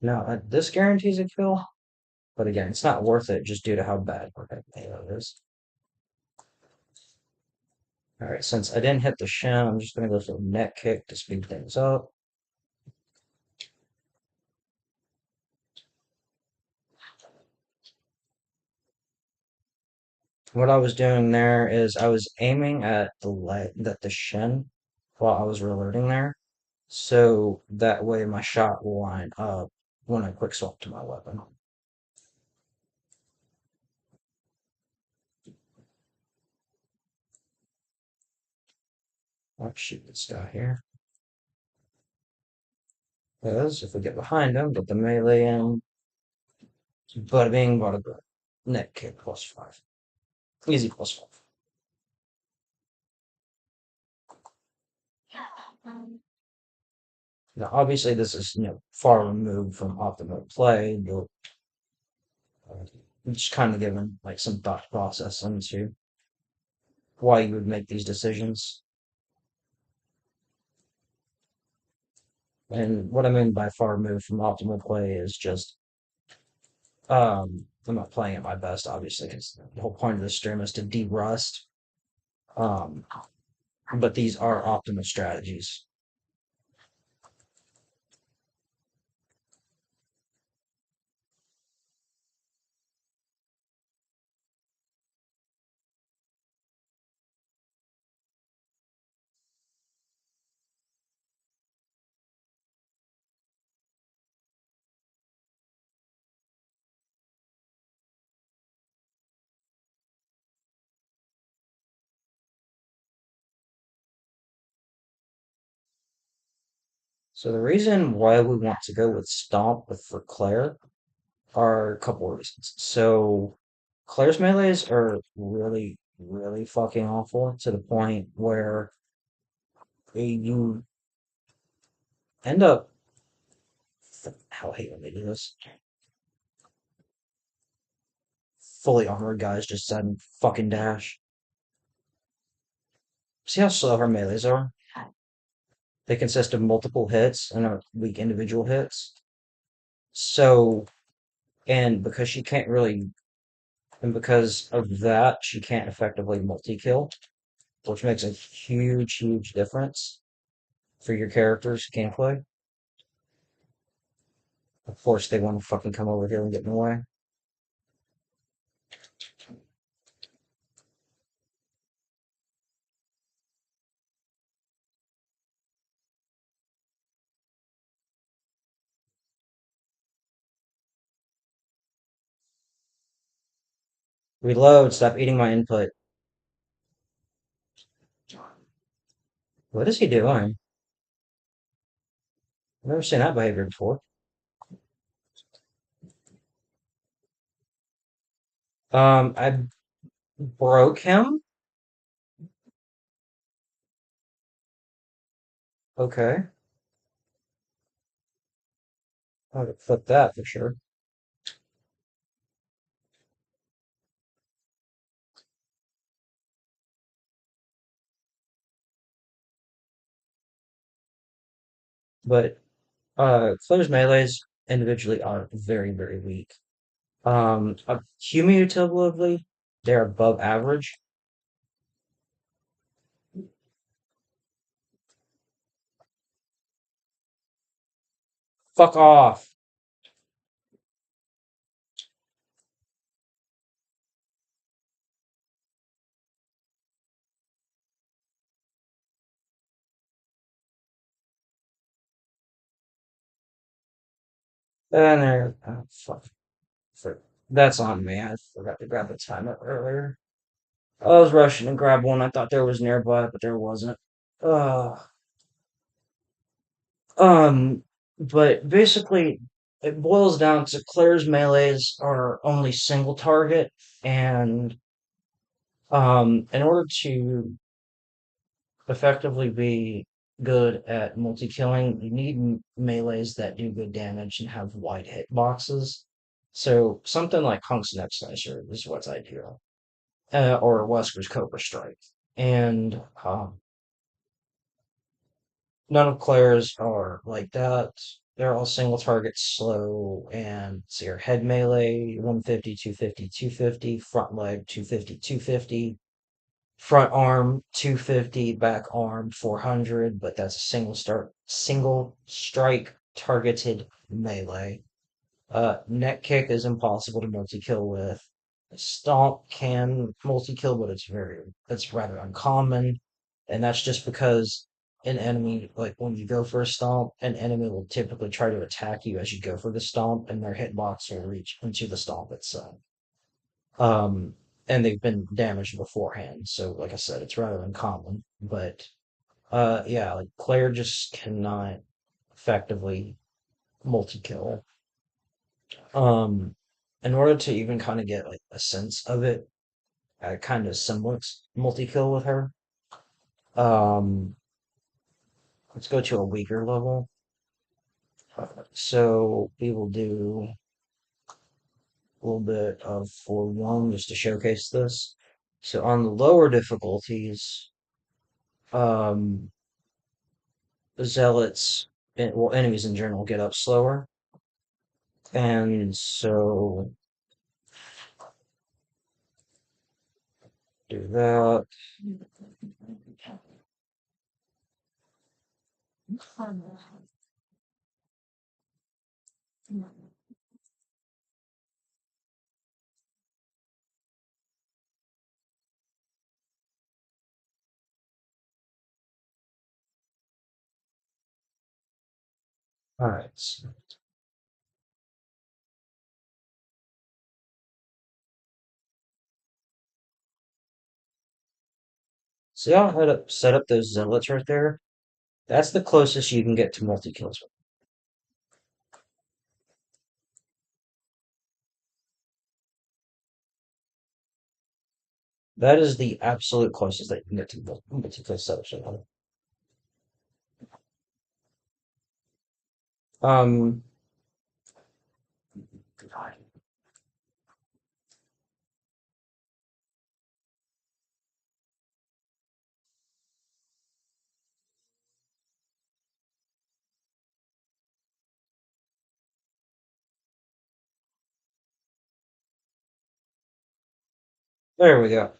Now this guarantees a kill, but again, it's not worth it just due to how bad Halo is. All right, since I didn't hit the shin, I'm just gonna go for a neck kick to speed things up. What I was doing there is I was aiming at the shin while I was reloading there, so that way my shot will line up when I quick swap to my weapon. Let's shoot this guy here. Because if we get behind him, get the melee in, bada bing, bada boom. Neck kick +5. Easy +5. Now, obviously, this is far removed from optimal play, but I'm just kind of giving like some thought process into why you would make these decisions. And what I mean by far removed from optimal play is just I'm not playing at my best, obviously, because the whole point of this stream is to de-rust. Um, but these are optimal strategies. So the reason why we want to go with Stomp for Claire are a couple of reasons. So Claire's melees are really, really fucking awful to the point where you end up. How I hate when they do this. Fully armored guys just sudden fucking dash. See how slow her melees are? They consist of multiple hits and are weak individual hits. So, and because she can't really, and because of that, she can't effectively multi-kill, which makes a huge, huge difference for your characters who can't play. Of course, they want to fucking come over here and get in the way. Reload, stop eating my input. What is he doing? I've never seen that behavior before. I broke him. Okay. I would flip that for sure. But Claire's melees individually are very, very weak. Cumulatively, they're above average. Fuck off. And there. Oh, fuck. That's on me. I forgot to grab the timer earlier. I was rushing to grab one. I thought there was nearby, but there wasn't. Uh, um, but basically, it boils down to Claire's melees are only single target, and in order to effectively be good at multi-killing, you need melees that do good damage and have wide hitboxes. So something like Hunk's Neck Slicer is what's ideal, or Wesker's Cobra Strike, and none of Claire's are like that. They're all single target slow, and so your head melee 150, 250, 250, front leg 250, 250, front arm 250, back arm 400, but that's a single strike targeted melee. Neck kick is impossible to multi-kill with. Stomp can multi-kill, but it's rather uncommon. And that's just because an enemy, like when you go for a stomp, an enemy will typically try to attack you as you go for the stomp, and their hitbox will reach into the stomp itself. Um, and they've been damaged beforehand, so like I said, it's rather uncommon. But yeah, like Claire just cannot effectively multi-kill. Um, in order to even kind of get like a sense of it, kind of semblance multi-kill with her. Um, let's go to a weaker level. So we will do a little bit of for one just to showcase this. So on the lower difficulties, um, zealots, well, enemies in general get up slower, and so do that. All right. See how I set up those zealots right there? That's the closest you can get to multi kills. That is the absolute closest that you can get to multi kill setups. Um, there we go.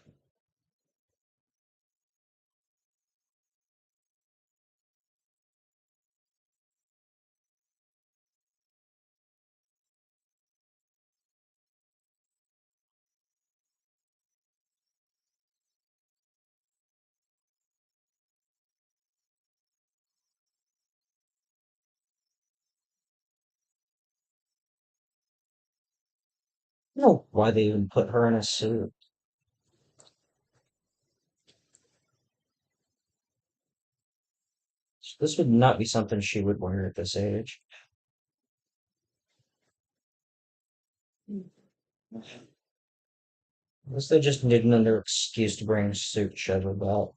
I don't know why they even put her in a suit. This would not be something she would wear at this age. Unless they just need another excuse to bring a suit shove about.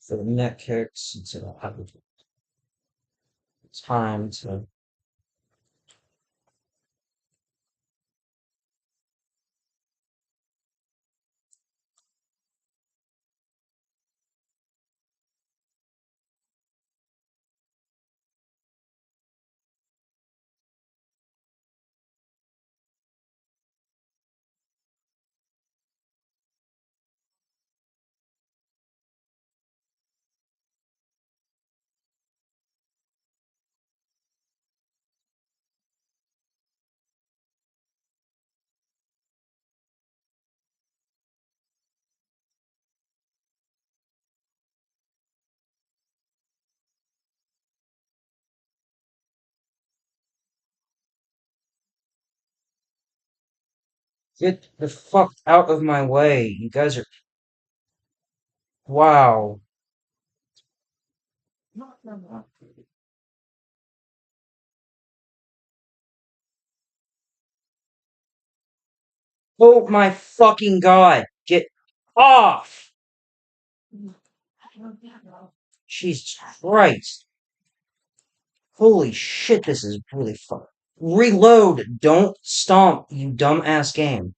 for the neck kicks. It's time to. Get the fuck out of my way. You guys are. Wow. Oh my fucking god. Get off. Jesus Christ. Holy shit, this is really fun. Reload. Don't stomp, you dumbass game.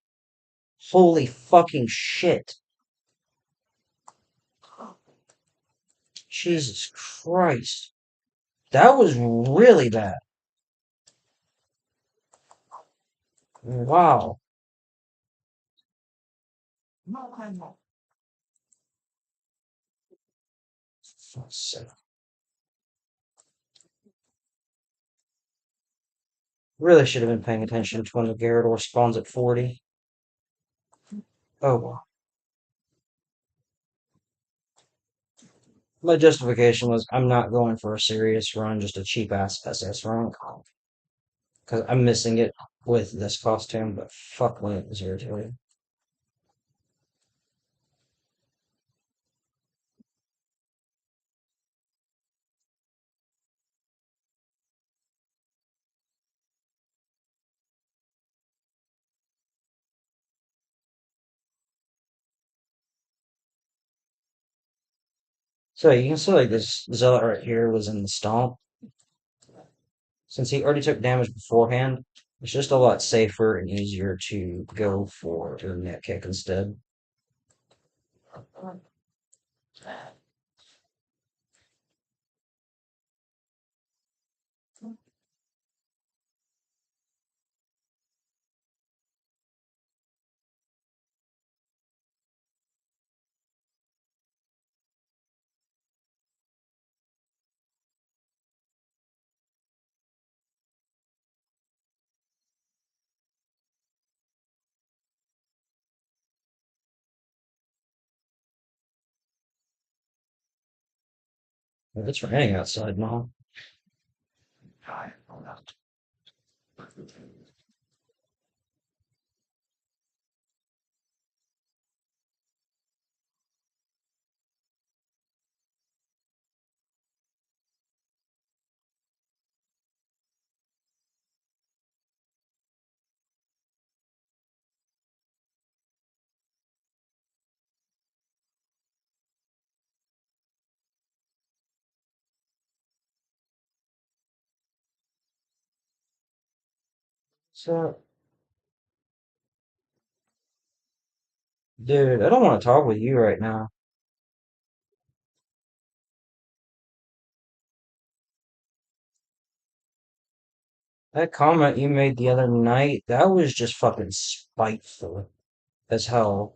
Holy fucking shit. Jesus Christ. That was really bad. Wow. Fuck's sake. Really should have been paying attention to when the Gyarados spawns at 40. Oh well. My justification was I'm not going for a serious run, just a cheap ass SS run. Because I'm missing it with this costume, but fuck when it was irritating. So you can see like this Zealot right here was in the stomp. Since he already took damage beforehand, it's just a lot safer and easier to go for a net kick instead. It's raining outside, Mom. So, dude, I don't want to talk with you right now. That comment you made the other night, that was just fucking spiteful as hell.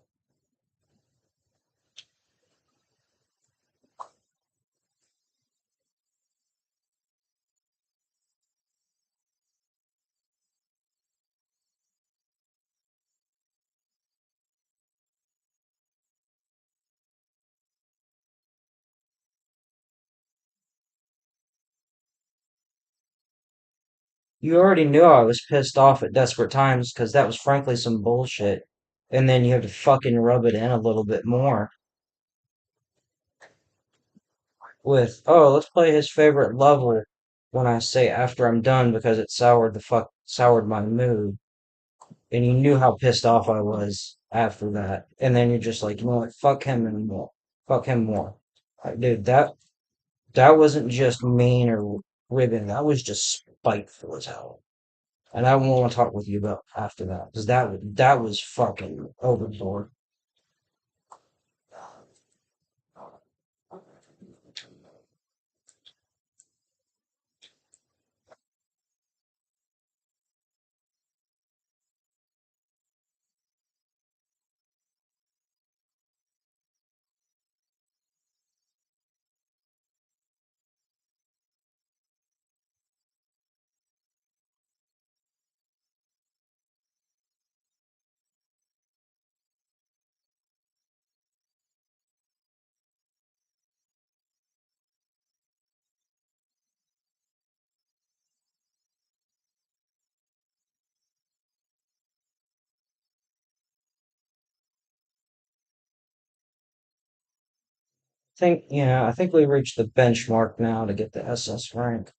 You already knew I was pissed off at Desperate Times because that was frankly some bullshit. And then you have to fucking rub it in a little bit more with, oh, let's play his favorite level when I say after I'm done because it soured my mood. And you knew how pissed off I was after that. And then you're just like, you know what, fuck him and more. Fuck him more. Dude, that wasn't just mean or ribbon. That was just spiteful as hell. And I won't want to talk with you about after that because that was fucking overboard. I think we reached the benchmark now to get the SS rank.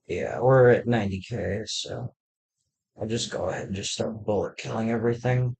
Yeah, we're at 90K, so I'll just go ahead and just start bullet killing everything.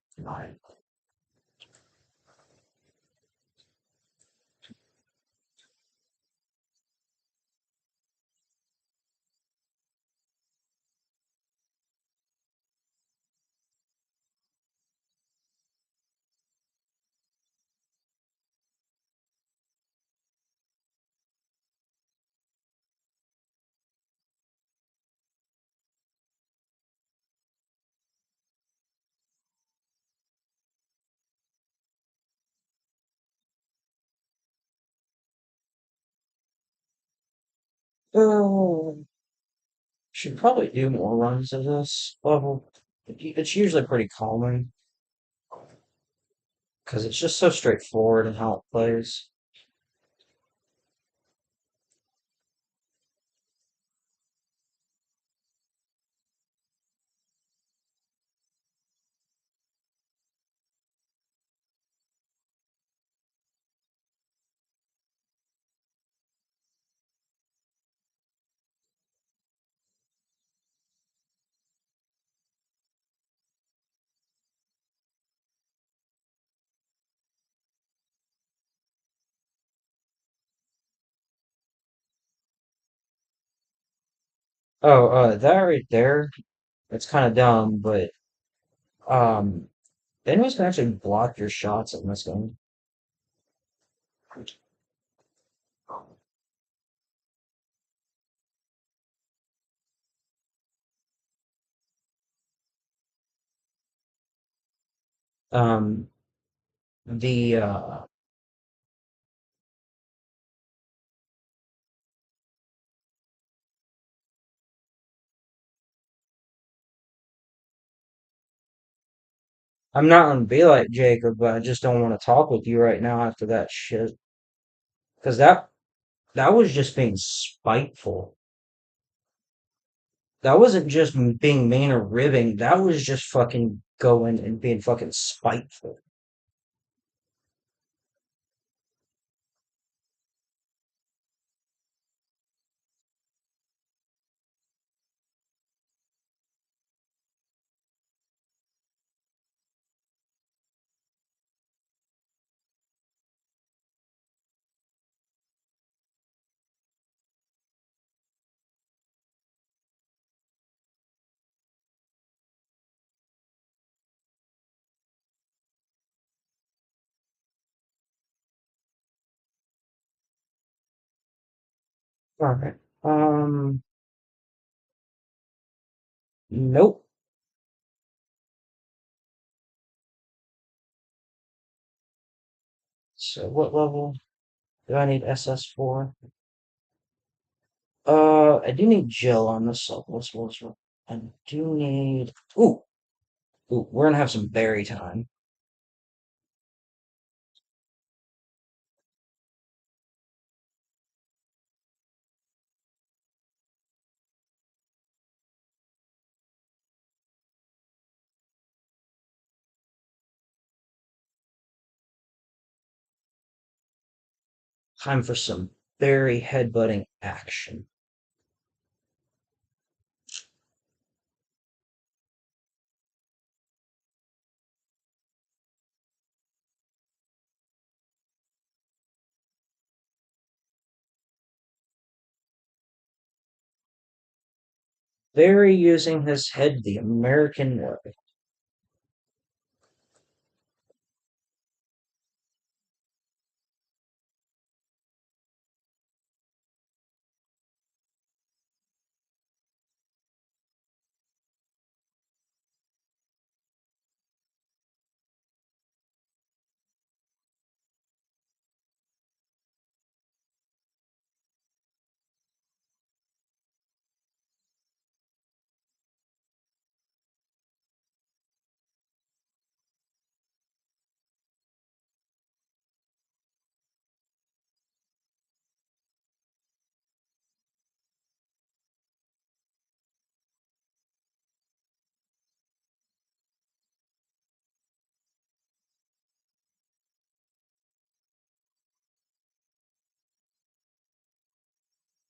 Oh, should probably do more runs of this level. It's usually pretty calming because it's just so straightforward in how it plays. Oh, that right there, it's kind of dumb, but um, enemies can actually block your shots in this game. Um, the I'm not gonna be like Jacob, but I just don't want to talk with you right now after that shit. Because that was just being spiteful. That wasn't just being mean or ribbing. That was just fucking going and being fucking spiteful. All right. Nope. So what level do I need SS for? I do need Jill on this level. I do need. Ooh, we're gonna have some berry time. Time for some berry headbutting action. Barry using his head the American way.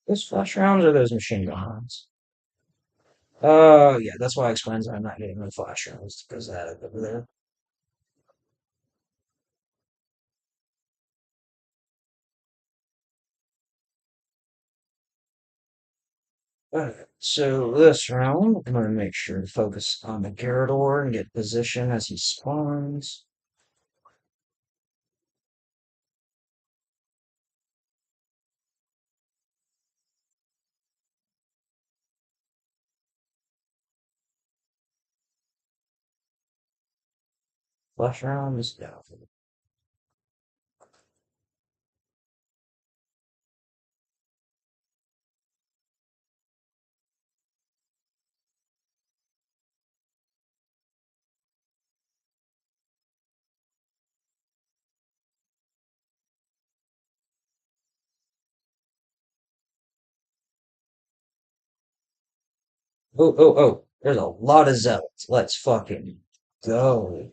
Those flash rounds or those machine gun rounds? Yeah, that's why it explains I'm not getting the flash rounds because of that over there. Alright, so this round, I'm gonna make sure to focus on the Gyarados and get position as he spawns. Flash rounds, yeah. Oh, oh, oh, there's a lot of zealots. Let's fucking go.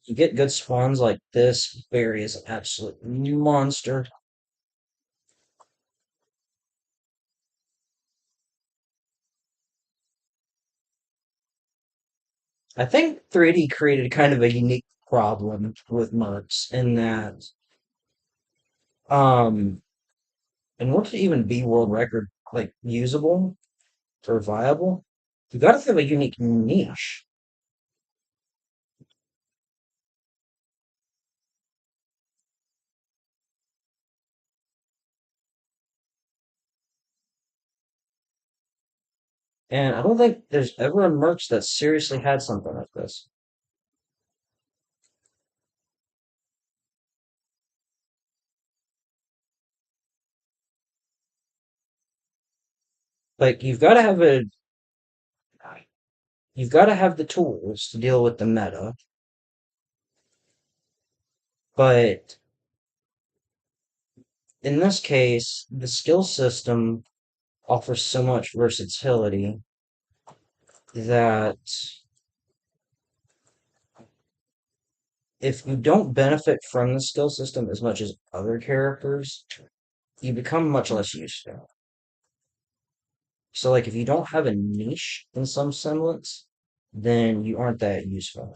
You get good spawns like this, Barry is an absolute monster. I think 3D created kind of a unique problem with Mercs in that, um, in order to even be world record like usable or viable, you got to have a unique niche. And I don't think there's ever a merch that seriously had something like this. Like you've got to have the tools to deal with the meta, but in this case, the skill system offers so much versatility that if you don't benefit from the skill system as much as other characters, you become much less useful. So, like, if you don't have a niche in some semblance, then you aren't that useful.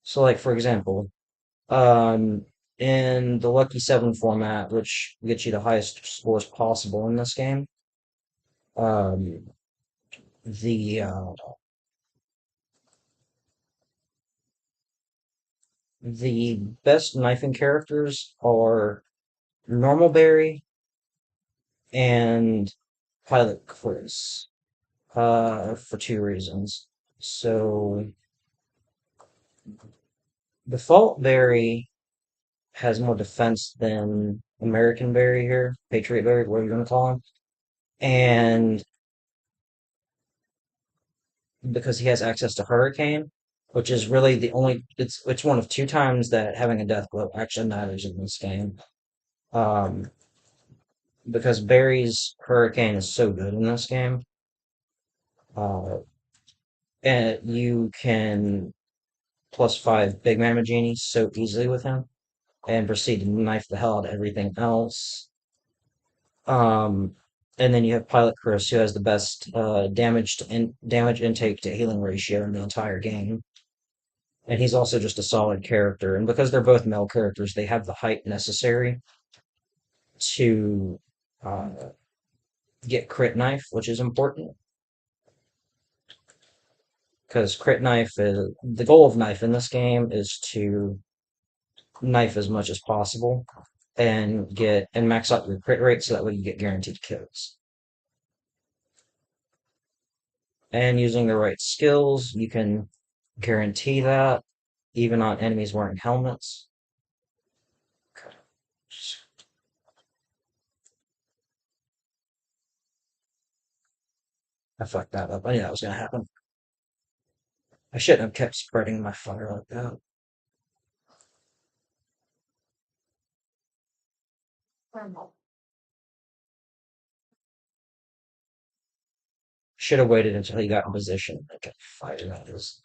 So, like, for example, um, in the Lucky Seven format, which gets you the highest scores possible in this game, um, the uh, the best knifing characters are Normal Berry and Pilot Chris, for two reasons. So, Default Berry has more defense than American Berry here, Patriot Berry, whatever you want to call him, and because he has access to Hurricane, which is really the only it's one of two times that having a death blow actually matters in this game. Um, because Barry's Hurricane is so good in this game, uh, and you can +5 Big Mama Genie so easily with him, and proceed to knife the hell out of everything else. Um, And then you have Pilot Chris, who has the best damage intake to healing ratio in the entire game. And he's also just a solid character. And because they're both male characters, they have the height necessary to uh, get crit knife, which is important. Because crit knife is the goal of knife in this game is to knife as much as possible and max out your crit rate so that way you get guaranteed kills. And using the right skills, you can guarantee that even on enemies wearing helmets. Okay. I fucked that up. I knew that was gonna happen. I shouldn't have kept spreading my fire like that. Should have waited until he got in position and kept fighting that is.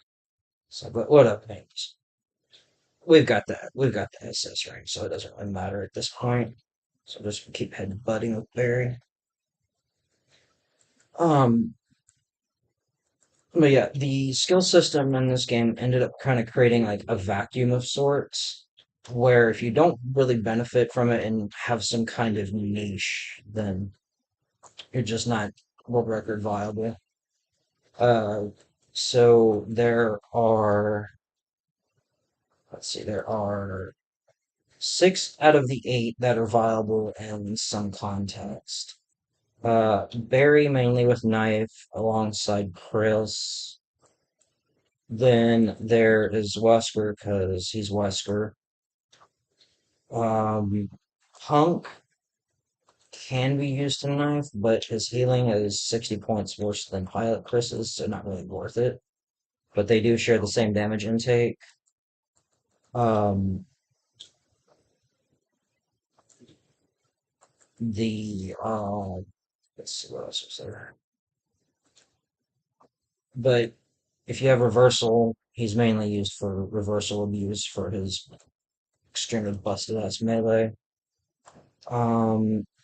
So, but what up, names? We've got that. We've got the SS rank, so it doesn't really matter at this point. So just keep headbutting with Barry. Um, but yeah, the skill system in this game ended up kind of creating like a vacuum of sorts, where if you don't really benefit from it and have some kind of niche, then you're just not world record viable. Uh, so let's see, there are 6 out of the 8 that are viable in some context. Barry mainly with knife alongside Chris. Then there is Wesker because he's Wesker. Um, Punk can be used in knife, but his healing is 60 points worse than Pilot Chris's, so not really worth it. But they do share the same damage intake. Um, the let's see what else was there. But if you have reversal, he's mainly used for reversal abuse for his extremely busted ass melee.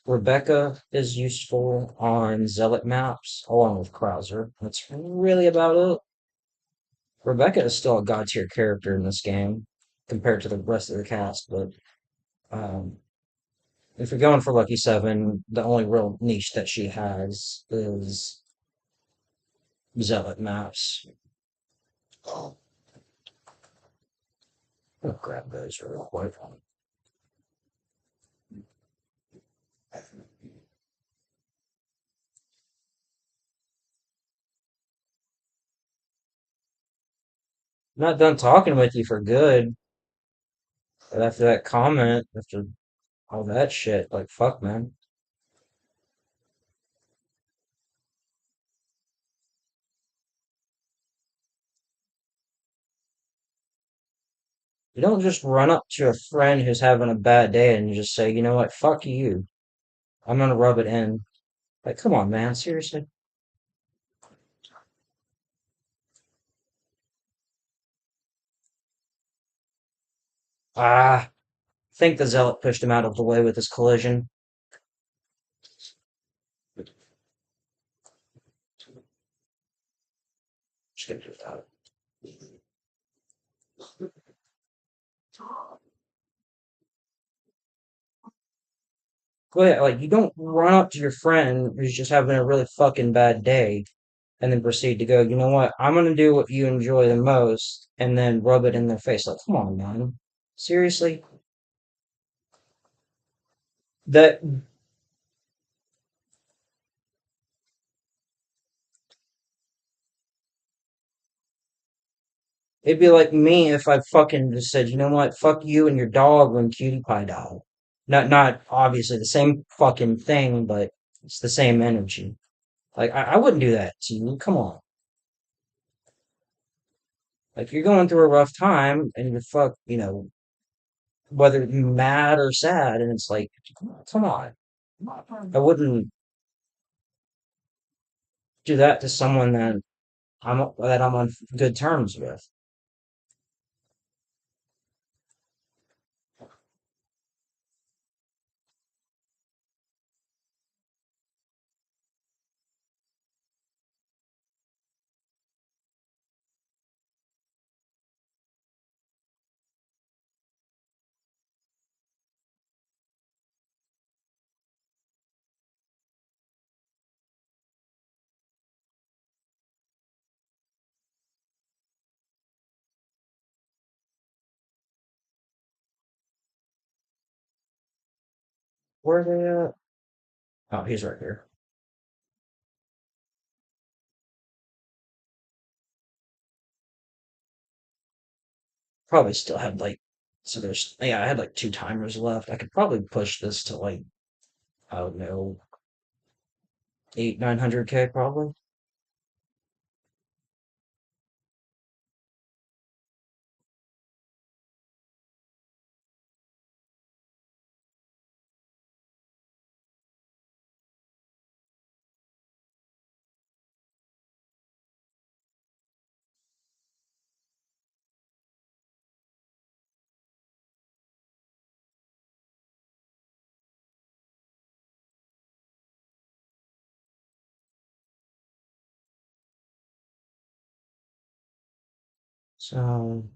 Rebecca is useful on Zealot maps along with Krauser. That's really about it. Rebecca is still a god tier character in this game compared to the rest of the cast, but um, if you're going for Lucky Seven, the only real niche that she has is Zealot maps. I'll grab those real quick. I'm not done talking with you for good. But after that comment, after all that shit, like fuck, man. You don't just run up to a friend who's having a bad day and you just say, you know what, fuck you. I'm gonna rub it in. Like, come on, man, seriously. I think the zealot pushed him out of the way with his collision. Just gonna do that. Well, yeah, like you don't run up to your friend who's just having a really fucking bad day and then proceed to go, you know what, I'm gonna do what you enjoy the most and then rub it in their face. Like, come on, man. Seriously? That It'd be like me if I fucking just said, you know what, fuck you and your dog when Cutie Pie died. Not obviously the same fucking thing, but it's the same energy. Like I wouldn't do that to you. Come on. Like you're going through a rough time and you're whether you're mad or sad, and it's like, come on. I wouldn't do that to someone that I'm on good terms with. Where are they at? Oh, he's right here. Probably still had like, so there's, yeah, I had like two timers left. I could probably push this to like, I don't know, 900K probably. So,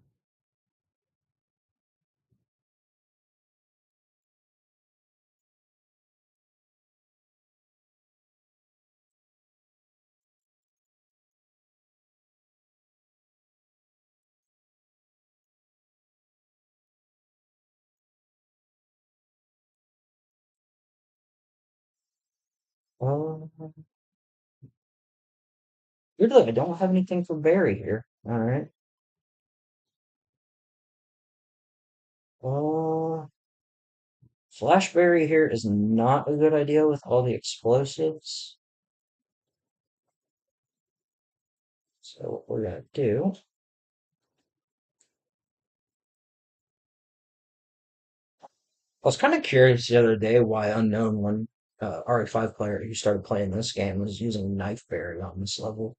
uh, weirdly, I don't have anything for Barry here. All right. Uh, Flashberry here is not a good idea with all the explosives. So what we're gonna do, I was kind of curious the other day why Unknown, one RE5 player who started playing this game, was using Knifeberry on this level.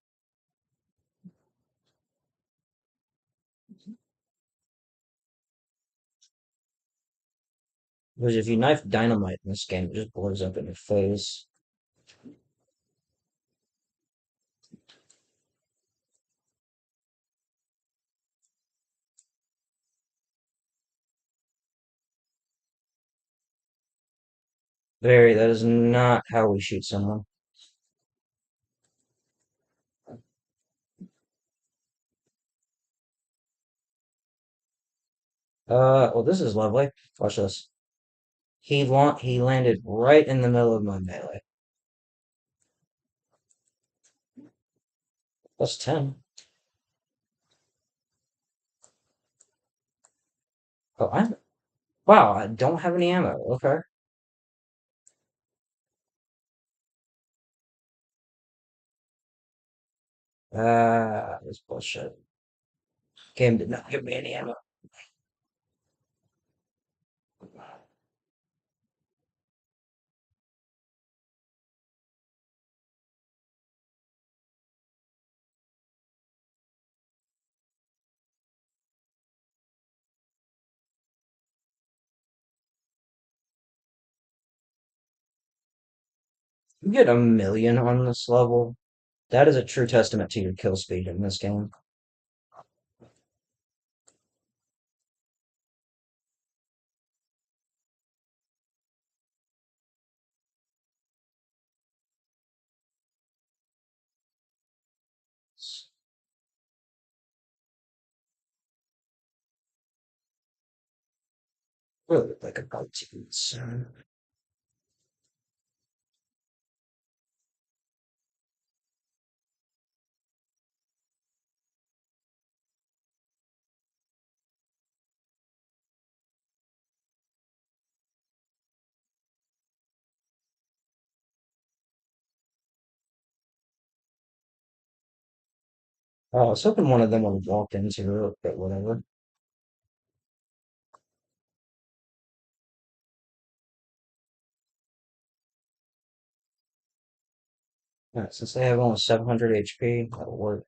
Because if you knife dynamite in this game, it just blows up in your face. Barry, that is not how we shoot someone. Well, this is lovely. Watch this. He landed right in the middle of my melee. Plus 10. Oh, wow, I don't have any ammo. Okay. This bullshit. Game did not give me any ammo. You get a million on this level. That is a true testament to your kill speed in this game. It's really like a cartoons. I was hoping one of them would have walked into it, but whatever. Alright, since they have almost 700 HP, that'll work.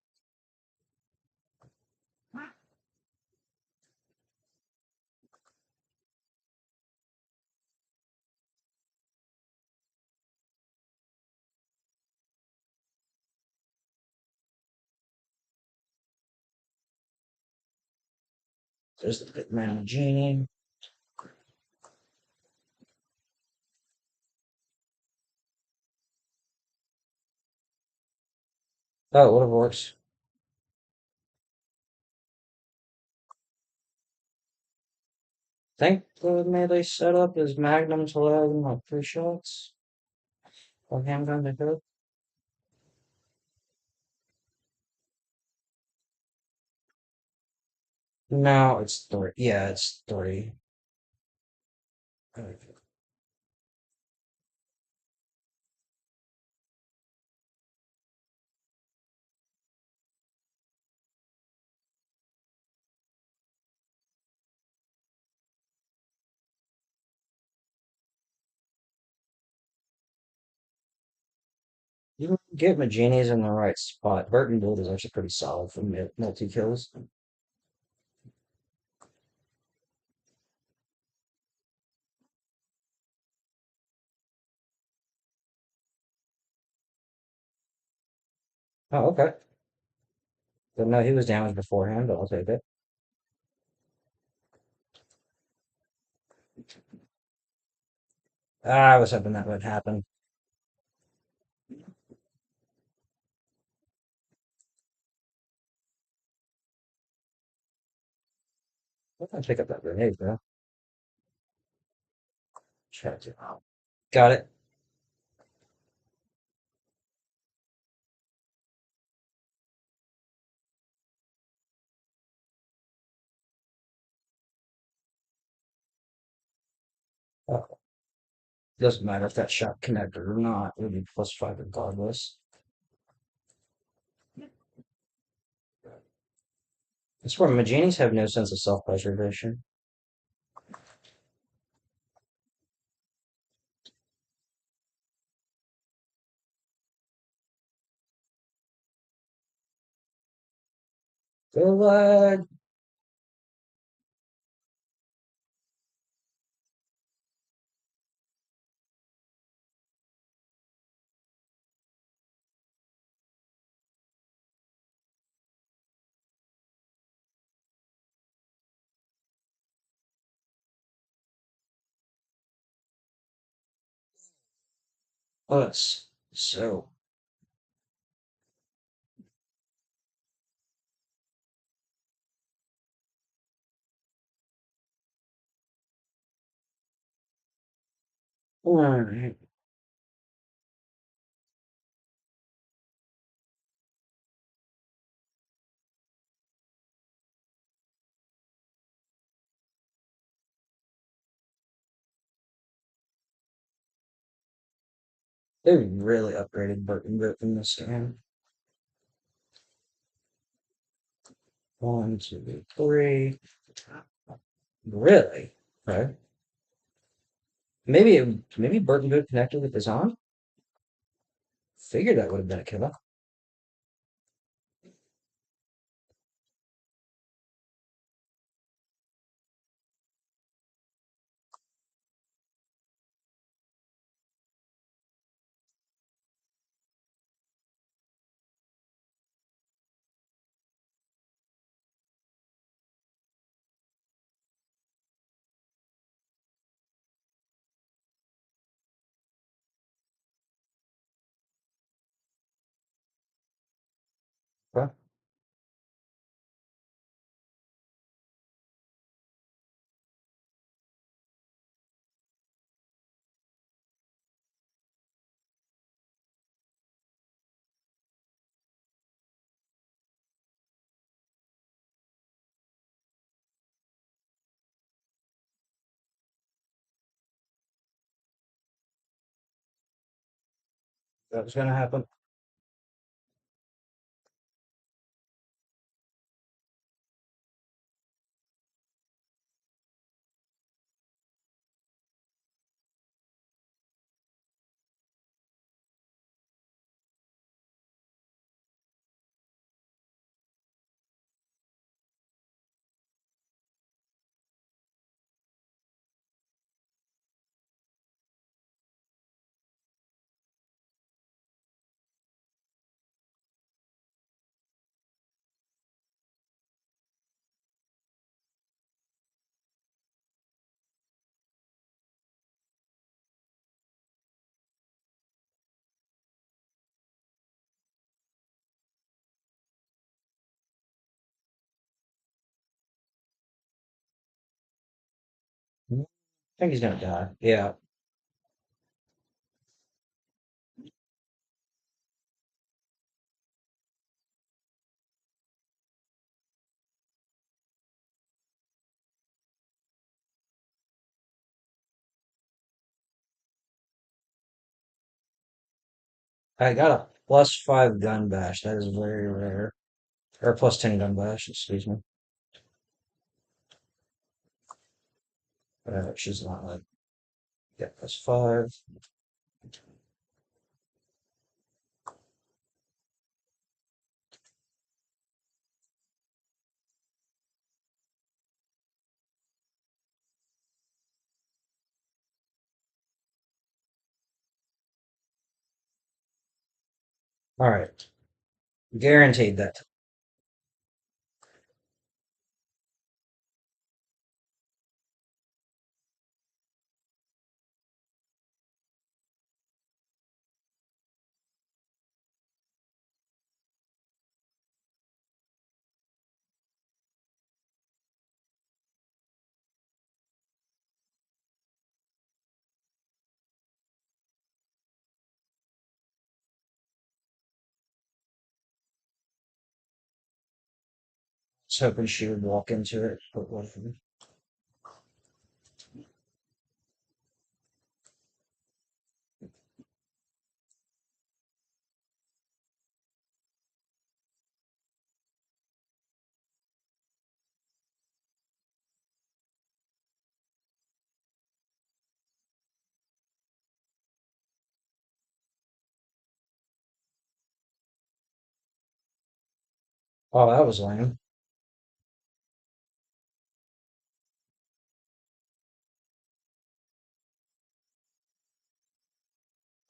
There's the good man Genie. Oh, whatever works. think the melee setup is Magnum to load and like 3 shots, or handgun to hit. No, it's 3. Yeah, it's 3. You get Magini's in the right spot. Burton build is actually pretty solid for multi kills. Oh, okay. Didn't know he was damaged beforehand, but I'll take it. I was hoping that would happen. I'm gonna pick up that grenade, bro. Try to. Got it. Oh, doesn't matter if that shot connected or not. It would be +5 regardless. That's where Maginis have no sense of self-preservation. Good luck. Us. So, alright. They really upgraded Burton Boot in this game. 1, 2, 3. Really? Okay. Maybe Burton Boot connected with his on? Figured that would have been a killer. Okay. That was gonna happen. I think he's gonna die. Yeah. I got a +5 gun bash. That is very rare. Or +10 gun bash, excuse me. She's not like, yeah, +5. All right. Guaranteed that. I was hoping she would walk into it, but whatever. Oh, that was lame.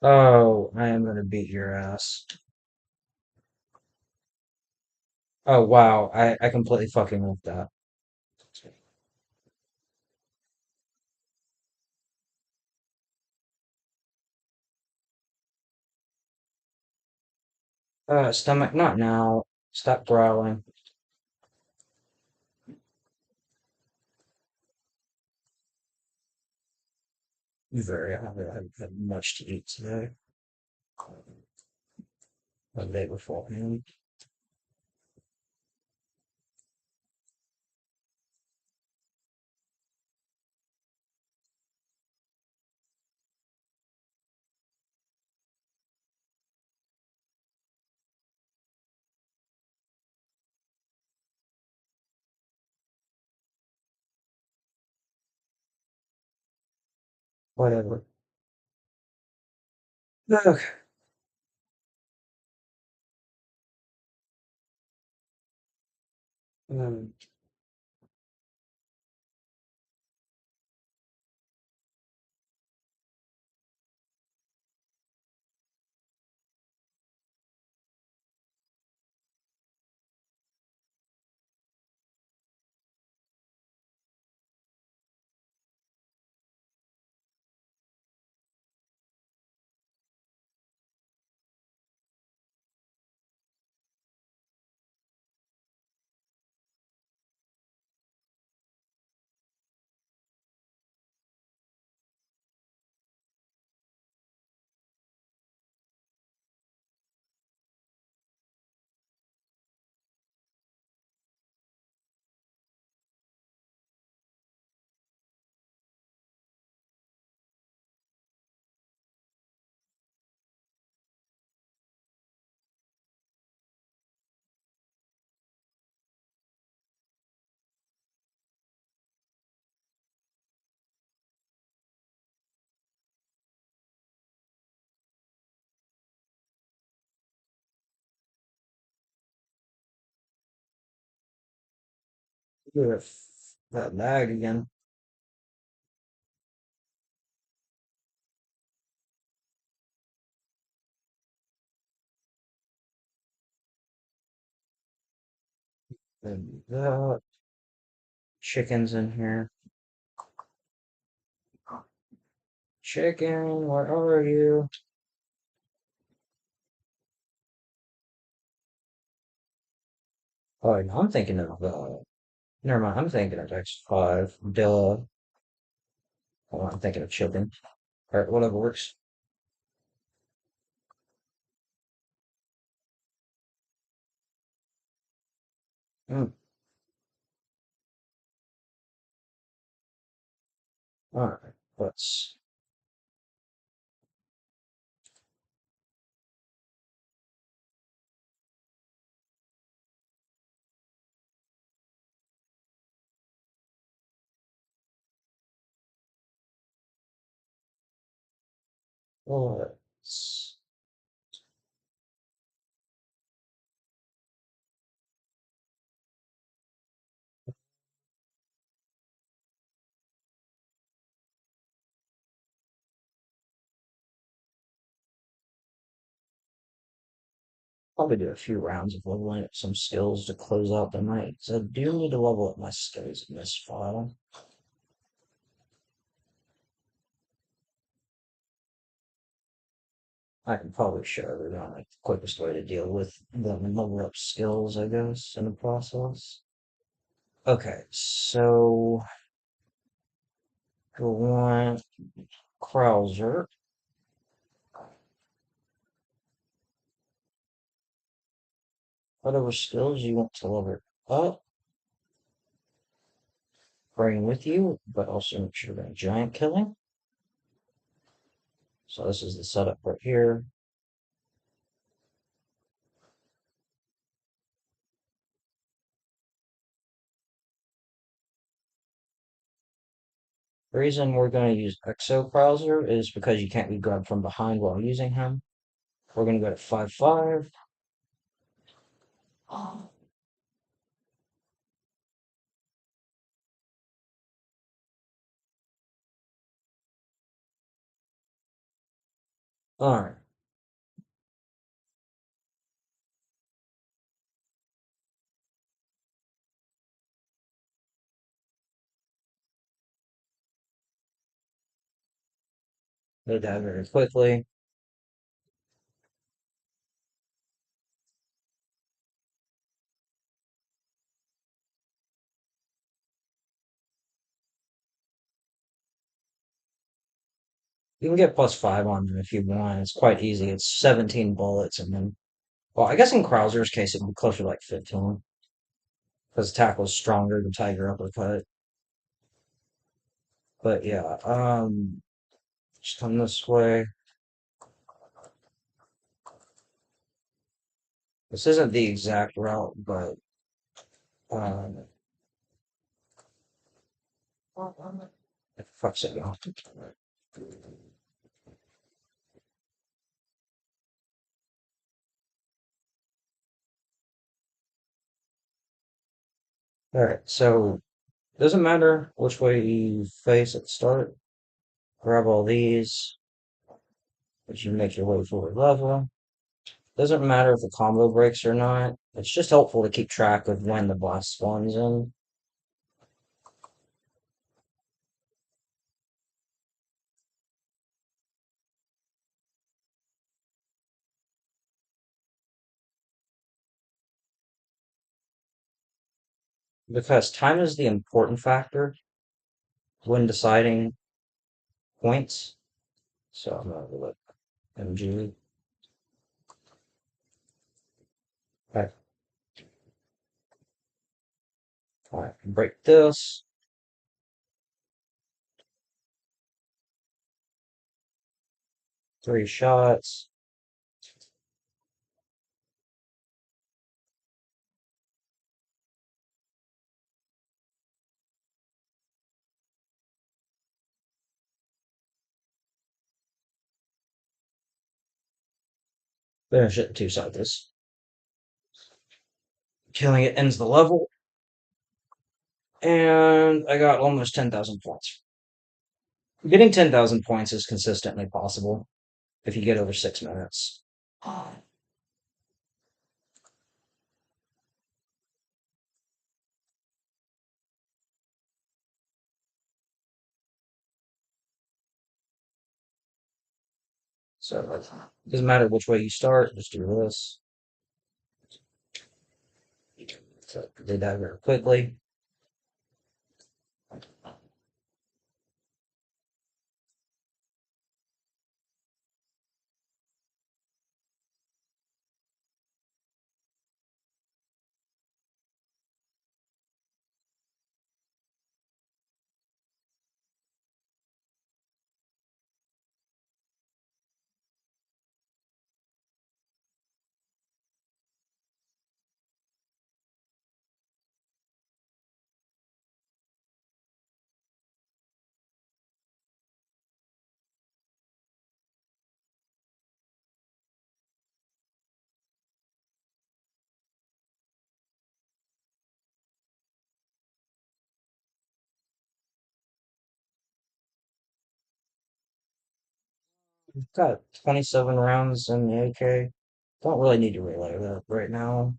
Oh, I am gonna beat your ass. Oh, wow. I completely fucking love that. Stomach, not now. Stop growling. Very, I haven't had much to eat today. The day beforehand. Whatever. Okay. Um, ugh, that lag again. And that chicken's in here. Chicken, where are you? Oh, no, I'm thinking of never mind. I'm thinking of X5. Duh. Hold on, I'm thinking of chicken. Alright, whatever works. Mm, Alright, let's probably do a few rounds of leveling up some skills to close out the night. So I do need to level up my skills in this file. I can probably show everyone like the quickest way to deal with them and level up skills, I guess, in the process. Okay, so go on Krauser. Whatever skills you want to level up, bring with you, but also make sure that giant killing. So this is the setup right here. The reason we're going to use Exo Krauser is because you can't be grabbed from behind while using him. We're going to go to 5-5. Alright, did that very quickly. You can get +5 on them if you want. It's quite easy. It's 17 bullets, and then, well, I guess in Krauser's case it would be closer to like 15 because tackle is stronger than Tiger Uppercut. But yeah, just come this way. This isn't the exact route, but um, fuck's it go. All right, so doesn't matter which way you face at the start. Grab all these as you make your way forward level. Doesn't matter if the combo breaks or not. It's just helpful to keep track of when the boss spawns in. Because time is the important factor when deciding points. So I'm gonna look MG. Right, all right, break this. 3 shots. Finish it in 2 cycles. Killing it ends the level, and I got almost 10,000 points. Getting 10,000 points is consistently possible if you get over 6 minutes. So it doesn't matter which way you start, just do this. So did that very quickly. I've got 27 rounds in the AK. Don't really need to reload that right now,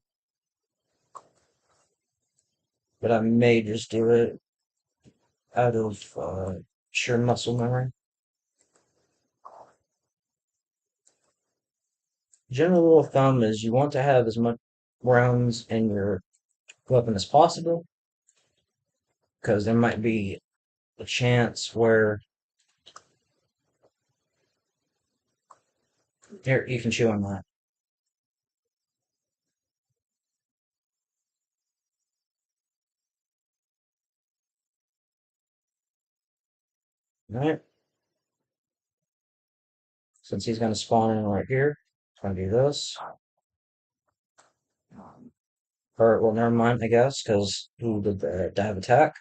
but I may just do it out of sheer muscle memory. General rule of thumb is you want to have as much rounds in your weapon as possible, because there might be a chance where here you can chew on that. All right, since he's going to spawn in right here, I'm going to do this. Or, well, never mind, I guess, because who did the dive attack?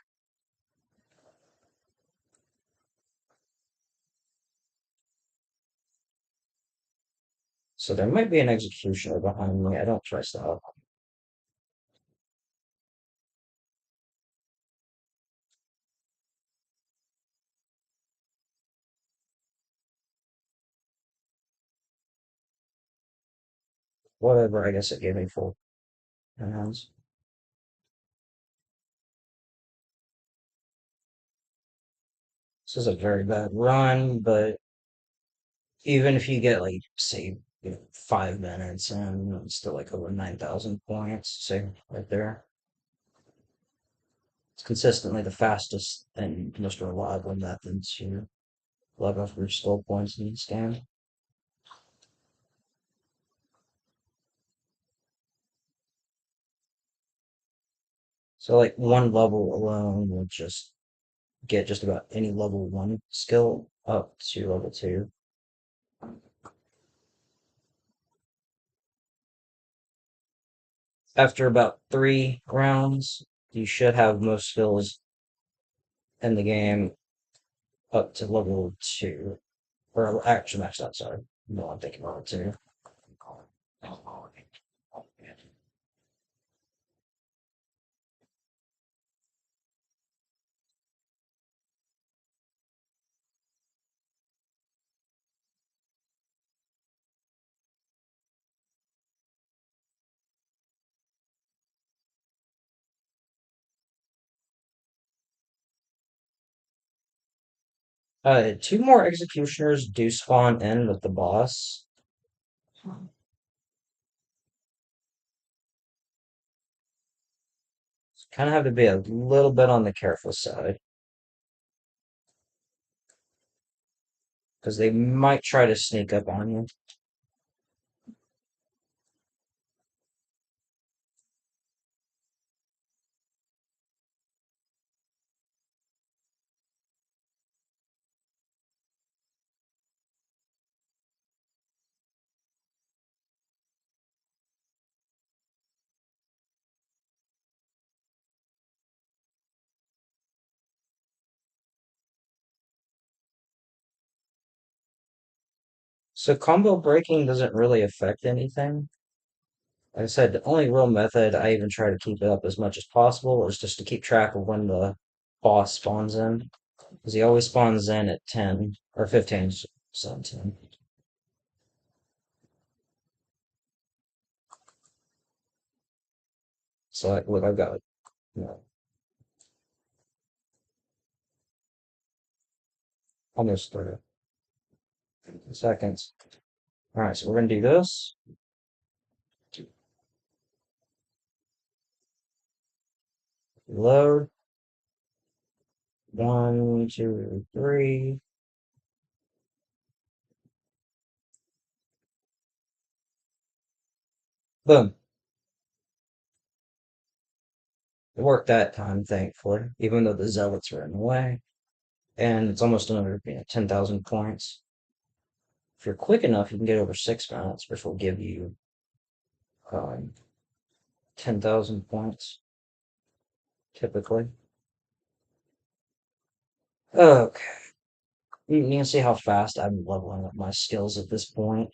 So there might be an executioner behind me. I don't trust that. Whatever, I guess it gave me full hands. This is a very bad run, but even if you get like, say, 5 minutes and it's still like over 9,000 points, say right there. It's consistently the fastest and most reliable method to level up your skill points in this game. So like one level alone will just get just about any level 1 skill up to level 2. After about 3 rounds, you should have most skills in the game up to level 2. Or actually maxed out, sorry. No, I'm thinking level 2. Two more executioners do spawn in with the boss. Kind of have to be a little bit on the careful side because they might try to sneak up on you. So combo breaking doesn't really affect anything. Like I said, the only real method I even try to keep it up as much as possible is just to keep track of when the boss spawns in. Because he always spawns in at 10 or 15, 17. So like, look, I've got, you know, almost 30 seconds. All right, so we're gonna do this. Load. 1, 2, 3. Boom. It worked that time, thankfully, even though the zealots were in the way. And it's almost another 10,000 points. If you're quick enough, you can get over 6 minutes, which will give you um, 10,000 points, typically. Okay. You can see how fast I'm leveling up my skills at this point.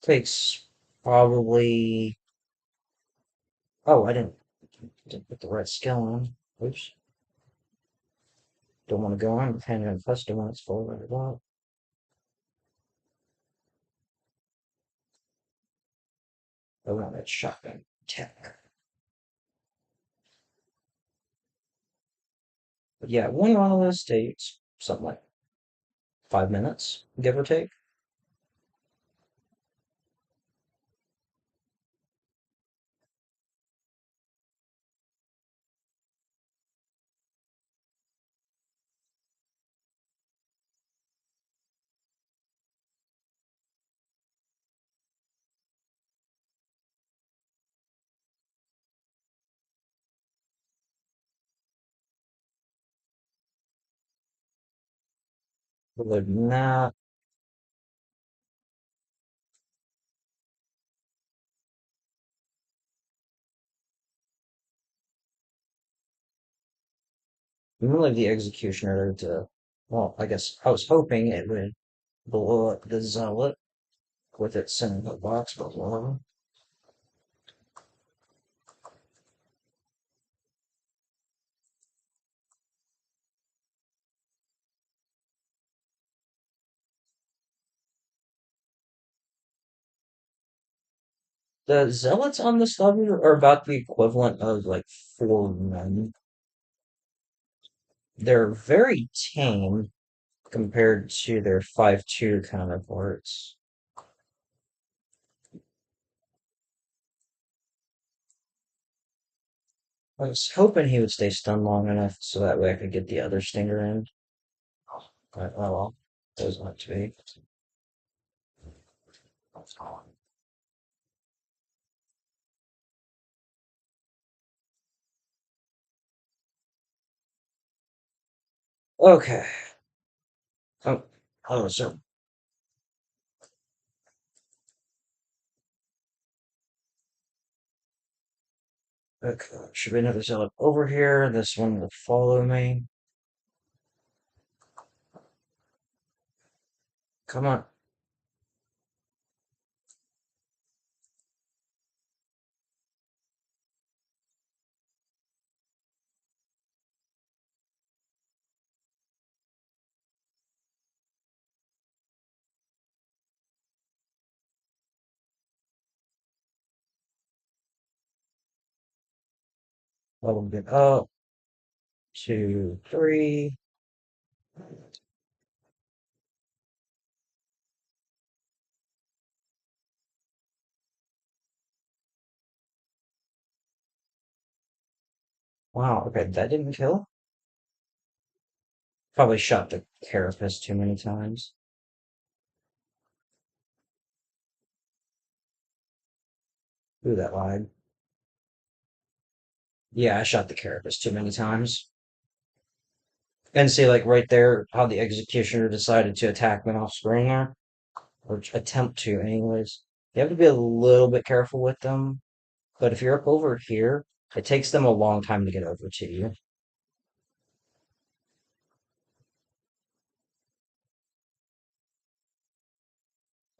Takes probably Oh, I didn't put the right skill on. Oops. Don't want to go on with handgun custom when it's full right about. I want that shotgun tech. But yeah, one run of this takes something like 5 minutes, give or take. Other than that, I'm gonna leave the executioner to, well, I guess I was hoping it would blow up the zealot with its cinnamon box, but whatever. The zealots on this level are about the equivalent of like 4 men. They're very tame compared to their 5-2 counterparts. I was hoping he would stay stunned long enough so that way I could get the other stinger in. But, oh well, those not to be. Okay. Oh, oh, so okay, should be another zealot over here. This one will follow me. Come on. Level get up. 2, 3. Wow, okay, that didn't kill. Probably shot the carapace too many times. Ooh, that lied. Yeah, I shot the carapace too many times. And see, like right there, how the executioner decided to attack me off screen there, or attempt to, anyways. You have to be a little bit careful with them. But if you're up over here, it takes them a long time to get over to you.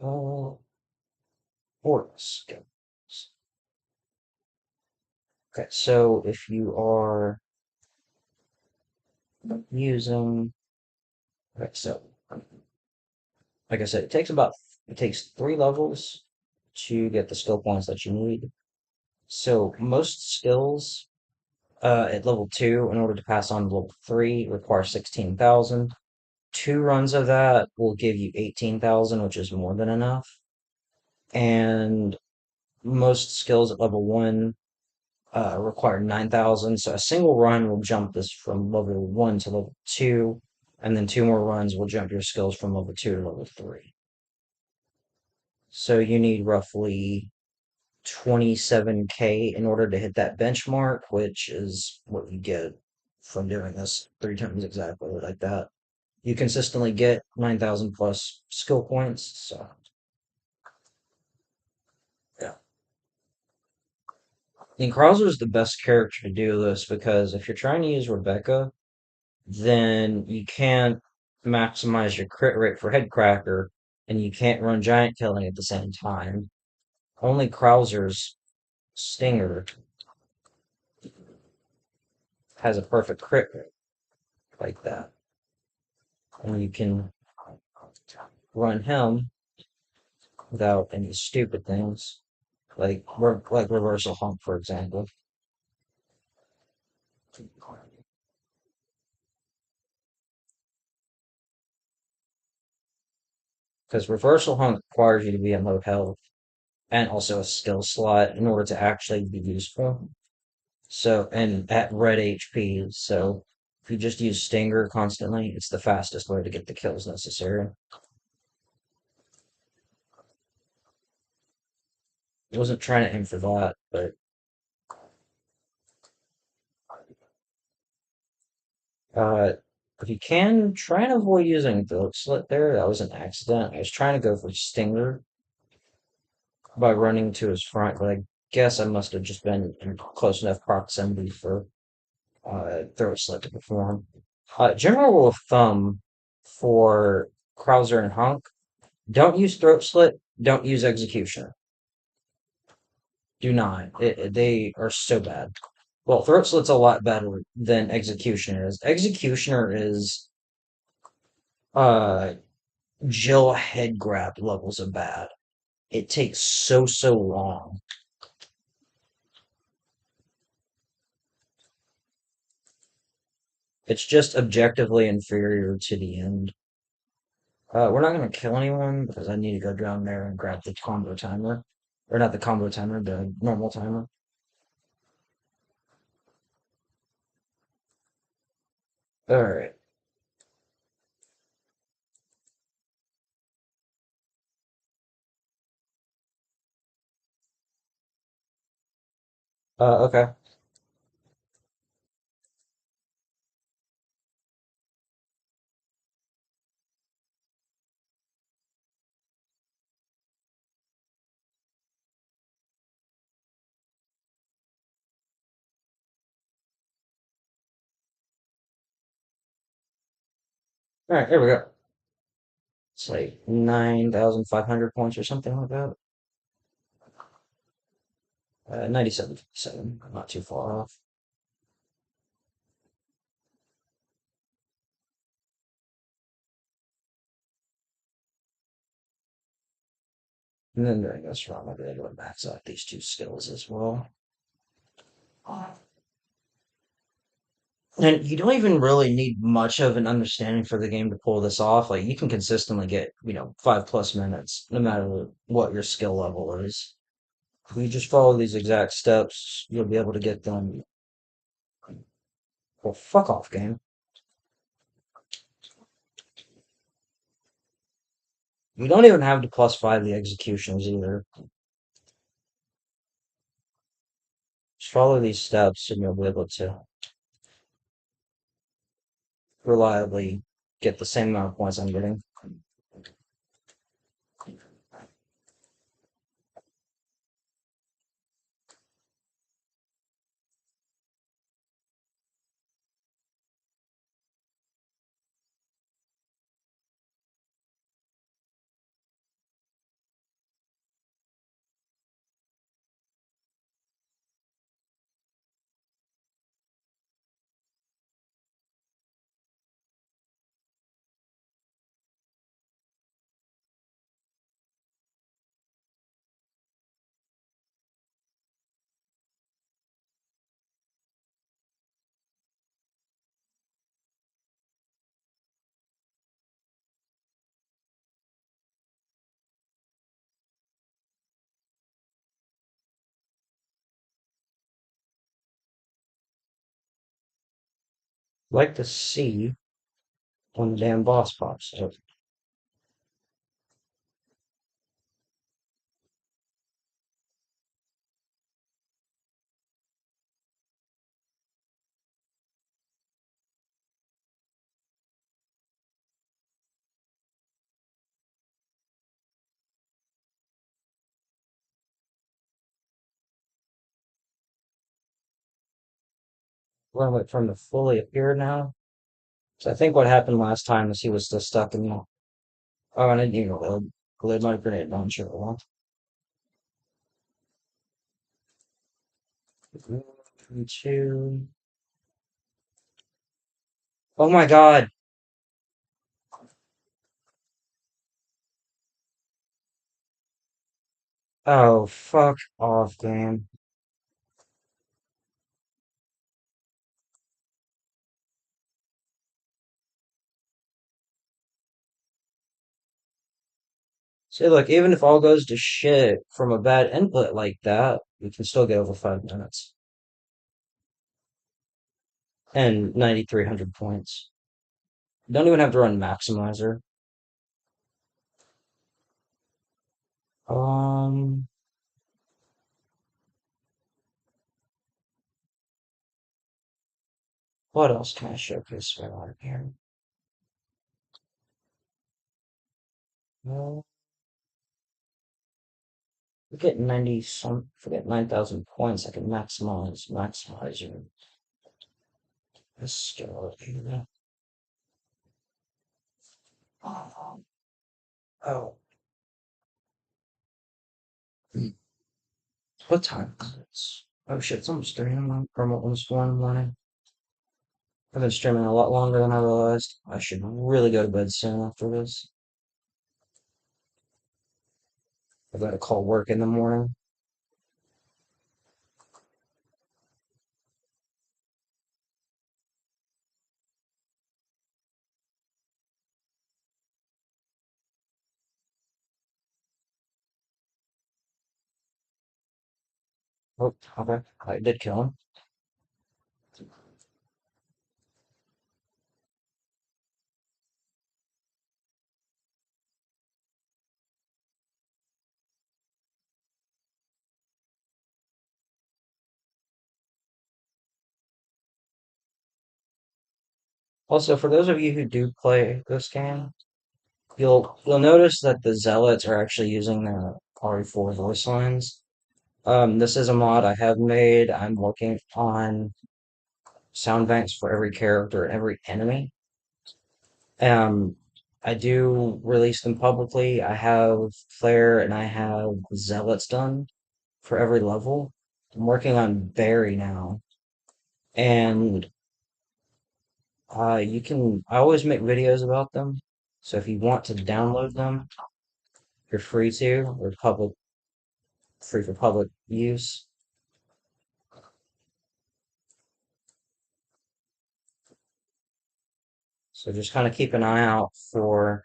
Oh, Horus. Okay, so if you are using, okay, so like I said, it takes 3 levels to get the skill points that you need. So most skills at level 2, in order to pass on to level 3, require 16,000. 2 runs of that will give you 18,000, which is more than enough. And most skills at level 1 require 9,000. So a single run will jump this from level 1 to level 2, and then 2 more runs will jump your skills from level 2 to level 3. So you need roughly 27K in order to hit that benchmark, which is what you get from doing this 3 times exactly like that. You consistently get 9,000 plus skill points, so yeah. And Krauser is the best character to do this because if you're trying to use Rebecca, then you can't maximize your crit rate for Headcracker, and you can't run Giant Killing at the same time. Only Krauser's Stinger has a perfect crit rate like that. And you can run him without any stupid things, like reversal hump, for example. Because reversal hump requires you to be in low health and also a skill slot in order to actually be useful. So, and at red HP, so if you just use Stinger constantly, it's the fastest way to get the kills necessary. I wasn't trying to aim for that, but uh, if you can, try and avoid using Throat Slit there. That was an accident. I was trying to go for Stinger by running to his front, but I guess I must have just been in close enough proximity for Throat Slit to perform. General rule of thumb for Krauser and Hunk: don't use Throat Slit, don't use Executioner. Do not. They are so bad. Well, Throat Slit's a lot better than Executioner is. Executioner is uh Jill head grab levels of bad. It takes so long. It's just objectively inferior to the end. We're not gonna kill anyone because I need to go down there and grab the combo timer. Or not the combo timer, the normal timer. Alright. Okay. Alright, here we go. It's like 9,500 points or something like that. 97, not too far off. And then during this run, I'll be able to max out these two skills as well. And you don't even really need much of an understanding for the game to pull this off. Like you can consistently get, 5+ minutes, no matter what your skill level is. If you just follow these exact steps, you'll be able to get them. Well, fuck off, game. You don't even have to +5 the executions either. Just follow these steps and you'll be able to reliably get the same amount of points I'm getting. Like to see when the damn boss pops up. Well, wait for him to fully appear now. So I think what happened last time is he was still stuck in the. Oh, and I didn't even load my grenade launcher. Well, 2. Oh my God. Oh, fuck off, game. See, look, even if all goes to shit from a bad input like that, we can still get over 5 minutes and 9,300 points. Don't even have to run Maximizer. Um, what else can I showcase around here? Well, we get 90 some, forget 9,000 points. I can Maximizer. Let's go here. Oh, what time is it? Oh shit, it's almost 3 in the morning, or almost 1 in the morning. I've been streaming a lot longer than I realized. I should really go to bed soon after this. I've got to call work in the morning. Oh, okay. I did kill him. Also, for those of you who do play this game, you'll notice that the zealots are actually using their RE4 voice lines. This is a mod I have made. I'm working on sound banks for every character and every enemy. Um, I do release them publicly. I have Flare and I have Zealots done for every level. I'm working on Barry now, and you can. I always make videos about them, so if you want to download them, you're free to. They're free for public use. So just kind of keep an eye out for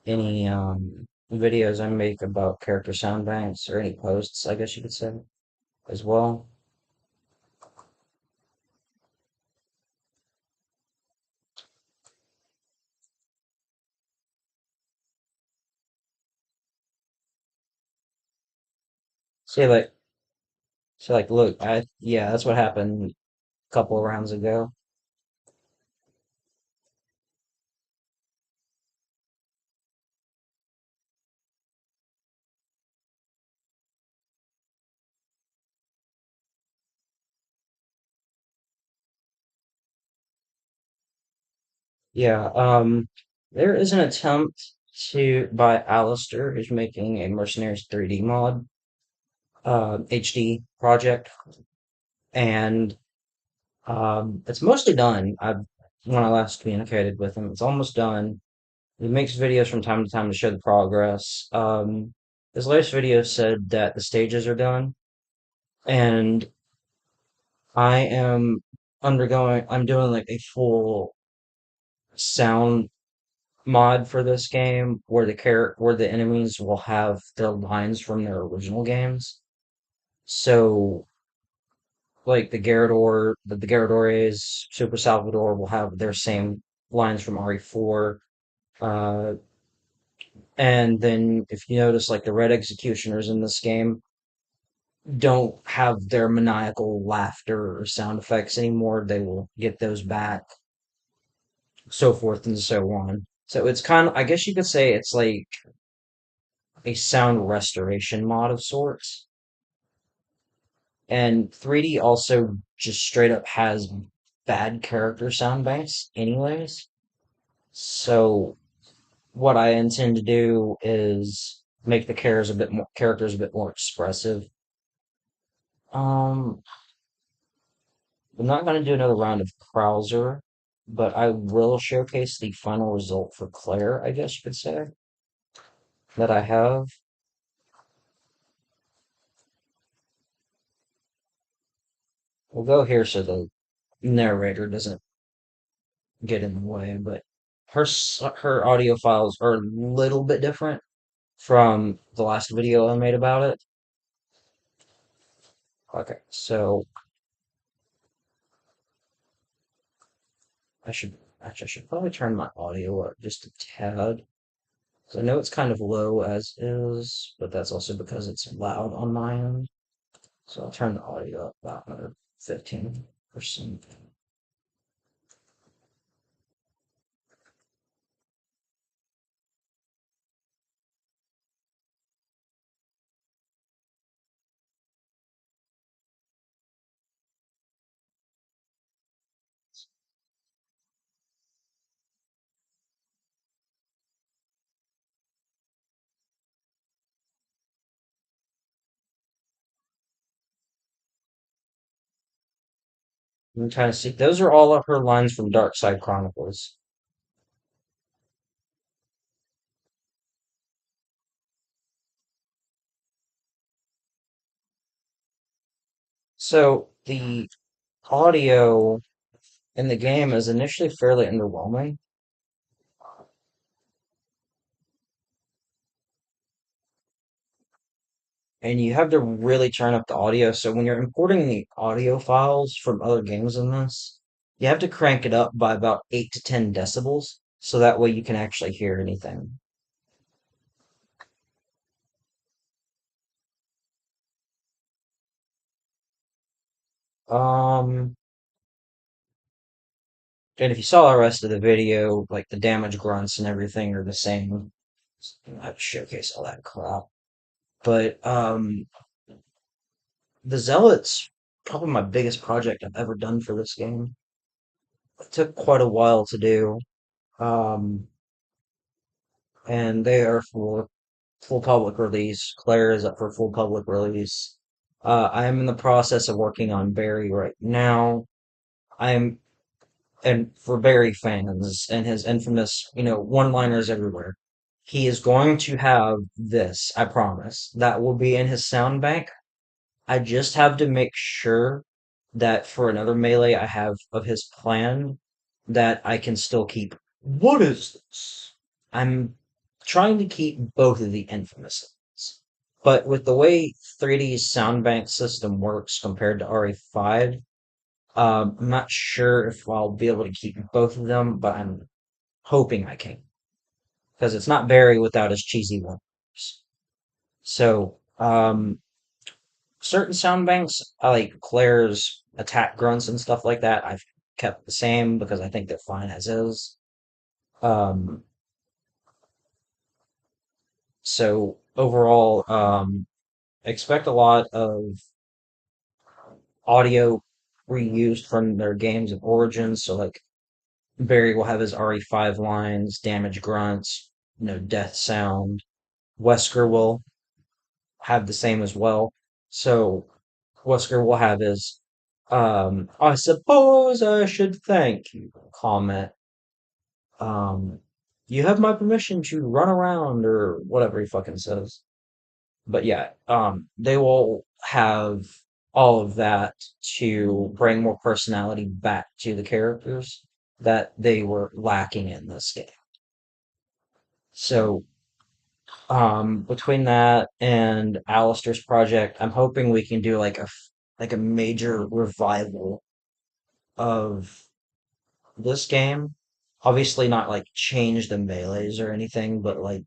any videos I make about character sound banks or any posts, I guess you could say, as well. See, look, yeah, that's what happened a couple of rounds ago. Yeah, there is an attempt by Alistair, who's making a Mercenaries 3D mod, HD project, and it's mostly done. When I last communicated with him, it's almost done. He makes videos from time to time to show the progress. His latest video said that the stages are done, and I'm doing like a full sound mod for this game where where the enemies will have their lines from their original games. So like the Garradores, Super Salvador will have their same lines from RE4. Uh, and then if you notice, like the Red Executioners in this game don't have their maniacal laughter or sound effects anymore. They will get those back, so forth and so on. So it's kind of, I guess you could say it's like a sound restoration mod of sorts. And 3D also just straight up has bad character sound banks anyways. So what I intend to do is make the characters a bit more expressive. Um, I'm not gonna do another round of Krauser but I will showcase the final result for Claire, I guess you could say, that I have. We'll go here so the narrator doesn't get in the way, but her audio files are a little bit different from the last video I made about it. Okay, so I should probably turn my audio up just a tad. 'Cause I know it's kind of low as is, but that's also because it's loud on my end. So I'll turn the audio up about another 15%. You can kind of see those are all of her lines from Dark Side Chronicles. So the audio in the game is initially fairly underwhelming, and you have to really turn up the audio. So when you're importing the audio files from other games in this, you have to crank it up by about 8 to 10 decibels, so that way you can actually hear anything. Um, and if you saw the rest of the video, like the damage grunts and everything are the same. I have to showcase all that crap. But the Zealots probably my biggest project I've ever done for this game. It took quite a while to do. Um, and they are for full public release. Claire is up for full public release. I am in the process of working on Barry right now. I'm and for Barry fans and his infamous, one-liners everywhere. He is going to have this, I promise. That will be in his sound bank. I just have to make sure that for another melee I have of his plan that I can still keep. What is this? I'm trying to keep both of the infamous ones. But with the way 3D's sound bank system works compared to RE5, I'm not sure if I'll be able to keep both of them, but I'm hoping I can. Because it's not Barry without his cheesy ones. So, certain sound banks, I like Claire's attack grunts and stuff like that. I've kept the same because I think they're fine as is. Um, so overall, expect a lot of audio reused from their games of origins. So like Barry will have his RE5 lines, damage grunts, death sound. Wesker will have the same as well. So Wesker will have his I suppose I should thank you comment. Um you have my permission to run around or whatever he fucking says. But yeah, they will have all of that to bring more personality back to the characters that they were lacking in this game. So between that and Alistair's project, I'm hoping we can do like a major revival of this game. Obviously not like change the melees or anything, but like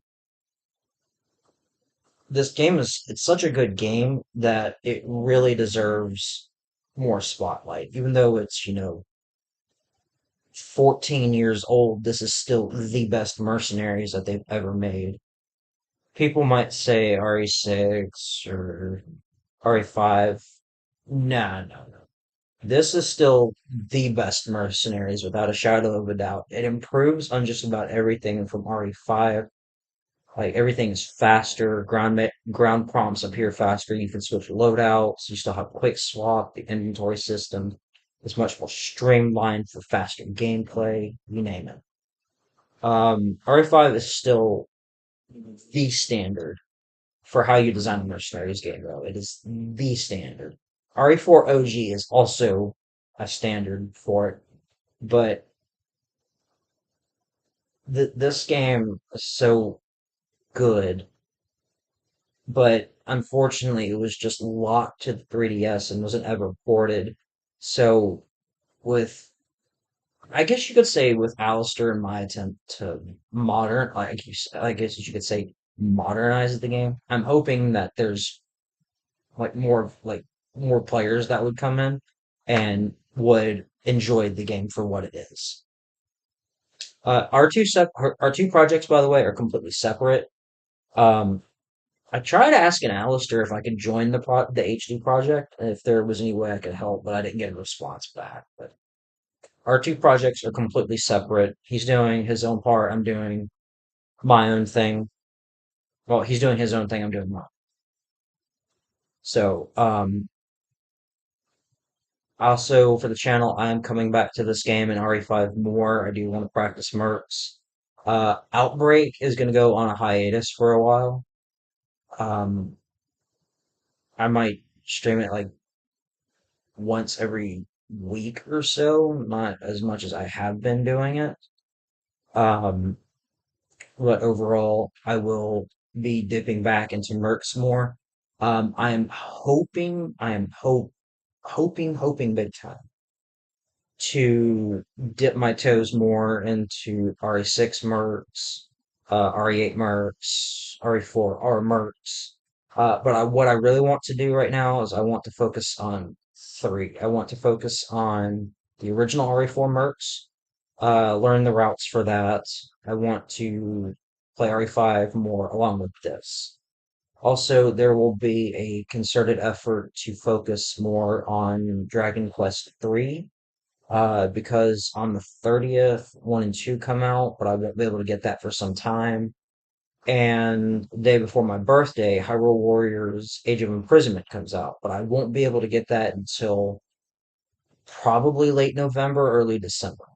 this game it's such a good game that it really deserves more spotlight. Even though it's, 14 years old, this is still the best Mercenaries that they've ever made. People might say RE6 or RE5. No, no, no. This is still the best Mercenaries without a shadow of a doubt. It improves on just about everything from RE5. Like everything is faster, ground prompts appear faster. You can switch loadouts. You still have quick swap, the inventory system. It's much more streamlined for faster gameplay, you name it. RE5 is still the standard for how you design a Mercenaries game, though. It is the standard. RE4 OG is also a standard for it, but this game is so good, but unfortunately it was just locked to the 3DS and wasn't ever ported. So with I guess you could say with Alistair and my attempt to I guess you could say modernize the game. I'm hoping that there's more players that would come in and would enjoy the game for what it is. Our two projects, by the way, are completely separate. Um, I tried asking Alistair if I could join the HD project, if there was any way I could help, but I didn't get a response back. But our two projects are completely separate. He's doing his own part. I'm doing my own thing. Well, he's doing his own thing. I'm doing mine. So, also for the channel, I'm coming back to this game in RE5 more. I do want to practice mercs. Outbreak is going to go on a hiatus for a while. Um, I might stream it like once every week or so, not as much as I have been doing it. Um, but overall, I will be dipping back into mercs more. Hoping big time to dip my toes more into RE6 mercs, RE8 mercs, RE4 R mercs. What I really want to do right now is I want to focus on three. I want to focus on the original RE4 mercs, learn the routes for that. I want to play RE5 more along with this. Also, there will be a concerted effort to focus more on Dragon Quest III, because on the 30th, 1 and 2 come out, but I won't be able to get that for some time. And the day before my birthday, Hyrule Warriors Age of Imprisonment comes out, but I won't be able to get that until probably late November, early December.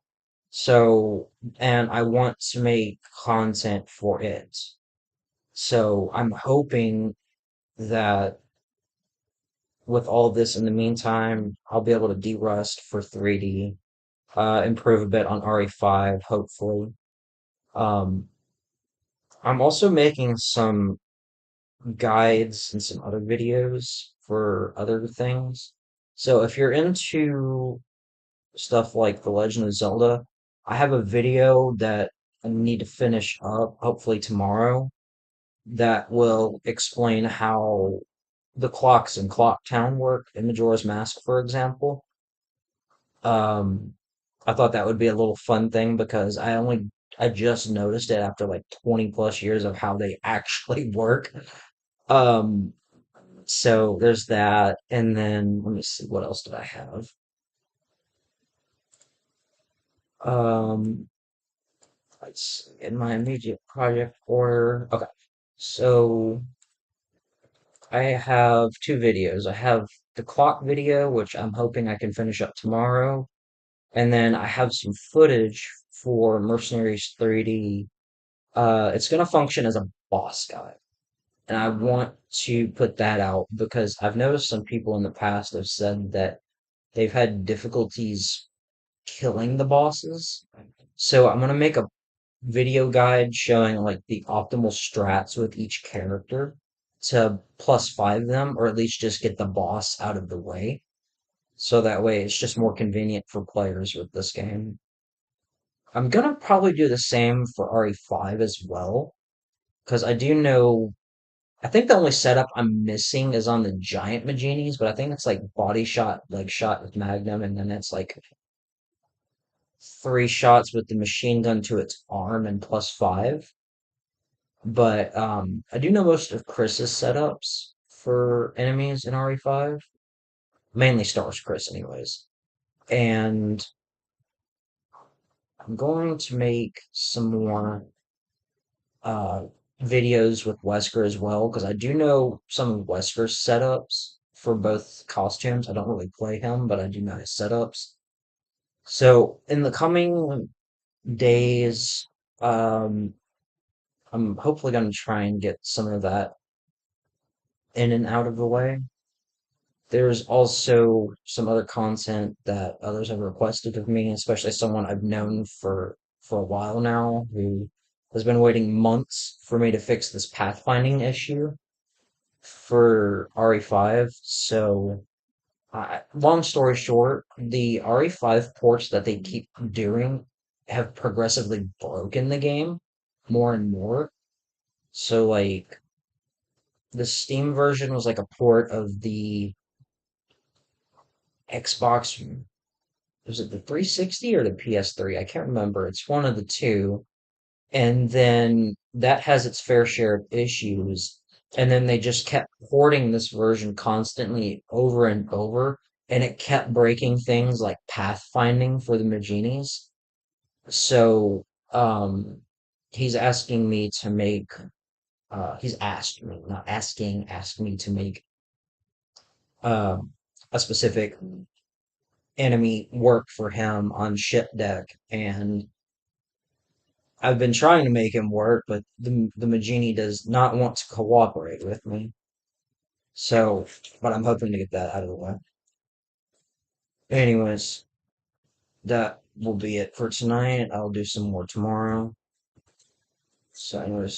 So, and I want to make content for it. So I'm hoping that with all this in the meantime, I'll be able to derust for 3D, improve a bit on RE5, hopefully. Um, I'm also making some guides and some other videos for other things. So if you're into stuff like The Legend of Zelda, I have a video that I need to finish up, hopefully tomorrow, that will explain how the clocks in Clock Town work in Majora's Mask, for example. Um, I thought that would be a little fun thing because I just noticed it after like 20 plus years of how they actually work. Um, so there's that, and then let me see, what else did I have? Um, let's see, in my immediate project order. Okay, so I have two videos. I have the clock video, which I'm hoping I can finish up tomorrow. And then I have some footage for Mercenaries 3D. It's going to function as a boss guide. And I want to put that out because I've noticed some people in the past have said that they've had difficulties killing the bosses. So I'm going to make a video guide showing like the optimal strats with each character to +5 them, or at least just get the boss out of the way. So that way it's just more convenient for players with this game. I'm gonna probably do the same for RE5 as well, because I think the only setup I'm missing is on the giant Maginis, but I think it's like body shot, like shot with Magnum, and then it's like 3 shots with the machine gun to its arm and +5. But I do know most of Chris's setups for enemies in RE5, mainly Stars Chris, anyways. And I'm going to make some more uh, videos with Wesker as well, because I do know some of Wesker's setups for both costumes. I don't really play him, but I do know his setups. So in the coming days, um, I'm hopefully going to try and get some of that in and out of the way. There's also some other content that others have requested of me, especially someone I've known for a while now who has been waiting months for me to fix this pathfinding issue for RE5. So, long story short, the RE5 ports that they keep doing have progressively broken the game more and more. So, like, the Steam version was like a port of the Xbox, was it the 360 or the PS3? I can't remember. It's one of the two. And then that has its fair share of issues. And then they just kept porting this version constantly over and over, and it kept breaking things like pathfinding for the Maginis. So, um, he's asking me to make, he's asked me, not asking, asked me to make, um, a specific enemy work for him on ship deck, and I've been trying to make him work, but the Magini does not want to cooperate with me. So, but I'm hoping to get that out of the way. Anyways, that will be it for tonight. I'll do some more tomorrow. So, anyways,